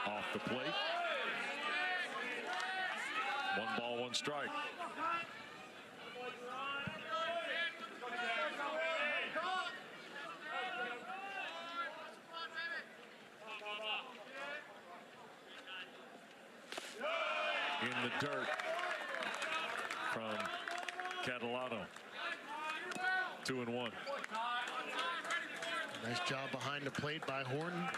Off the plate. 1 ball, 1 strike. In the dirt from Catalano. 2-1. Nice job behind the plate by Horton.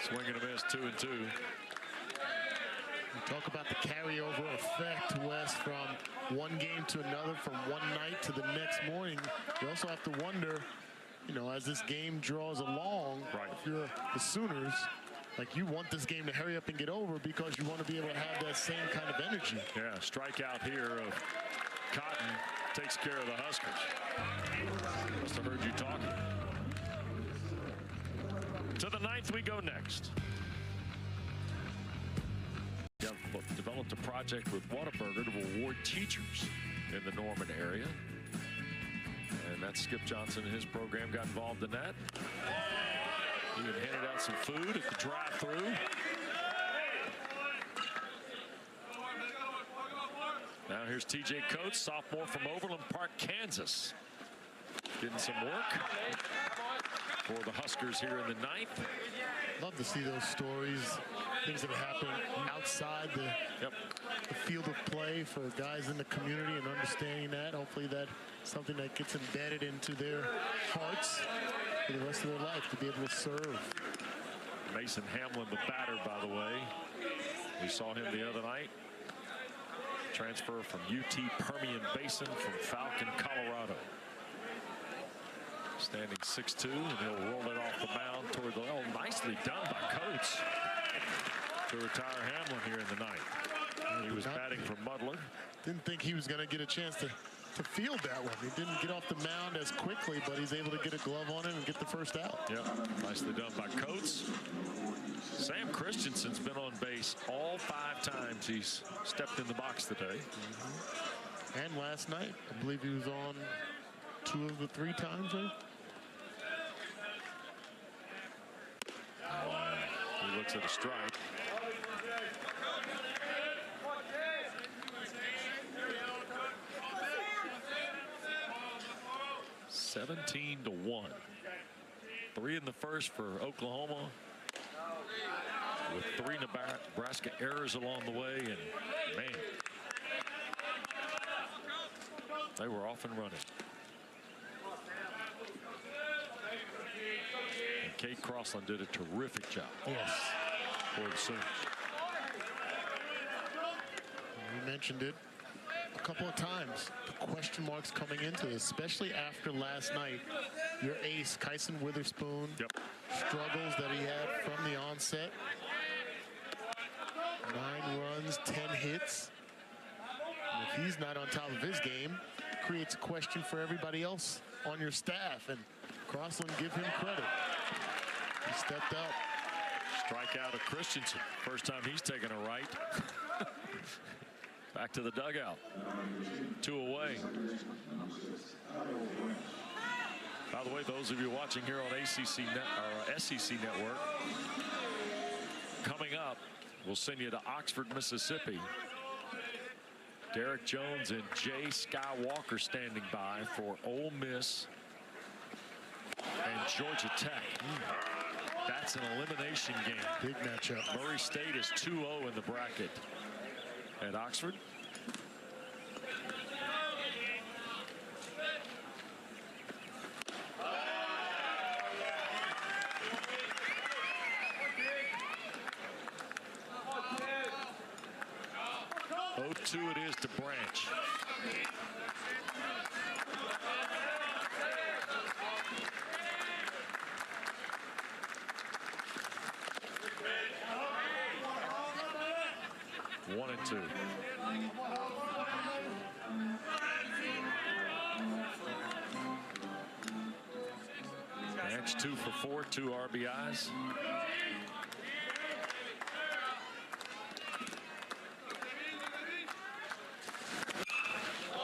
Swing and a miss, 2-2. Talk about the carryover effect, Wes, from one game to another, from one night to the next morning. You also have to wonder, you know, as this game draws along, right, if you're the Sooners, like, you want this game to hurry up and get over because you want to be able to have that same kind of energy. Yeah, strikeout here of Cotton takes care of the Huskers. Must have heard you talking. To the 9th we go next. We've developed a project with Whataburger to reward teachers in the Norman area. And that's Skip Johnson and his program got involved in that. He even handed out some food at the drive-thru. Now here's TJ Coates, sophomore from Overland Park, Kansas. Getting some work for the Huskers here in the 9th. Love to see those stories, things that happen outside the field of play for guys in the community, and understanding that. Hopefully that's something that gets embedded into their hearts for the rest of their life, to be able to serve. Mason Hamlin, the batter, by the way. We saw him the other night. Transfer from UT Permian Basin from Falcon, Colorado. Standing 6'2", and he'll roll it off the mound toward the nicely done by Coates to retire Hamlin here in the ninth. He was batting for Muddler. Didn't think he was going to get a chance to field that one. He didn't get off the mound as quickly, but he's able to get a glove on it and get the first out. Yep, nicely done by Coates. Sam Christensen's been on base all 5 times he's stepped in the box today. And last night, I believe he was on 2 of the 3 times, right? He looks at a strike. (17-1). 3 in the first for Oklahoma, with 3 Nebraska errors along the way, and man, they were off and running. And Kate Crossland did a terrific job. Yes. For the Sooners. We mentioned it a couple of times. The question marks coming into this, especially after last night. Your ace, Kyson Witherspoon, struggles that he had from the onset. 9 runs, 10 hits. And if he's not on top of his game, it creates a question for everybody else on your staff. And Crossland, give him credit. He stepped up. Strikeout of Christensen. First time he's taken a right. Back to the dugout. 2 away. By the way, those of you watching here on SEC Network, coming up, we'll send you to Oxford, Mississippi. Derek Jones and Jay Skywalker standing by for Ole Miss and Georgia Tech. That's an elimination game. Big matchup. Murray State is 2-0 in the bracket at Oxford. It is to Branch. One and 2. Branch 2 for 4, 2 RBIs.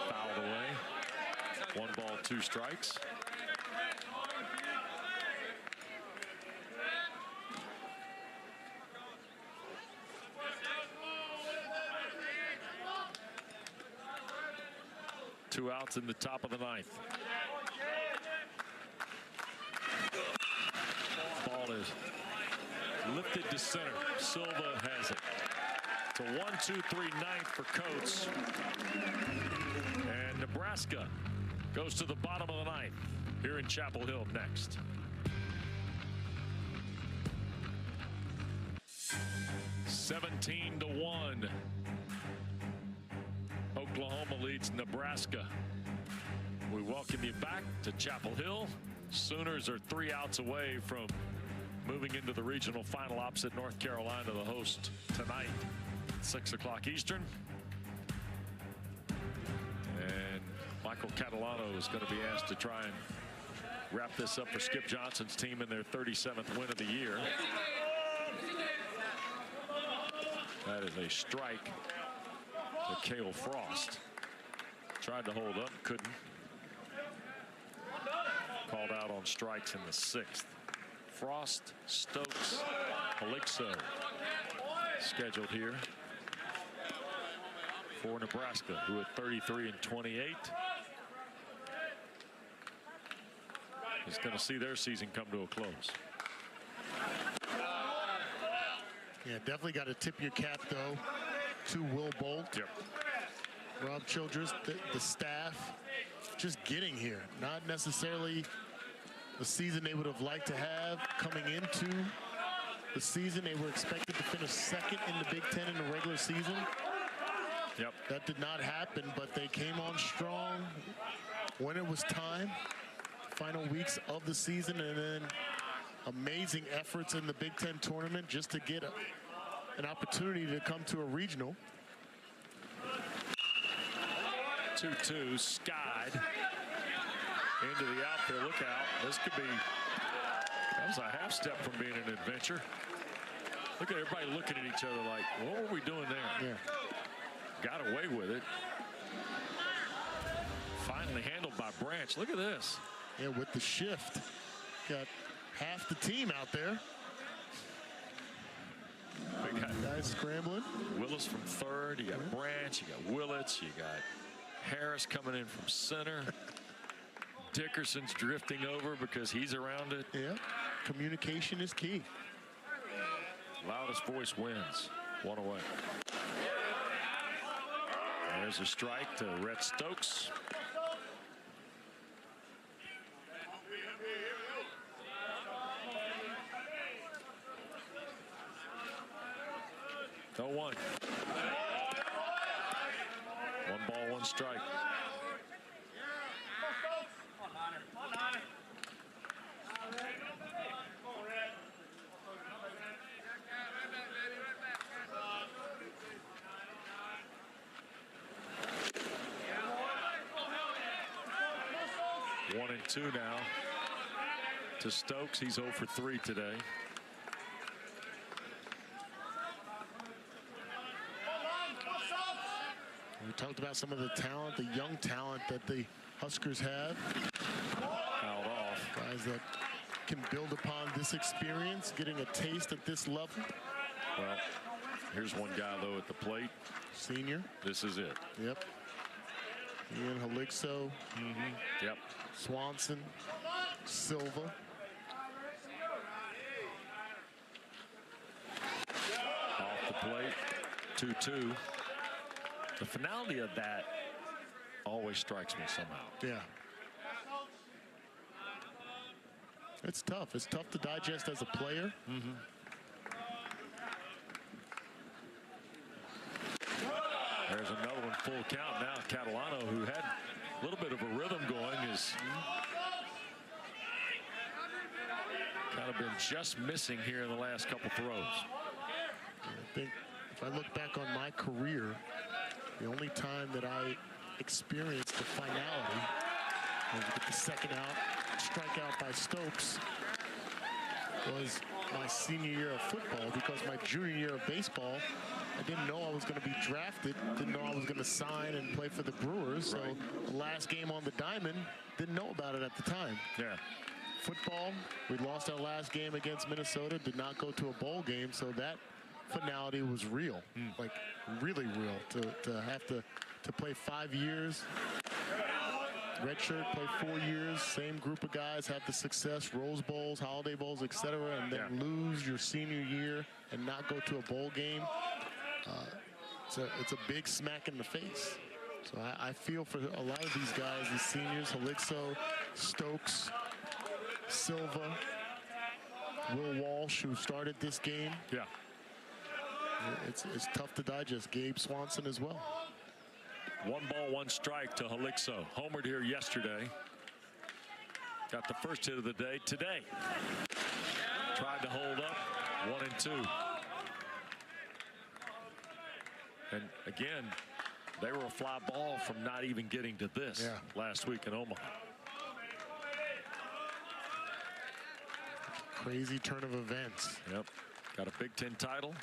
Fouled away. 1 ball, 2 strikes. Two outs in the top of the 9th. Ball is lifted to center. Silva has it. It's a 1-2-3 9th for Coates. And Nebraska goes to the bottom of the 9th here in Chapel Hill next. (17-1). Oklahoma leads Nebraska. We welcome you back to Chapel Hill. Sooners are 3 outs away from moving into the regional final opposite North Carolina, the host tonight, 6 o'clock Eastern. And Michael Catalano is going to be asked to try and wrap this up for Skip Johnson's team in their 37th win of the year. That is a strike to Cale Frost. Tried to hold up, couldn't. Called out on strikes in the 6th. Frost, Stokes, Palixo scheduled here for Nebraska, who at 33-28 is going to see their season come to a close. Yeah, definitely got to tip your cap, though, to Will Bolt. Yep. Rob Childress, the staff, just getting here. Not necessarily the season they would have liked to have coming into the season. They were expected to finish second in the Big Ten in the regular season. Yep. That did not happen, but they came on strong when it was time. Final weeks of the season, and then amazing efforts in the Big Ten tournament just to get an opportunity to come to a regional. 2-2, skied into the outfield. Look out. This could be, that was a half step from being an adventure. Look at everybody looking at each other like, what were we doing there? Yeah. Got away with it. Finally handled by Branch. Look at this. Yeah, with the shift. Got half the team out there. We got Guys scrambling. Willis from third. You got Branch. You got Willits. You got Harris coming in from center. Dickerson's drifting over because he's around it. Yeah, communication is key. Loudest voice wins. 1 away. There's a strike to Rhett Stokes. No one. 1 ball, 1 strike. One and 2 now to Stokes. He's 0 for 3 today. We talked about some of the talent, the young talent that the Huskers have. Fouled off. Guys that can build upon this experience, getting a taste at this level. Well, here's one guy, though, at the plate. Senior. This is it. Yep. Ian Halixo. Yep. Swanson. Silva. Off the plate. 2-2. The finality of that always strikes me somehow. Yeah. It's tough. It's tough to digest as a player. There's another one, full count now. Catalano, who had a little bit of a rhythm going, is kind of been just missing here in the last couple throws. I think if I look back on my career, the only time that I experienced the finality with the second out, strikeout by Stokes, was my senior year of football, because my junior year of baseball, I didn't know I was going to be drafted, didn't know I was going to sign and play for the Brewers. So the last game on the diamond, didn't know about it at the time. Yeah. Football, we lost our last game against Minnesota, did not go to a bowl game, so that finality was real, like really real, to have to play 5 years, redshirt, play 4 years, same group of guys, have the success, Rose Bowls, Holiday Bowls, etc., and then lose your senior year and not go to a bowl game. It's a big smack in the face. So I feel for a lot of these guys, these seniors, Halixo, Stokes, Silva, Will Walsh, who started this game. Yeah. It's tough to digest. Gabe Swanson as well. 1 ball, 1 strike to Halixo. Homered here yesterday. Got the first hit of the day today. Tried to hold up. 1 and 2. And again, they were a fly ball from not even getting to this last week in Omaha. Crazy turn of events. Yep. Got a Big Ten title.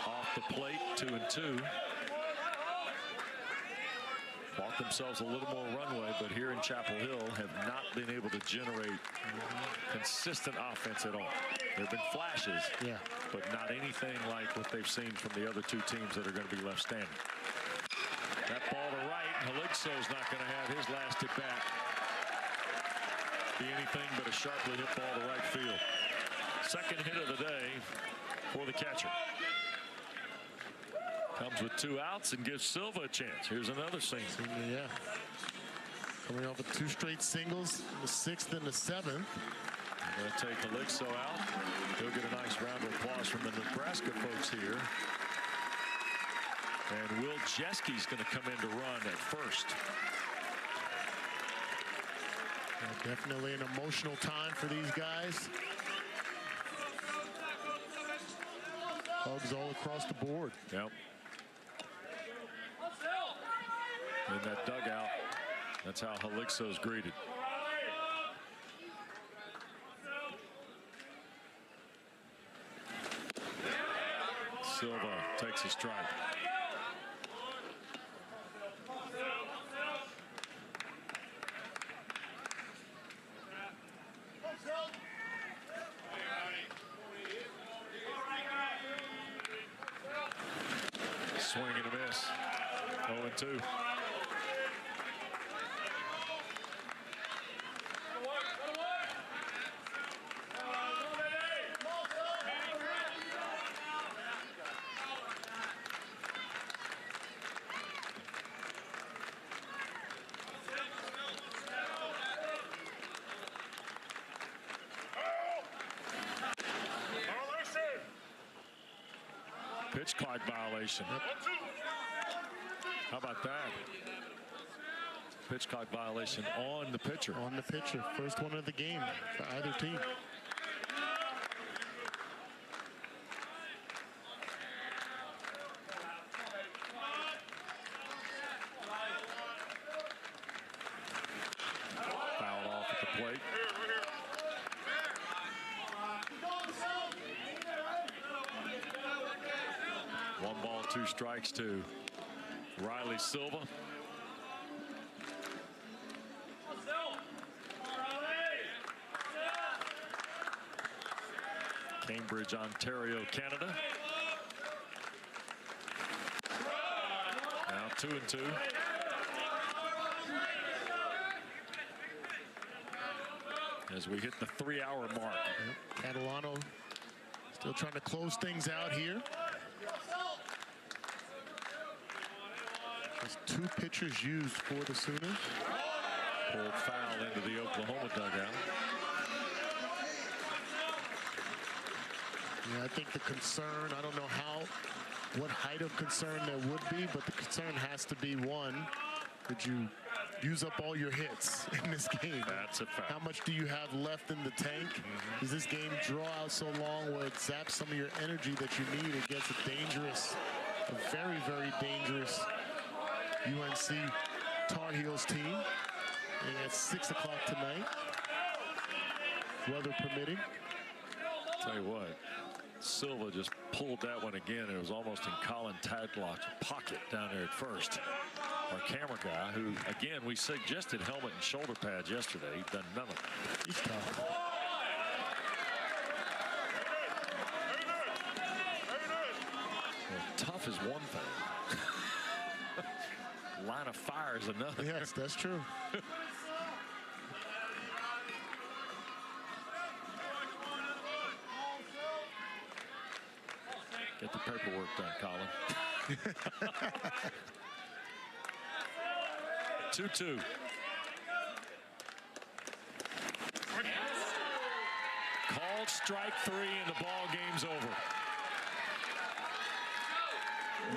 Off the plate, 2 and 2. Bought themselves a little more runway, but here in Chapel Hill have not been able to generate consistent offense at all. There have been flashes, but not anything like what they've seen from the other 2 teams that are going to be left standing. That ball to right, Halixo's not going to have his last at bat be anything but a sharply hit ball to right field. Second hit of the day for the catcher. Comes with 2 outs and gives Silva a chance. Here's another single. Yeah. Coming off of 2 straight singles, the 6th and the 7th. Going to take Calixto out. He'll get a nice round of applause from the Nebraska folks here. And Will Jeski's going to come in to run at first. Yeah, definitely an emotional time for these guys. Hugs all across the board. Yep. In that dugout, that's how Calixto's greeted. Silva takes a strike. Swing and a miss. 0-2. Pitch clock violation. How about that? Pitch clock violation on the pitcher. On the pitcher. First one of the game for either team. Fouled off at the plate. One ball, 2 strikes to Riley Silva. Cambridge, Ontario, Canada. Now 2-2. As we hit the 3-hour mark. Catalano still trying to close things out here. Just 2 pitchers used for the Sooners. Pulled foul into the Oklahoma dugout. Yeah, I think the concern, I don't know what height of concern there would be, but the concern has to be, one, did you use up all your hits in this game? That's a fact. How much do you have left in the tank? Does this game draw out so long where it zaps some of your energy that you need against a very, very dangerous UNC Tar Heels team? And at 6 o'clock tonight, weather permitting. Tell you what, Silva just pulled that one again. It was almost in Colin Tadlock's pocket down there at first. Our camera guy, who, again, we suggested helmet and shoulder pads yesterday. He's done none of it. He's tough. Well, tough is one thing. Line of fire is another. Yes, that's true. Get the paperwork done, Colin. 2-2. Called strike 3 and the ball game's over.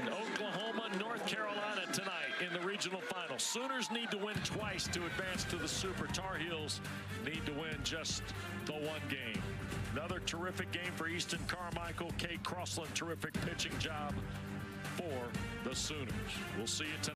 Oklahoma, North Carolina tonight in the regional final. Sooners need to win twice to advance to the Super. Tar Heels need to win just the 1 game. Another terrific game for Easton Carmichael. Kate Crossland, terrific pitching job for the Sooners. We'll see you tonight.